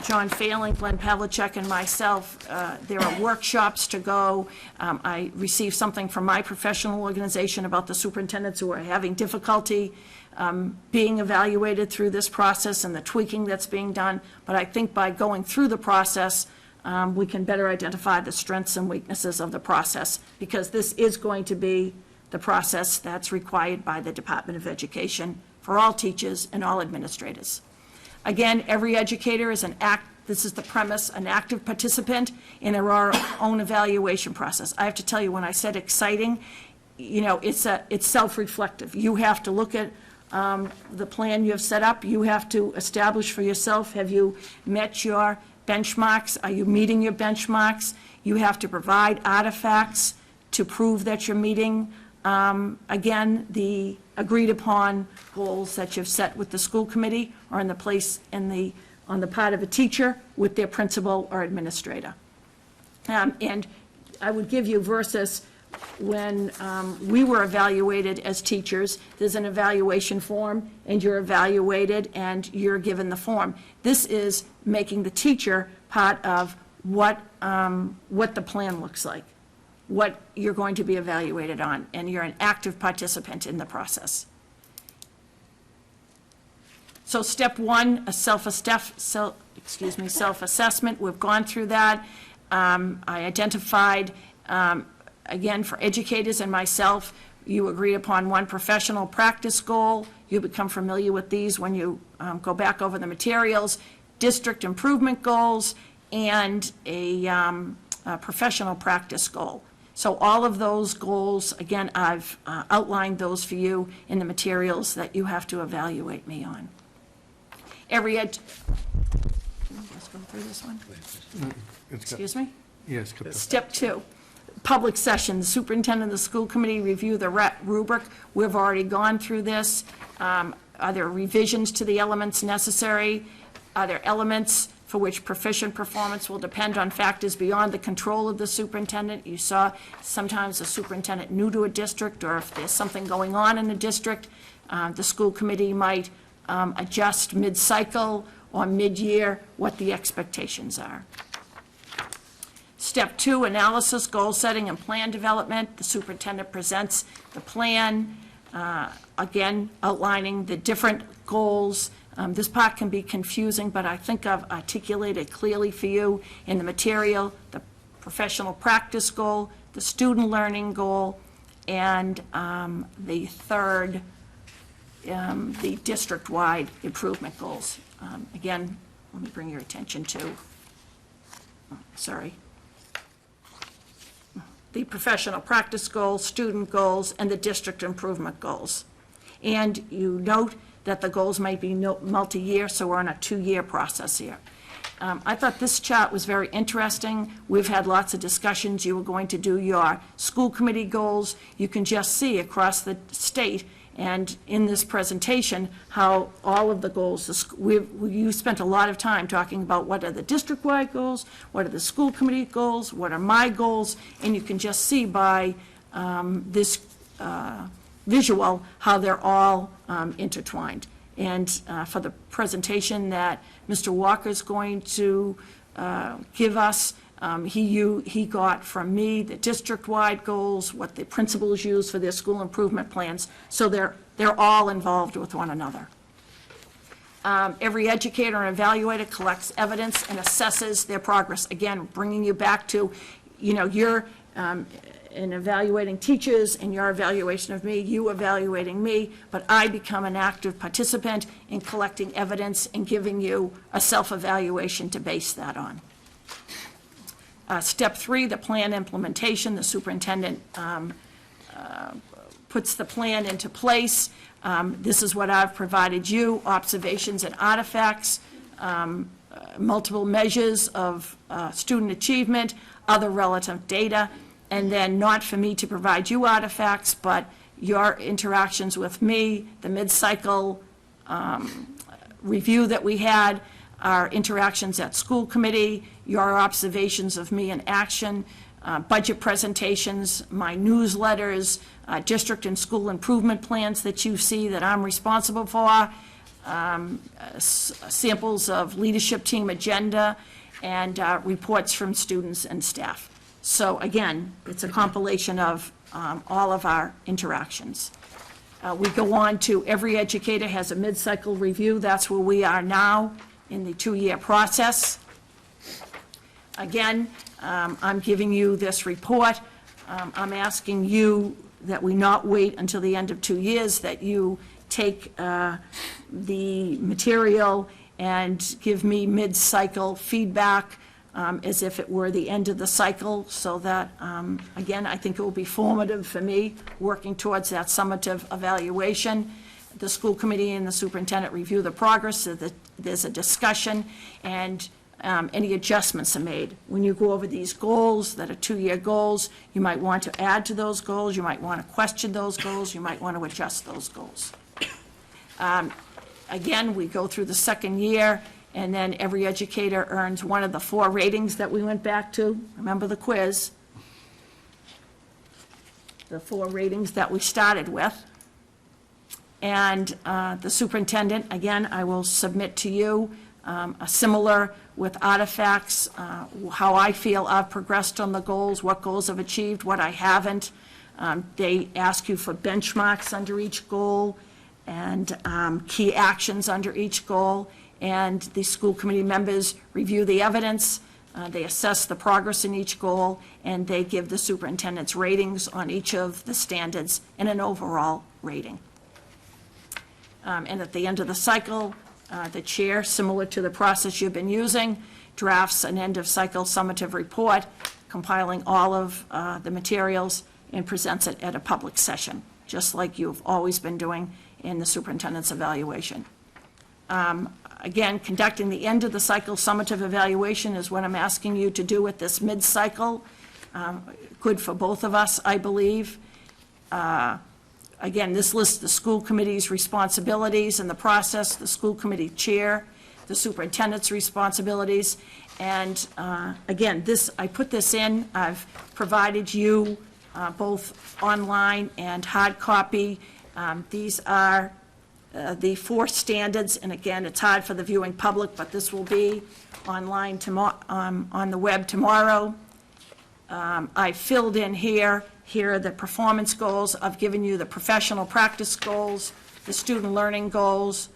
John Phelan, Glenn Pavlicek, and myself, there are workshops to go. I received something from my professional organization about the superintendents who are having difficulty being evaluated through this process and the tweaking that's being done. But I think by going through the process, we can better identify the strengths and weaknesses of the process, because this is going to be the process that's required by the Department of Education for all teachers and all administrators. Again, every educator is this is the premise, an active participant in our own evaluation process. I have to tell you, when I said exciting, it's self-reflective. You have to look at the plan you have set up. You have to establish for yourself, have you met your benchmarks? Are you meeting your benchmarks? You have to provide artifacts to prove that you're meeting, again, the agreed-upon goals that you've set with the school committee or on the part of a teacher with their principal or administrator. And I would give you versus when we were evaluated as teachers, there's an evaluation form, and you're evaluated, and you're given the form. This is making the teacher part of what the plan looks like, what you're going to be evaluated on, and you're an active participant in the process. So step 1, a self-assessment. We've gone through that. I identified, again, for educators and myself, you agreed upon one professional practice goal. You become familiar with these when you go back over the materials, district improvement goals, and a professional practice goal. So all of those goals, again, I've outlined those for you in the materials that you have to evaluate me on. Let's go through this one. Excuse me? Yes. Step 2, public session. The superintendent and the school committee review the rubric. We've already gone through this. Are there revisions to the elements necessary? Are there elements for which proficient performance will depend on factors beyond the control of the superintendent? You saw sometimes a superintendent new to a district, or if there's something going on in a district, the school committee might adjust mid-cycle or mid-year what the expectations are. Step 2, analysis, goal setting, and plan development. The superintendent presents the plan, again, outlining the different goals. This part can be confusing, but I think I've articulated clearly for you in the material, the professional practice goal, the student learning goal, and the third, the district-wide improvement goals. Again, let me bring your attention to, the professional practice goals, student goals, and the district improvement goals. And you note that the goals might be multi-year, so we're on a 2-year process here. I thought this chart was very interesting. We've had lots of discussions. You were going to do your school committee goals. You can just see across the state and in this presentation how all of the goals, you spent a lot of time talking about what are the district-wide goals, what are the school committee goals, what are my goals, and you can just see by this visual how they're all intertwined. And for the presentation that Mr. Walker's going to give us, he got from me the district-wide goals, what the principals use for their school improvement plans, so they're all involved with one another. Every educator and evaluator collects evidence and assesses their progress. Again, bringing you back to, you're in evaluating teachers and your evaluation of me, you evaluating me, but I become an active participant in collecting evidence and giving you a self-evaluation to base that on. Step 3, the plan implementation. The superintendent puts the plan into place. This is what I've provided you, observations and artifacts multiple measures of student achievement, other relative data, and then not for me to provide you artifacts, but your interactions with me, the mid-cycle review that we had, our interactions at school committee, your observations of me in action, budget presentations, my newsletters, district and school improvement plans that you see that I'm responsible for, samples of leadership team agenda, and reports from students and staff. So again, it's a compilation of all of our interactions. We go on to every educator has a mid-cycle review. That's where we are now in the 2-year process. Again, I'm giving you this report. I'm asking you that we not wait until the end of 2 years, that you take the material and give me mid-cycle feedback as if it were the end of the cycle, so that, again, I think it will be formative for me working towards that summative evaluation. The school committee and the superintendent review the progress, so that there's a discussion, and any adjustments are made. When you go over these goals that are 2-year goals, you might want to add to those goals, you might want to question those goals, you might want to adjust those goals. Again, we go through the second year, and then every educator earns one of the 4 ratings that we went back to. Remember the quiz? The 4 ratings that we started with. And the superintendent, again, I will submit to you a similar with artifacts, how I feel I've progressed on the goals, what goals I've achieved, what I haven't. They ask you for benchmarks under each goal and key actions under each goal. And the school committee members review the evidence, they assess the progress in each goal, and they give the superintendent's ratings on each of the standards and an overall rating. And at the end of the cycle, the chair, similar to the process you've been using, drafts an end-of-cycle summative report, compiling all of the materials, and presents it at a public session, just like you've always been doing in the superintendent's evaluation. Again, conducting the end-of-the-cycle summative evaluation is what I'm asking you to do at this mid-cycle. Good for both of us, I believe. Again, this lists the school committee's responsibilities in the process, the school committee chair, the superintendent's responsibilities, and again, I put this in. I've provided you both online and hard copy. These are the 4 standards, and again, it's hard for the viewing public, but this will be online on the web tomorrow. I filled in here are the performance goals. I've given you the professional practice goals, the student learning goals,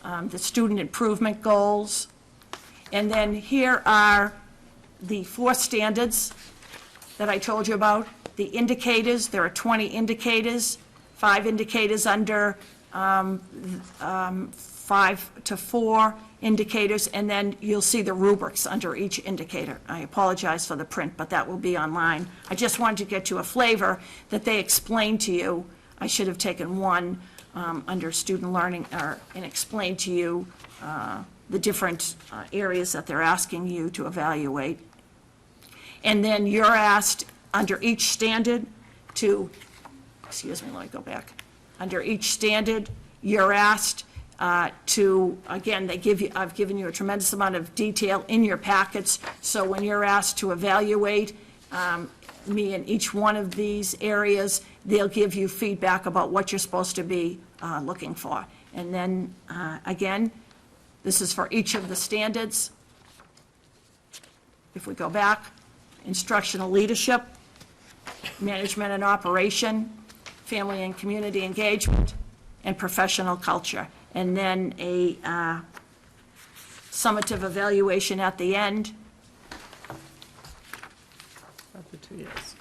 the student improvement goals. And then here are the 4 standards that I told you about. The indicators, there are 20 indicators, 5 indicators under 5 to 4 indicators, and then you'll see the rubrics under each indicator. I apologize for the print, but that will be online. I just wanted to get you a flavor that they explain to you. I should have taken one under student learning and explained to you the different areas that they're asking you to evaluate. And then you're asked under each standard to, excuse me, let me go back. Under each standard, you're asked to, again, I've given you a tremendous amount of detail in your packets, so when you're asked to evaluate me in each one of these areas, they'll give you feedback about what you're supposed to be looking for. And then, again, this is for each of the standards. If we go back, instructional leadership, management and operation, family and community engagement, and professional culture. And then a summative evaluation at the end. After 2 years.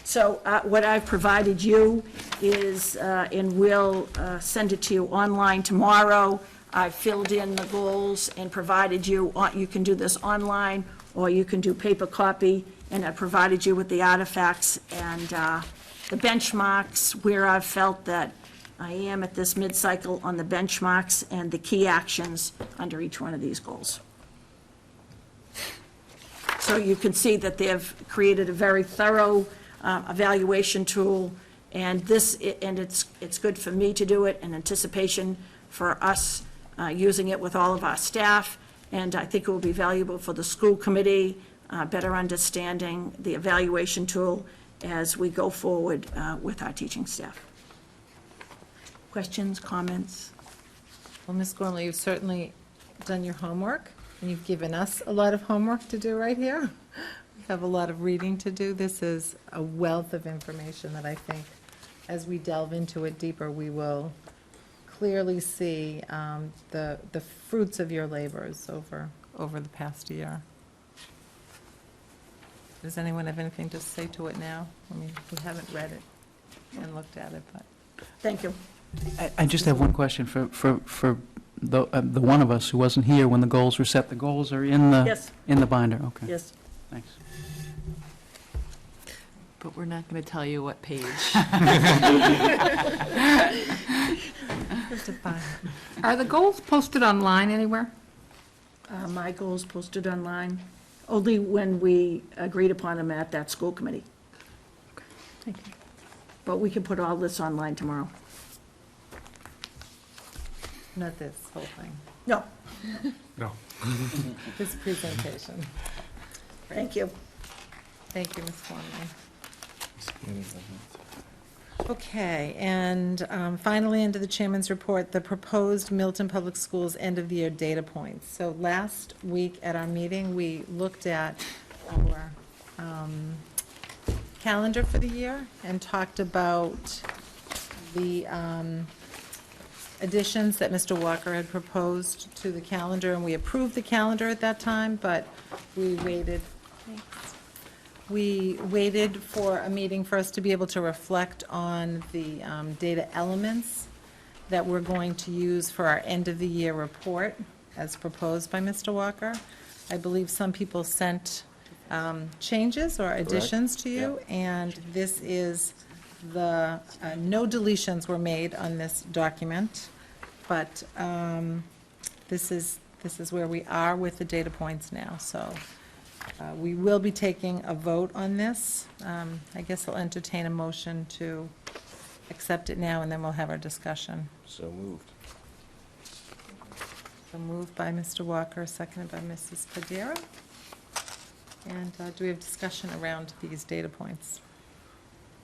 So what I've provided you is, and we'll send it to you online tomorrow, I've filled in the goals and provided you, you can do this online, or you can do paper copy, and I provided you with the artifacts and the benchmarks where I've felt that I am at this mid-cycle on the benchmarks and the key actions under each one of these goals. So you can see that they've created a very thorough evaluation tool, and it's good for me to do it in anticipation for us using it with all of our staff, and I think it will be valuable for the school committee, better understanding the evaluation tool as we go forward with our teaching staff. Questions, comments? Well, Ms. Gormley, you've certainly done your homework, and you've given us a lot of homework to do right here. We have a lot of reading to do. This is a wealth of information that I think, as we delve into it deeper, we will clearly see the fruits of your labors over the past year. Does anyone have anything to say to it now? I mean, we haven't read it and looked at it, but. Thank you. I just have one question for the one of us who wasn't here when the goals were set. The goals are in the Yes. in the binder. Okay. Yes. Thanks. But we're not going to tell you what page. Are the goals posted online anywhere? My goals posted online, only when we agreed upon them at that school committee. Thank you. But we can put all this online tomorrow. Not this whole thing, No, No. this presentation. thank you. Thank you, Ms. Gormley. Okay, and finally, under the chairman's report, the proposed Milton Public Schools end-of-the-year data points. So last week at our meeting, we looked at our calendar for the year and talked about the additions that Mr. Walker had proposed to the calendar, and we approved the calendar at that time, but we waited. We waited for a meeting for us to be able to reflect on the data elements that we're going to use for our end-of-the-year report, as proposed by Mr. Walker. I believe some people sent changes or additions to you, and this is the, no deletions were made on this document, but this is where we are with the data points now, so. We will be taking a vote on this. I guess I'll entertain a motion to accept it now, and then we'll have our discussion. So moved. So moved by Mr. Walker, seconded by Mrs. Padera. And do we have discussion around these data points?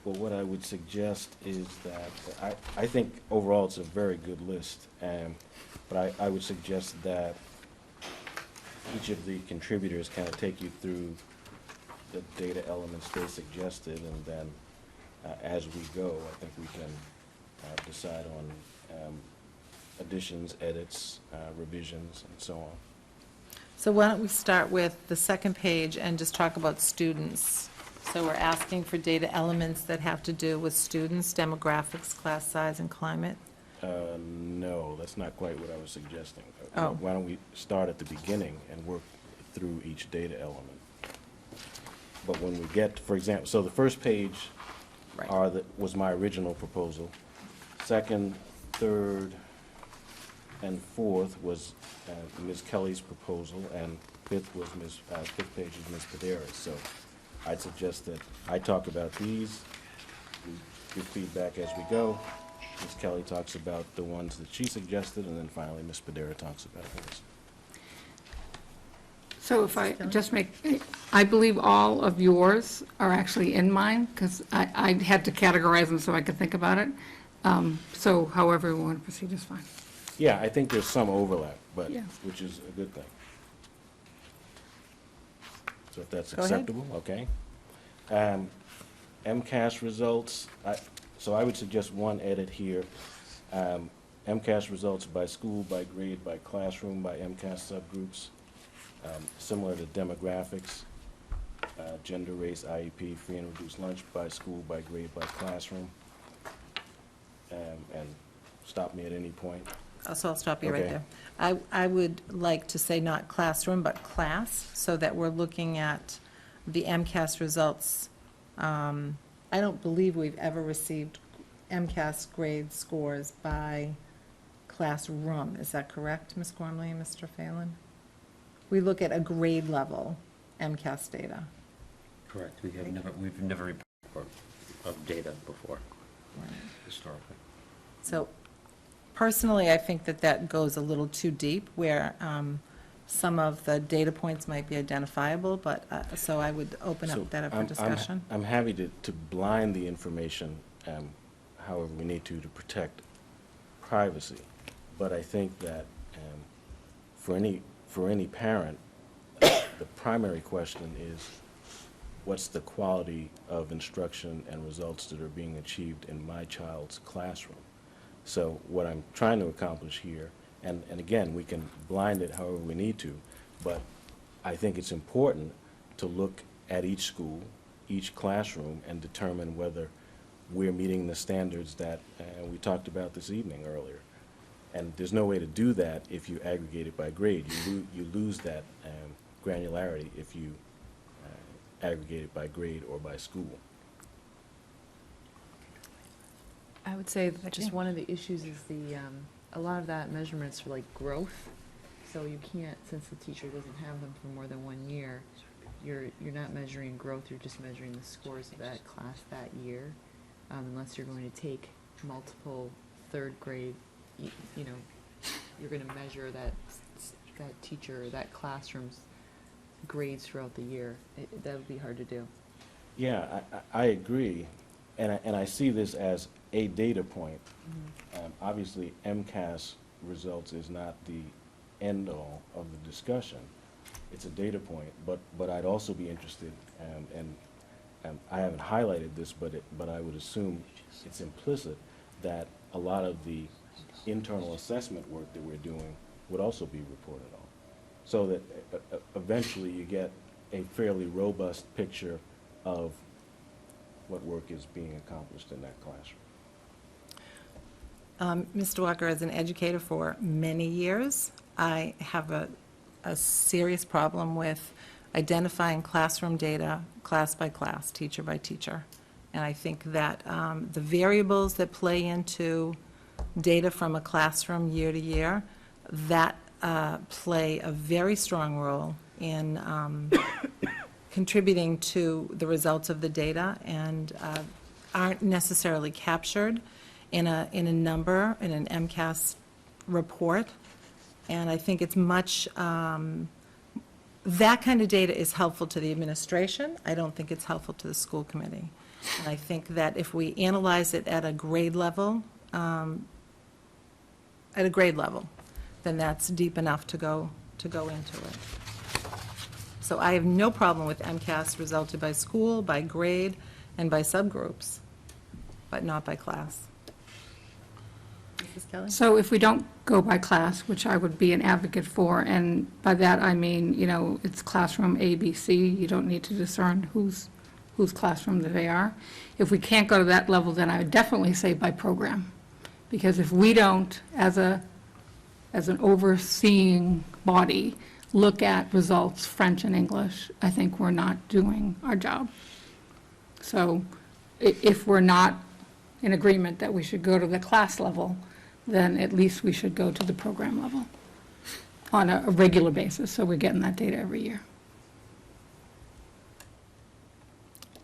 Well, what I would suggest is that, I think overall it's a very good list, but I would suggest that each of the contributors kind of take you through the data elements they suggested, and then as we go, I think we can decide on additions, edits, revisions, and so on. So why don't we start with the second page and just talk about students? So we're asking for data elements that have to do with students, demographics, class size, and climate. No, that's not quite what I was suggesting. Oh. Why don't we start at the beginning and work through each data element? But when we get, for example, so the first page Right. was my original proposal. Second, third, and fourth was Ms. Kelly's proposal, and fifth page is Ms. Padera's. So I'd suggest that I talk about these, we give feedback as we go. Ms. Kelly talks about the ones that she suggested, and then finally Ms. Padera talks about hers. So if I just I believe all of yours are actually in mine, because I had to categorize them so I could think about it. So however we want to proceed is fine. Yeah, I think there's some overlap, but, Yeah. which is a good thing. So if that's Go ahead. acceptable, okay. MCAS results, so I would suggest one edit here. MCAS results by school, by grade, by classroom, by MCAS subgroups, similar to demographics, gender, race, IEP, free and reduced lunch by school, by grade, by classroom. And stop me at any point. So I'll stop you right Okay. there. I would like to say not classroom, but class, so that we're looking at the MCAS results. I don't believe we've ever received MCAS grade scores by classroom. Is that correct, Ms. Gormley and Mr. Phelan? We look at a grade level MCAS data. Correct. We've never reported of data before, historically. So personally, I think that that goes a little too deep, where some of the data points might be identifiable, but, so I would open So up that up for I'm- discussion. I'm happy to blind the information, however we need to protect privacy. But I think that for any parent, the primary question is, what's the quality of instruction and results that are being achieved in my child's classroom? So what I'm trying to accomplish here, and again, we can blind it however we need to, but I think it's important to look at each school, each classroom, and determine whether we're meeting the standards that we talked about this evening earlier. And there's no way to do that if you aggregate it by grade. You lose that granularity if you aggregate it by grade or by school. I would say that just one of the issues is a lot of that measurements for like growth. So you can't, since the teacher doesn't have them for more than 1 year, you're not measuring growth, you're just measuring the scores of that class that year. Unless you're going to take multiple third grade, you know, you're going to measure that teacher, that classroom's grades throughout the year. That would be hard to do. Yeah, I agree, and I see this as a data point. Obviously, MCAS results is not the end-all of the discussion. It's a data point, but I'd also be interested, and I haven't highlighted this, but I would assume it's implicit that a lot of the internal assessment work that we're doing would also be reported on, so that eventually you get a fairly robust picture of what work is being accomplished in that classroom. Mr. Walker, as an educator for many years, I have a serious problem with identifying classroom data class by class, teacher by teacher. And I think that the variables that play into data from a classroom year to year, that play a very strong role in contributing to the results of the data, and aren't necessarily captured in a number, in an MCAS report. And I think it's much, that kind of data is helpful to the administration. I don't think it's helpful to the school committee. And I think that if we analyze it at a grade level, then that's deep enough to go into it. So I have no problem with MCAS resulted by school, by grade, and by subgroups, but not by class. Mrs. Kelly? So if we don't go by class, which I would be an advocate for, and by that I mean, you know, it's classroom A, B, C, you don't need to discern whose classroom they are. If we can't go to that level, then I would definitely say by program. Because if we don't, as an overseeing body, look at results, French and English, I think we're not doing our job. So if we're not in agreement that we should go to the class level, then at least we should go to the program level on a regular basis, so we're getting that data every year.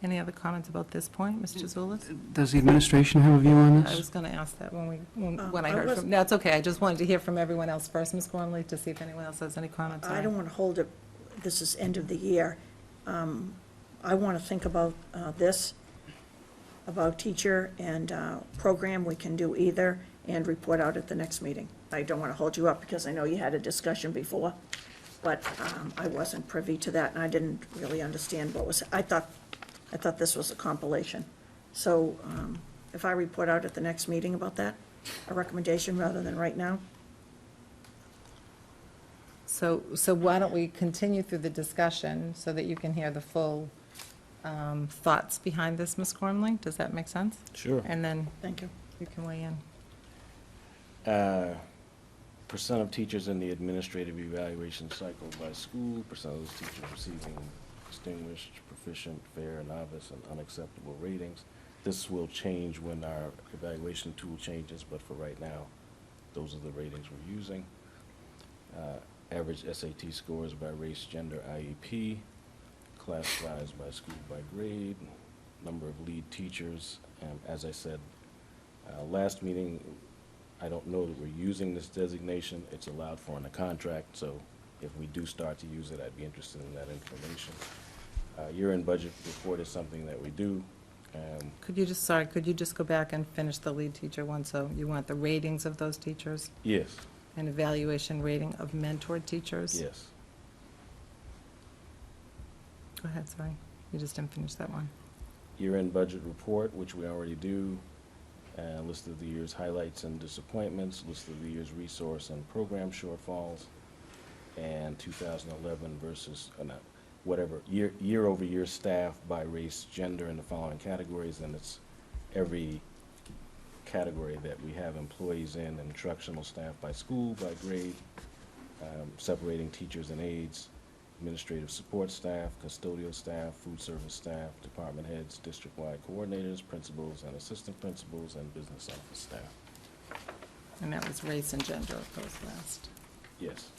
Any other comments about this point, Mr. Zulus? Does the administration have a view on I this? was going to ask that when I heard from, no, it's okay, I just wanted to hear from everyone else first, Ms. Gormley, to see if anyone else has any comments on it. I don't want to hold it, this is end of the year. I want to think about this, about teacher and program, we can do either, and report out at the next meeting. I don't want to hold you up because I know you had a discussion before, but I wasn't privy to that, and I didn't really understand what was, I thought this was a compilation. So if I report out at the next meeting about that, a recommendation rather than right now? So why don't we continue through the discussion so that you can hear the full thoughts behind this, Ms. Gormley? Does that make sense? Sure. And then Thank you. you can weigh in. Percent of teachers in the administrative evaluation cycle by school, percent of those teachers receiving distinguished, proficient, fair, novice, and unacceptable ratings. This will change when our evaluation tool changes, but for right now, those are the ratings we're using. Average SAT scores by race, gender, IEP. class size by school by grade, number of lead teachers. As I said, last meeting, I don't know that we're using this designation. It's allowed for in the contract, so if we do start to use it, I'd be interested in that information. Year-end budget report is something that we do. Could you just go back and finish the lead teacher one? So you want the ratings of those teachers? Yes, And evaluation rating of mentored teachers? yes. Go ahead, sorry. You just didn't finish that one. Year-end budget report, which we already do, list of the year's highlights and disappointments, list of the year's resource and program shortfalls, and 2011 versus, whatever, year-over-year staff by race, gender in the following categories, and it's every category that we have employees in, instructional staff by school, by grade, separating teachers and aides, administrative support staff, custodial staff, food service staff, department heads, district-wide coordinators, principals and assistant principals, and business office staff. And that was race and gender of those last. Yes.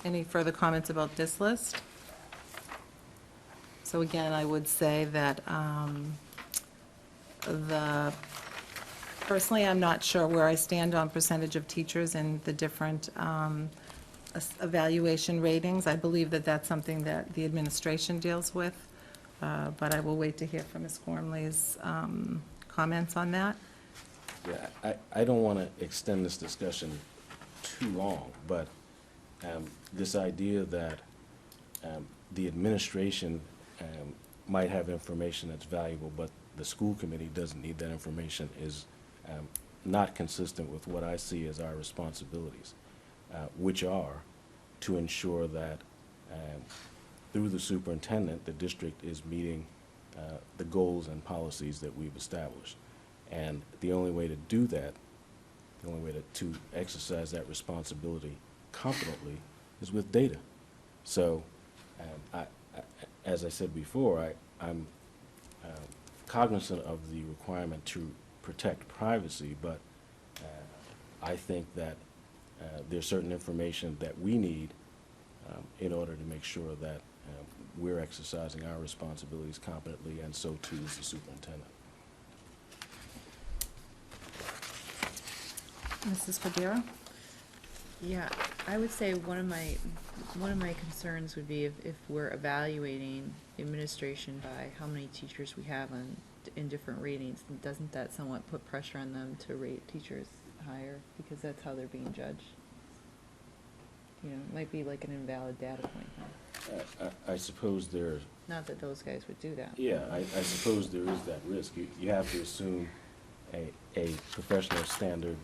Any further comments about this list? So again, I would say that personally, I'm not sure where I stand on percentage of teachers in the different evaluation ratings. I believe that that's something that the administration deals with, but I will wait to hear from Ms. Gormley's comments on that. Yeah, I don't want to extend this discussion too long, but this idea that the administration might have information that's valuable, but the school committee doesn't need that information is not consistent with what I see as our responsibilities, which are to ensure that through the superintendent, the district is meeting the goals and policies that we've established. And the only way to do that, the only way to exercise that responsibility competently is with data. So, as I said before, I'm cognizant of the requirement to protect privacy, but I think that there's certain information that we need in order to make sure that we're exercising our responsibilities competently, and so too is the superintendent. Mrs. Federa? Yeah, I would say one of my concerns would be if we're evaluating administration by how many teachers we have in different ratings, then doesn't that somewhat put pressure on them to rate teachers higher, because that's how they're being judged? You know, it might be like an invalid data point, huh? I suppose there. Not that those guys would do that. Yeah, I suppose there is that risk. You have to assume a professional standard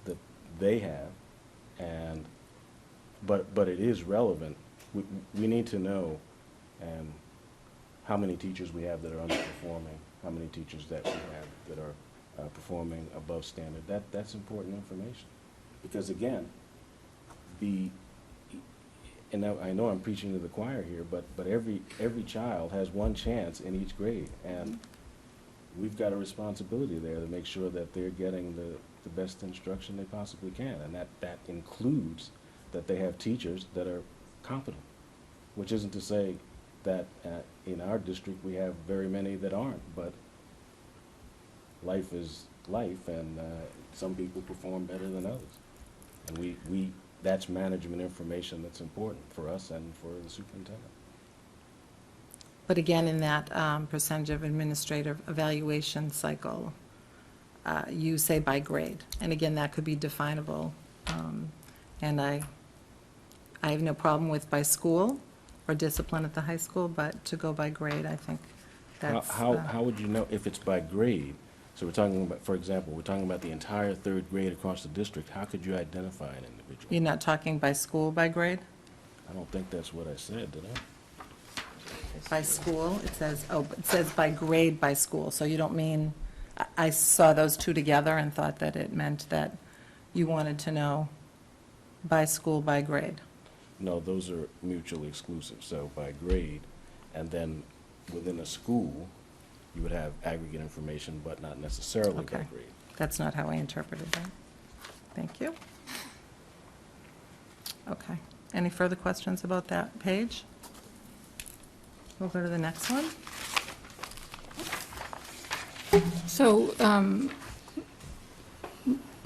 that they have, but it is relevant. We need to know how many teachers we have that are underperforming, how many teachers that we have that are performing above standard. That's important information, because again, and I know I'm preaching to the choir here, but every child has one chance in each grade, and we've got a responsibility there to make sure that they're getting the best instruction they possibly can, and that includes that they have teachers that are competent, which isn't to say that in our district we have very many that aren't, but life is life, and some people perform better than others, and that's management information that's important for us and for the superintendent. But again, in that percentage of administrative evaluation cycle, you say by grade. And again, that could be definable. And I have no problem with by school or discipline at the high school, but to go by grade, I think that's... How would you know if it's by grade? So we're talking about, for example, we're talking about the entire third grade across the district. How could you identify an individual? You're not talking by school, by grade? I don't think that's what I said, did I? By school, it says by grade by school, so you don't mean, I saw those two together and thought that it meant that you wanted to know by school, by grade. No, those are mutually exclusive, so by grade, and then within a school, you would have aggregate information, but not necessarily by Okay. grade. That's not how I interpreted that. Thank you. Okay. Any further questions about that page? We'll go to the next one. So,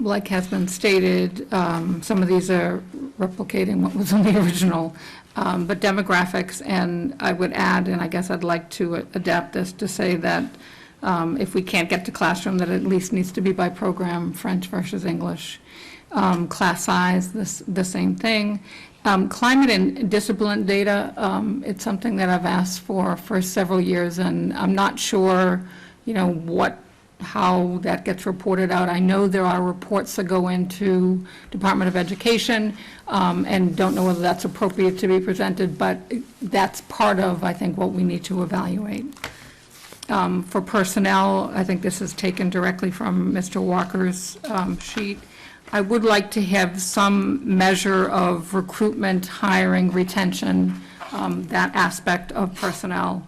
like has been stated, some of these are replicating what was in the original, but demographics, and I would add, and I guess I'd like to adapt this to say that if we can't get to classroom, that it at least needs to be by program, French versus English. Class size, the same thing. Climate and discipline data, it's something that I've asked for several years, and I'm not sure, how that gets reported out. I know there are reports that go into Department of Education, and don't know whether that's appropriate to be presented, but that's part of, I think, what we need to evaluate. For personnel, I think this is taken directly from Mr. Walker's sheet. I would like to have some measure of recruitment, hiring, retention, that aspect of personnel.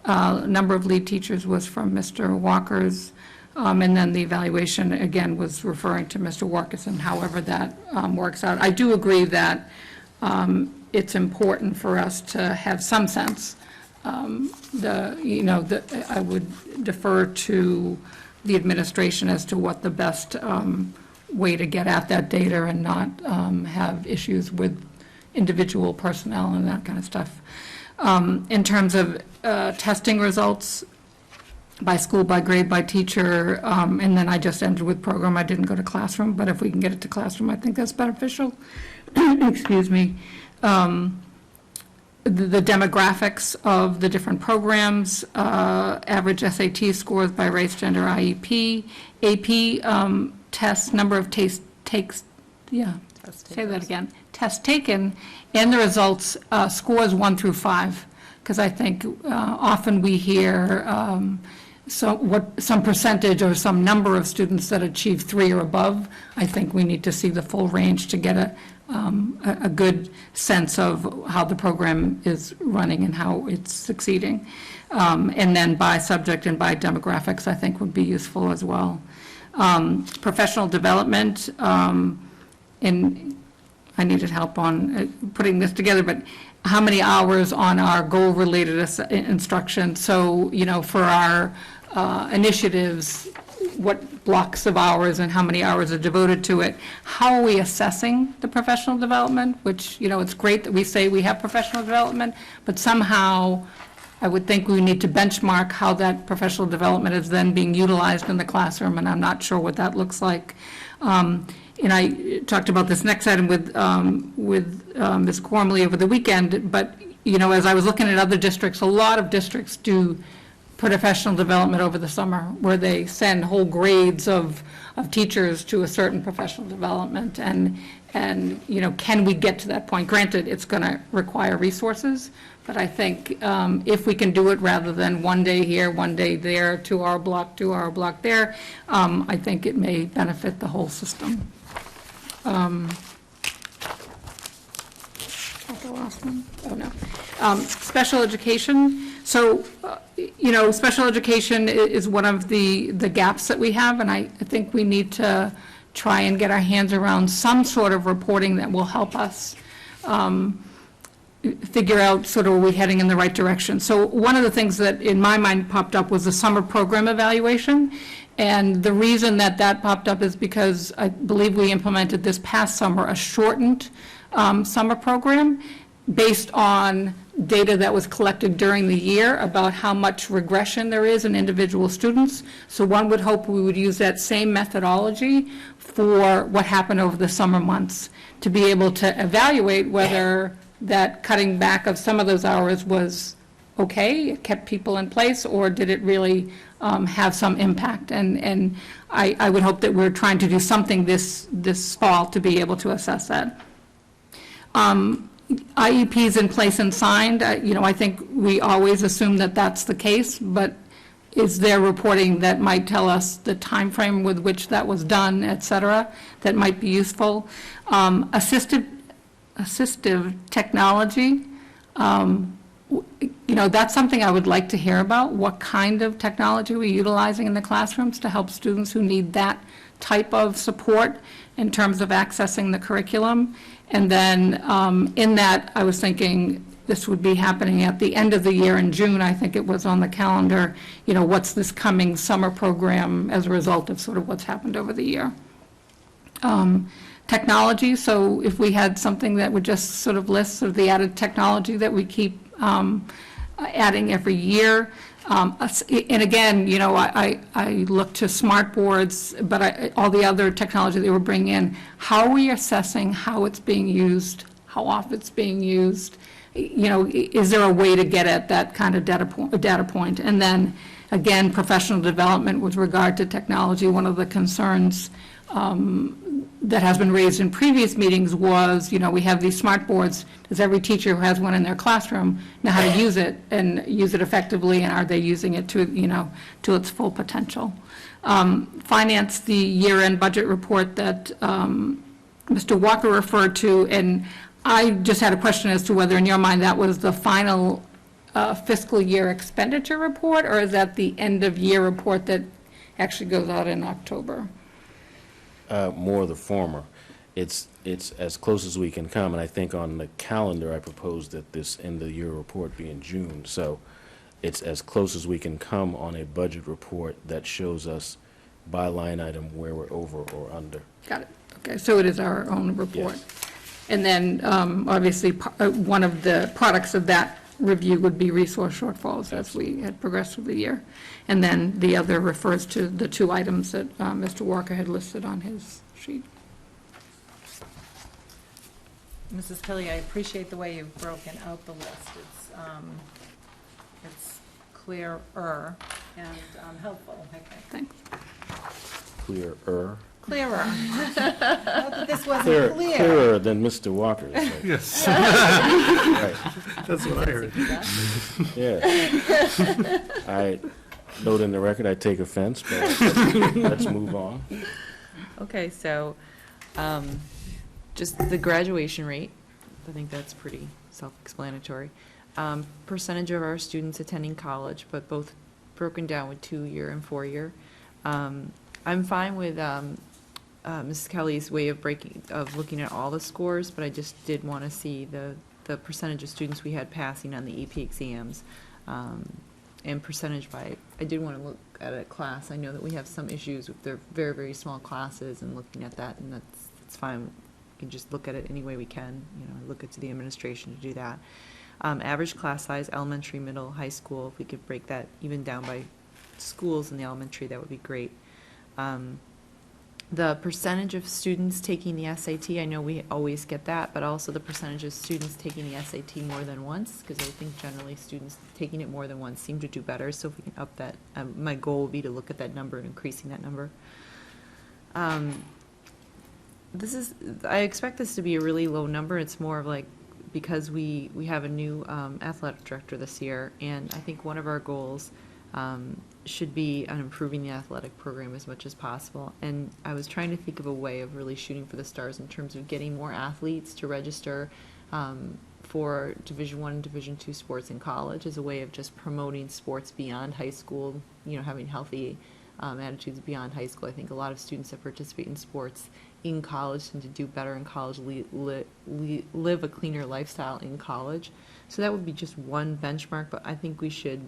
Number of lead teachers was from Mr. Walker's, and then the evaluation, again, was referring to Mr. Walkerson, however that works out. I do agree that it's important for us to have some sense. I would defer to the administration as to what the best way to get at that data and not have issues with individual personnel and that kind of stuff. In terms of testing results, by school, by grade, by teacher, and then I just ended with program. I didn't go to classroom, but if we can get it to classroom, I think that's beneficial. Excuse me. The demographics of the different programs, average SAT scores by race, gender, IEP, AP tests, number of tests taken, and the results, scores 1 through 5, because I think often we hear some percentage or some number of students that achieve 3 or above. I think we need to see the full range to get a good sense of how the program is running and how it's succeeding. And then by subject and by demographics, I think would be useful as well. Professional development, and I needed help on putting this together, but how many hours on our goal-related instruction? So, for our initiatives, what blocks of hours and how many hours are devoted to it? How are we assessing the professional development? Which, it's great that we say we have professional development, but somehow I would think we need to benchmark how that professional development is then being utilized in the classroom, and I'm not sure what that looks like. And I talked about this next item with Ms. Gormley over the weekend, but, as I was looking at other districts, a lot of districts do professional development over the summer, where they send whole grades of teachers to a certain professional development, and can we get to that point? Granted, it's going to require resources, but I think if we can do it rather than one day here, one day there, 2-hour block there, I think it may benefit the whole system. The last one? Oh, no. Special education. So, special education is one of the gaps that we have, and I think we need to try and get our hands around some sort of reporting that will help us figure out sort of are we heading in the right direction. So one of the things that in my mind popped up was the summer program evaluation. And the reason that popped up is because I believe we implemented this past summer a shortened summer program based on data that was collected during the year about how much regression there is in individual students. So one would hope we would use that same methodology for what happened over the summer months to be able to evaluate whether that cutting back of some of those hours was okay, it kept people in place, or did it really have some impact? And I would hope that we're trying to do something this fall to be able to assess that. IEPs in place and signed, I think we always assume that that's the case, but is there reporting that might tell us the time frame with which that was done, et cetera, that might be useful? Assistive technology, that's something I would like to hear about. What kind of technology we're utilizing in the classrooms to help students who need that type of support in terms of accessing the curriculum. And then in that, I was thinking this would be happening at the end of the year in June. I think it was on the calendar, what's this coming summer program as a result of sort of what's happened over the year. Technology, so if we had something that would just sort of list sort of the added technology that we keep adding every year. And again, I look to smart boards, but all the other technology they were bringing in, how are we assessing how it's being used, how often it's being used? Is there a way to get at that kind of data point? And then, again, professional development with regard to technology. One of the concerns that has been raised in previous meetings was, we have these smart boards. Does every teacher who has one in their classroom know how to use it and use it effectively, and are they using it to its full potential? Finance, the year-end budget report that Mr. Walker referred to, and I just had a question as to whether in your mind that was the final fiscal year expenditure report, or is that the end-of-year report that actually goes out in October? More the former. It's as close as we can come, and I think on the calendar I proposed that this end-of-year report be in June. So it's as close as we can come on a budget report that shows us by line item where we're over or under. Got it. Okay, so it is our own report. Yes. And then, obviously, one of the products of that review would be resource shortfalls as we had progressed through the year. And then the other refers to the two items that Mr. Walker had listed on his sheet. Mrs. Pilley, I appreciate the way you've broken out the list. It's clearer and helpful, I think. Thanks. Clearer. Clearer. Not that this wasn't clear. Clearer than Mr. Walker's. Like. Yes. Right. That's what I heard. Yeah. I note in the record I take offense, but let's move on. Okay, so just the graduation rate, I think that's pretty self-explanatory. Percentage of our students attending college, but both broken down with 2-year and 4-year. I'm fine with Mrs. Kelly's way of looking at all the scores, but I just did want to see the percentage of students we had passing on the AP exams, and percentage by, I did want to look at a class. I know that we have some issues with their very, very small classes, and looking at that, and that's fine. We can just look at it any way we can, look it to the administration to do that. Average class size, elementary, middle, high school, if we could break that even down by schools in the elementary, that would be great. The percentage of students taking the SAT, I know we always get that, but also the percentage of students taking the SAT more than once, because I think generally students taking it more than once seem to do better. So if we can up that, my goal would be to look at that number and increasing that number. I expect this to be a really low number. It's more of like, because we have a new athletic director this year, and I think one of our goals should be on improving the athletic program as much as possible. And I was trying to think of a way of really shooting for the stars in terms of getting more athletes to register for Division I and Division II sports in college, as a way of just promoting sports beyond high school, having healthy attitudes beyond high school. I think a lot of students that participate in sports in college tend to do better in college, live a cleaner lifestyle in college. So that would be just one benchmark, but I think we should,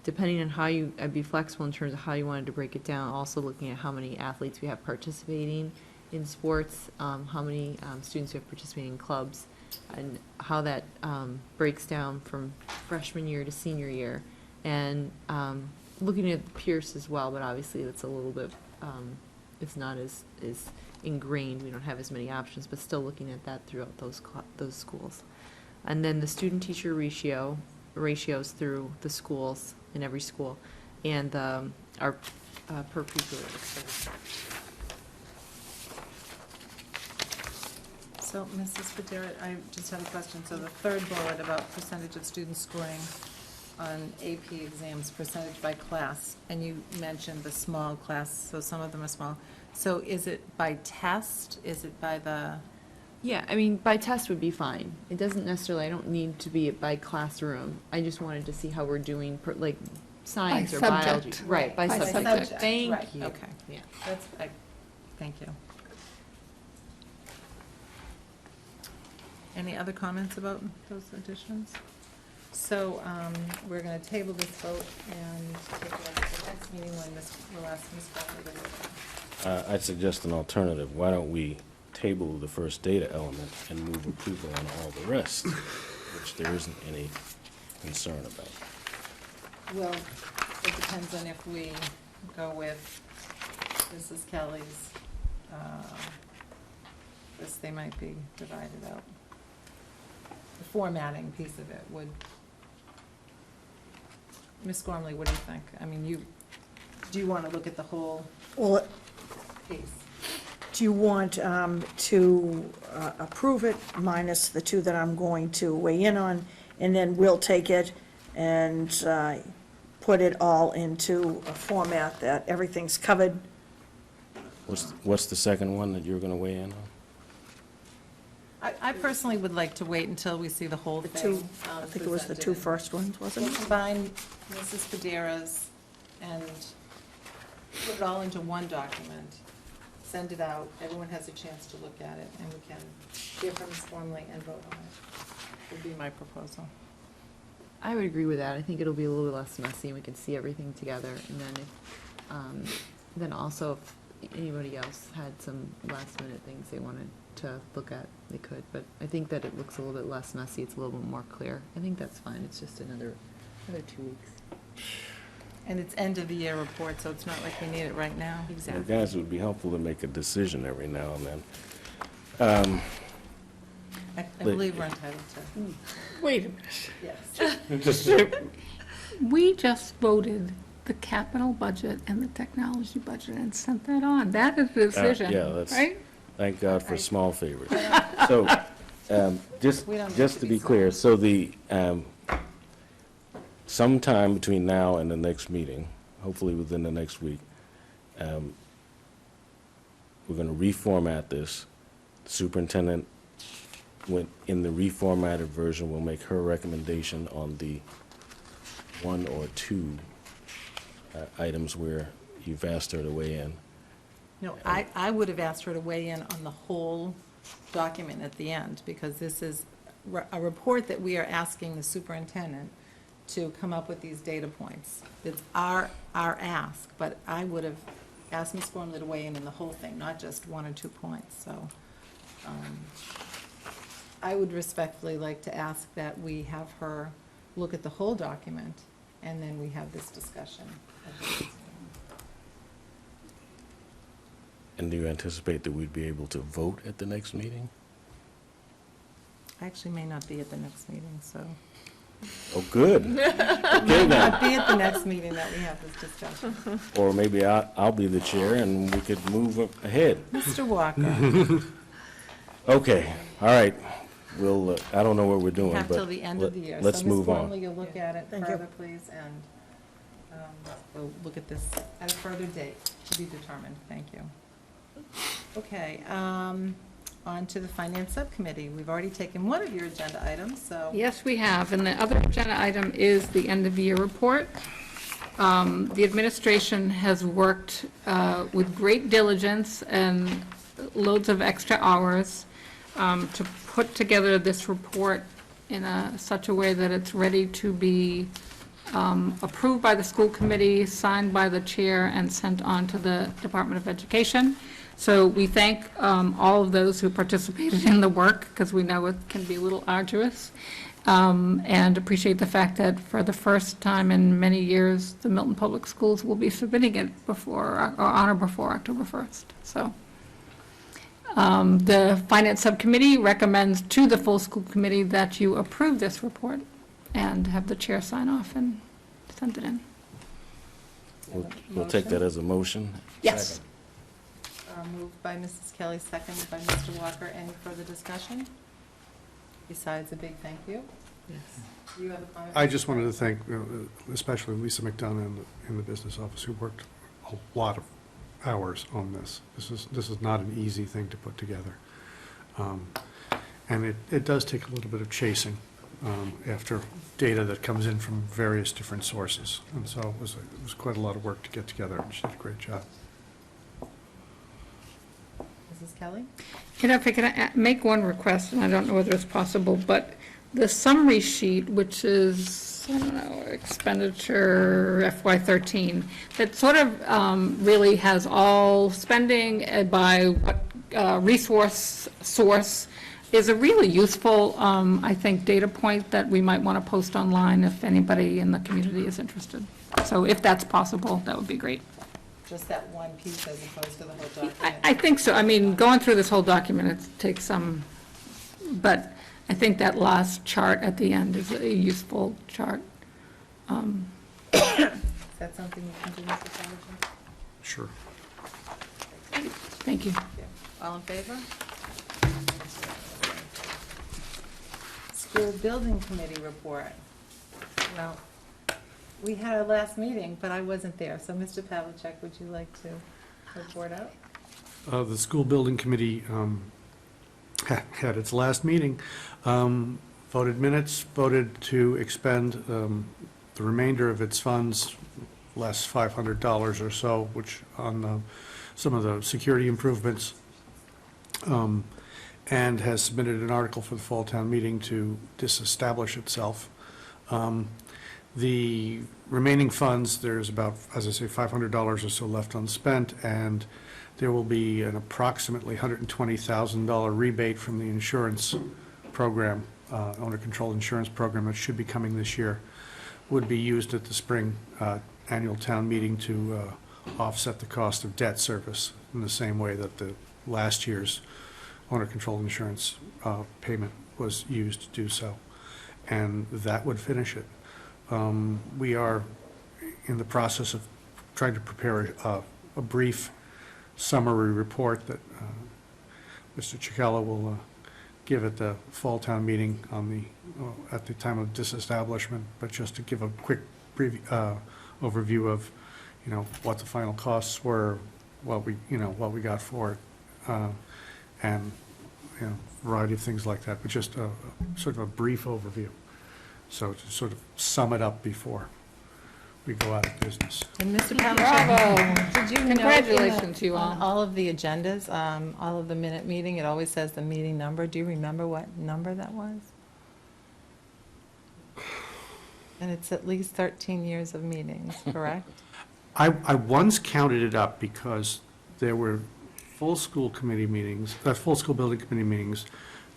depending on how I'd be flexible in terms of how you wanted to break it down, also looking at how many athletes we have participating in sports, how many students we have participating in clubs, and how that breaks down from freshman year to senior year. And looking at Pierce as well, but obviously that's a little bit, it's not as ingrained, we don't have as many options, but still looking at that throughout those schools. And then the student-teacher ratios through the schools, in every school, and our per pupil expenditure. So, Mrs. Federa, I just have a question. So the third bullet about percentage of students scoring on AP exams, percentage by class, and you mentioned the small class, so some of them are small. So is it by test? Is it by the Yeah, I mean, by test would be fine. It doesn't necessarily, I don't need to be by classroom. I just wanted to see how we're doing, like, science or biology. subject. Right, by By subject. subject. Thank Right, you. okay. Yeah. Thank you. Any other comments about those additions? So we're going to table this vote and take it up to the next meeting when we'll ask Ms. Crawford. I'd suggest an alternative. Why don't we table the first data element and move approval on all the rest, which there isn't any concern about. Well, it depends on if we go with Mrs. Kelly's, this, they might be divided out. The formatting piece of it would, Ms. Gormley, what do you think? I mean, do you want to look at the whole Well, piece? do you want to approve it minus the two that I'm going to weigh in on, and then we'll take it and put it all into a format that everything's covered? What's the second one that you're going to weigh in on? I personally would like to wait until we see the whole The thing. two, I think it was the two first ones, wasn't We'll it? combine Mrs. Federa's and put it all into one document, send it out, everyone has a chance to look at it, and we can hear from Ms. Gormley and vote on it, would be my proposal. I would agree with that. I think it'll be a little less messy and we can see everything together. And then also if anybody else had some last minute things they wanted to look at, they could. But I think that it looks a little bit less messy. It's a little bit more clear. I think that's fine. It's just another 2 weeks. And it's end of the year report, so it's not like we need it right now. Exactly. Guys, it would be helpful to make a decision every now and then. I believe we're entitled to. Wait a minute. Yes. We just voted the capital budget and the technology budget and sent that on. That is the decision, Yeah, that's, right? thank God for small favors. So, We don't just need to to be be clear, so the, sometime between now and the next meeting, hopefully within the next week, we're going to reformat this. The superintendent went in the reformatted version, will make her recommendation on the one or two items where you've asked her to weigh in. No, I would have asked her to weigh in on the whole document at the end, because this is a report that we are asking the superintendent to come up with these data points. It's our ask, but I would have asked Ms. Gormley to weigh in the whole thing, not just 1 or 2 points, so. I would respectfully like to ask that we have her look at the whole document, and then we have this discussion. And do you anticipate that we'd be able to vote at the next meeting? I actually may not be at the next meeting, so. Oh, good. May Okay, not then. be at the next meeting that we have this discussion. Or maybe I'll be the chair and we could move ahead. Mr. Walker, Okay, all right. We'll, I don't know what we're we doing, have but till the end of the year. let's move So Ms. Gormley, on. you'll look at it Thank you. further, please, and we'll look at this at a further date to be determined. Thank you. Okay, on to the Finance Subcommittee. We've already taken one of your agenda items, so. Yes, we have, and the other agenda item is the end-of-year report. The administration has worked with great diligence and loads of extra hours to put together this report in such a way that it's ready to be approved by the school committee, signed by the chair, and sent on to the Department of Education. So we thank all of those who participated in the work, because we know it can be a little arduous, and appreciate the fact that for the first time in many years, the Milton Public Schools will be submitting it before, or on or before October 1st. So the Finance Subcommittee recommends to the full school committee that you approve this report and have the chair sign off and send it in. We'll take that as a motion. Yes. Moved by Mrs. Kelly, seconded by Mr. Walker. Any further discussion? Besides a big thank you? Yes. Do you have a comment? I just wanted to thank especially Lisa McDonough in the business office, who worked a lot of hours on this. This is not an easy thing to put together. And it does take a little bit of chasing after data that comes in from various different sources. And so it was quite a lot of work to get together, and she did a great job. Mrs. Kelly? You know, if I could make one request, and I don't know whether it's possible, but the summary sheet, which is, I don't know, expenditure FY13, that sort of really has all spending by what resource source, is a really useful, I think, data point that we might want to post online if anybody in the community is interested. So if that's possible, that would be great. Just that one piece as opposed to the whole document? I think so. I mean, going through this whole document, it takes some, but I think that last chart at the end is a useful chart. Is that something you can do, Mr. Fowler? Sure. Thank you. All in favor? School Building Committee report. Well, we had our last meeting, but I wasn't there, so Mr. Pavlicek, would you like to report out? The School Building Committee had its last meeting, voted minutes, voted to expend the remainder of its funds, less $500 or so, which on some of the security improvements, and has submitted an article for the fall town meeting to disestablish itself. The remaining funds, there's about, as I say, $500 or so left unspent, and there will be an approximately $120,000 rebate from the insurance program, owner-controlled insurance program that should be coming this year, would be used at the spring annual town meeting to offset the cost of debt service in the same way that the last year's owner-controlled insurance payment was used to do so. And that would finish it. We are in the process of trying to prepare a brief summary report that Mr. Chicala will give at the fall town meeting on the at the time of disestablishment, but just to give a quick overview of, you know, what the final costs were, what we got for it, and, you know, a variety of things like that, but just sort of a brief overview. So to sort of sum it up before we go out of business. And Mr. Bravo. Pavlicek, did you know Congratulations, you all. on all of the agendas, all of the minute meeting, it always says the meeting number. Do you remember what number that was? And it's at least 13 years of meetings, correct? I once counted it up because there were full school committee meetings, full school building committee meetings.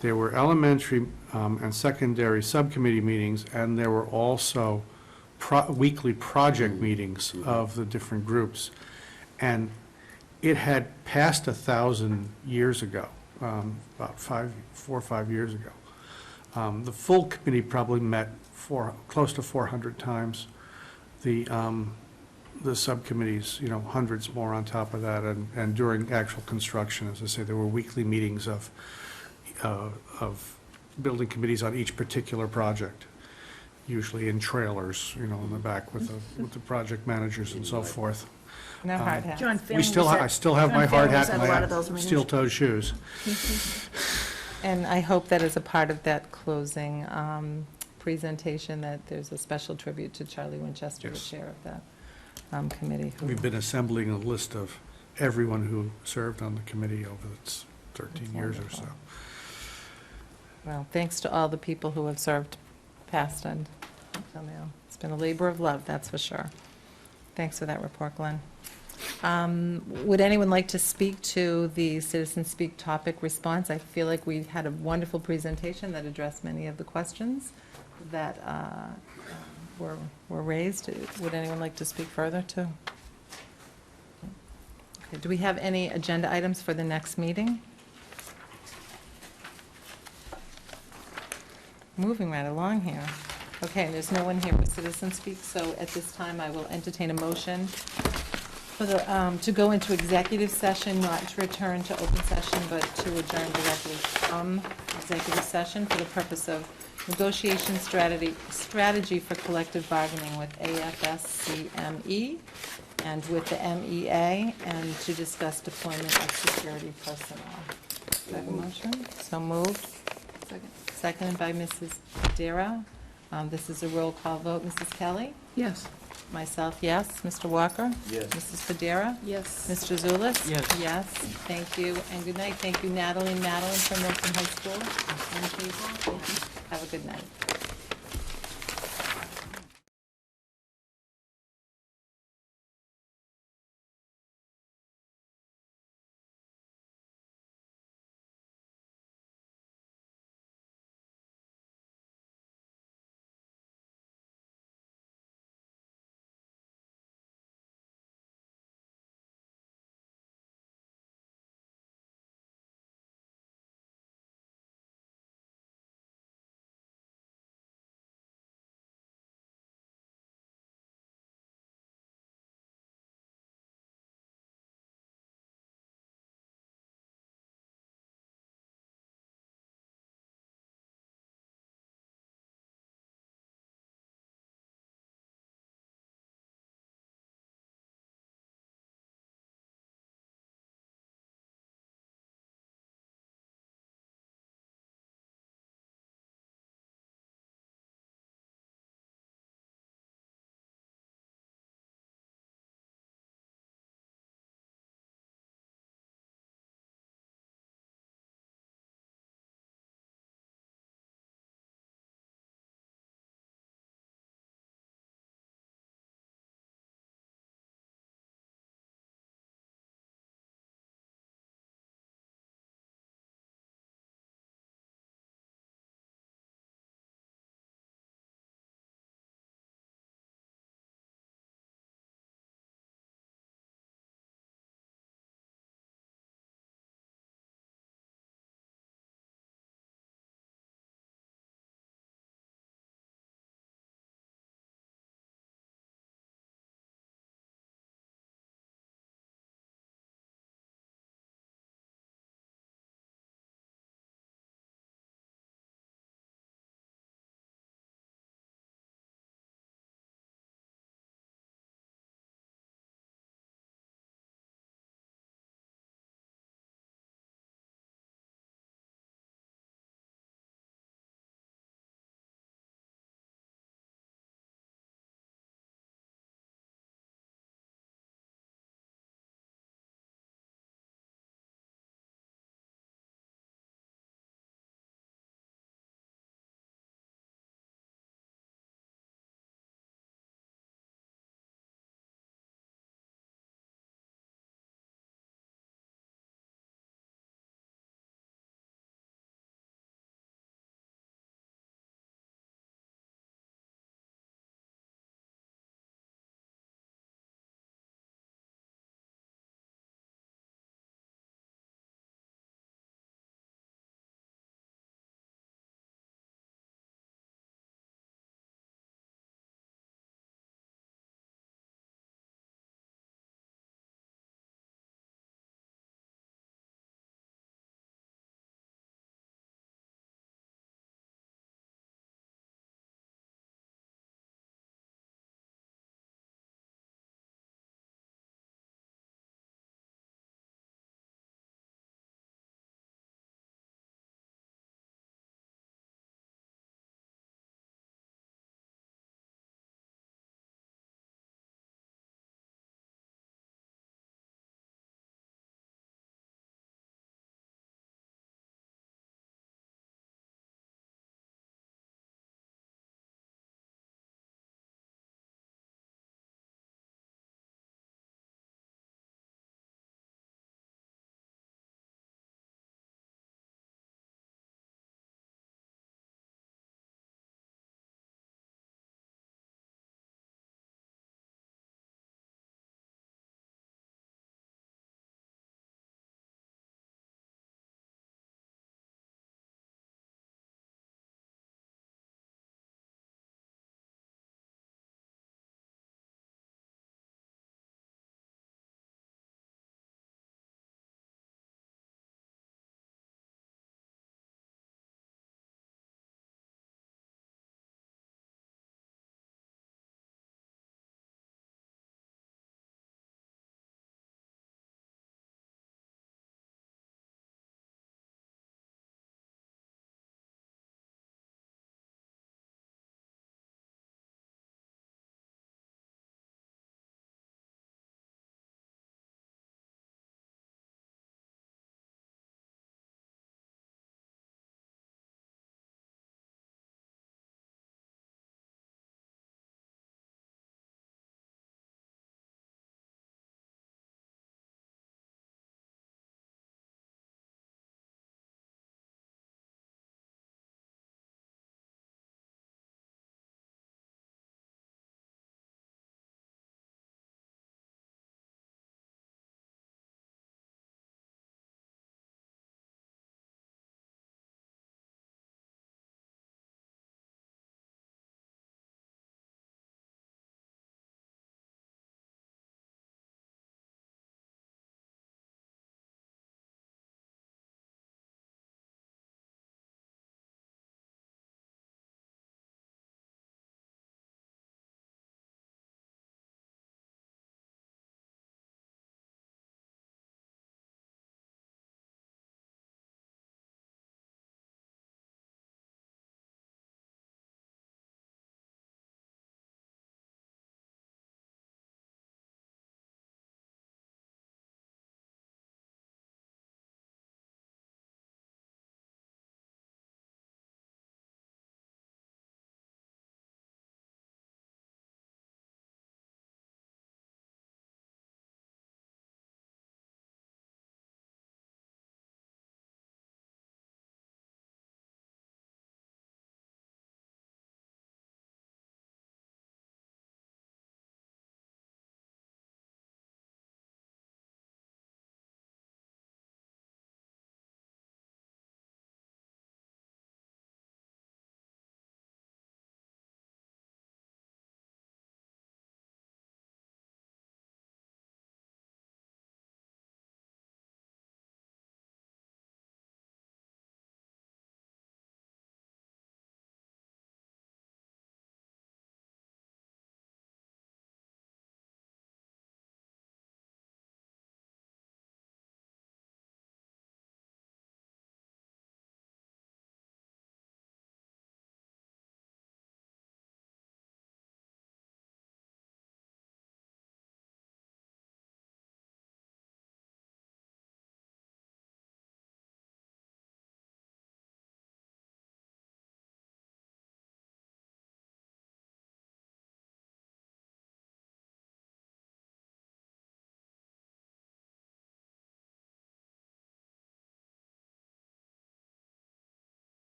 There were elementary and secondary subcommittee meetings, and there were also weekly project meetings of the different groups. And it had passed 1,000 years ago, about 4 or 5 years ago. The full committee probably met close to 400 times. The subcommittees, you know, hundreds more on top of that, and during actual construction, as I say, there were weekly meetings of building committees on each particular project, usually in trailers, you know, in the back with the project managers and so forth. No hard hats. John Phelan I still have my hard hat and a lot my of those meetings. steel-toed shoes. And I hope that as a part of that closing presentation, that there's a special tribute to Charlie Winchester, the chair of that committee. We've been assembling a list of everyone who served on the committee over its 13 years or so. Well, thanks to all the people who have served past and now. It's been a labor of love, that's for sure. Thanks for that report, Glenn. Would anyone like to speak to the Citizen Speak topic response? I feel like we had a wonderful presentation that addressed many of the questions that were raised. Would anyone like to speak further to? Okay, do we have any agenda items for the next meeting? Moving right along here. Okay, and there's no one here for Citizen Speak, so at this time I will entertain a motion for the, to go into executive session, not to return to open session, but to adjourn directly from executive session for the purpose of negotiation strategy for collective bargaining with AFSCME and with the MEA, and to discuss deployment of security personnel. Do I have a motion? So moved. Second. seconded by Mrs. Padera. This is a roll call vote. Mrs. Kelly? Yes. Myself, yes. Mr. Walker? Yes. Mrs. Padera? Yes. Mr. Zulus? Yes. Yes, thank you, and good night. Thank you, Natalie and Madeline from Milton High School. And Hazel. Have a good night.